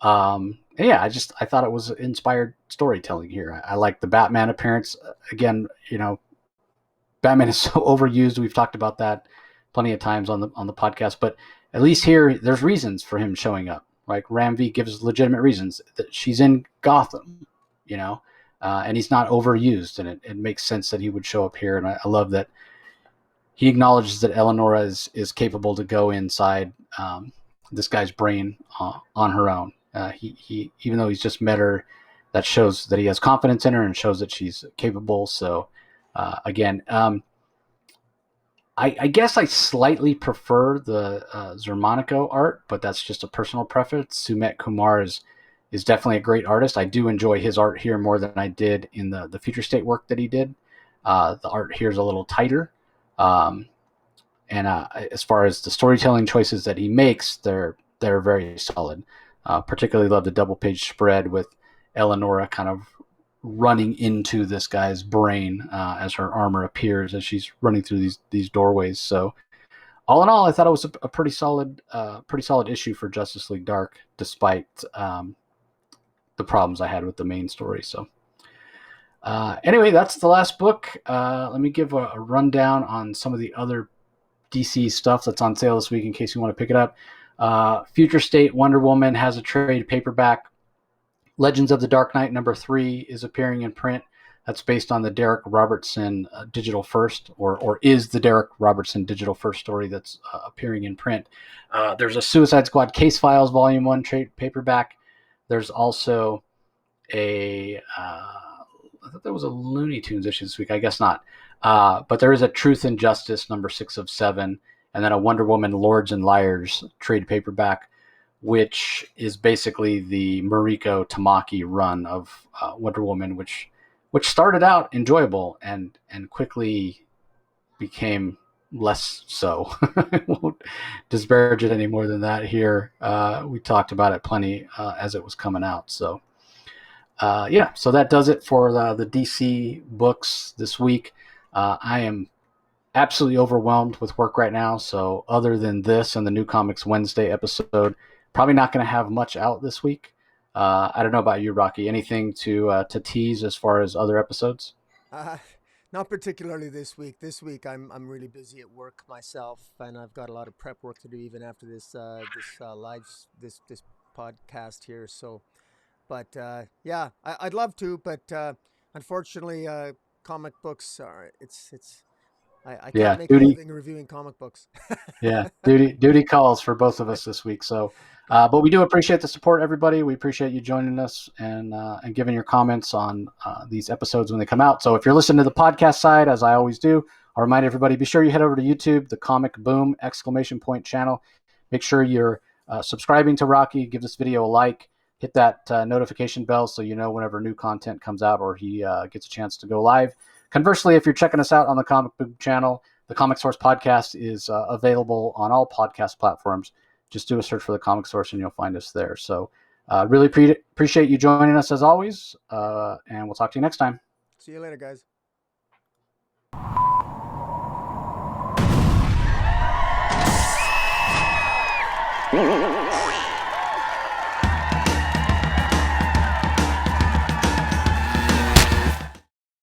I thought it was inspired storytelling here. I like the Batman appearance. Again, Batman is so overused. We've talked about that plenty of times on the podcast, but at least here there's reasons for him showing up. Like Ram V gives legitimate reasons that she's in Gotham, and he's not overused, and it makes sense that he would show up here. And I love that he acknowledges that Eleonora is capable to go inside this guy's brain on her own. He even though he's just met her, that shows that he has confidence in her and shows that she's capable. So again, I guess I slightly prefer the Zermanico art, but that's just a personal preference. Sumet Kumar is definitely a great artist. I do enjoy his art here more than I did in the Future State work that he did. The art here is a little tighter. And as far as the storytelling choices that he makes, they're very solid. Particularly love the double page spread with Eleonora kind of running into this guy's brain as her armor appears as she's running through these doorways. So all in all, I thought it was a pretty solid issue for Justice League Dark, despite the problems I had with the main story. So anyway, that's the last book. Let me give a rundown on some of the other DC stuff that's on sale this week in case you want to pick it up. Future State Wonder Woman has a trade paperback. Legends of the Dark Knight #3 is appearing in print. That's based on the Derek Robertson digital first, or is the Derek Robertson digital first story that's appearing in print. There's a Suicide Squad Case Files Volume 1 trade paperback. There's also I thought there was a Looney Tunes issue this week. I guess not. But there is a Truth and Justice #6 of 7, and then a Wonder Woman Lords and Liars trade paperback, which is basically the Mariko Tamaki run of Wonder Woman, which started out enjoyable and quickly became less so. I won't disparage it any more than that here. We talked about it plenty as it was coming out. So so that does it for the DC books this week. I am absolutely overwhelmed with work right now. So other than this and the New Comics Wednesday episode, probably not going to have much out this week. I don't know about you, Rocky. Anything to tease as far as other episodes? Not particularly this week. This week I'm really busy at work myself, and I've got a lot of prep work to do even after this podcast here. So, but I'd love to, but unfortunately, comic books are I can't make a living reviewing comic books. Yeah, duty calls for both of us this week. So, but we do appreciate the support, everybody. We appreciate you joining us and giving your comments on these episodes when they come out. So if you're listening to the podcast side, as I always do, I'll remind everybody, be sure you head over to YouTube, the Comic Boom ! Channel. Make sure you're subscribing to Rocky. Give this video a like. Hit that notification bell so you know whenever new content comes out or he gets a chance to go live. Conversely, if you're checking us out on the Comic Book channel, the Comic Source podcast is available on all podcast platforms. Just do a search for the Comic Source and you'll find us there. So really appreciate you joining us as always, and we'll talk to you next time. See you later, guys.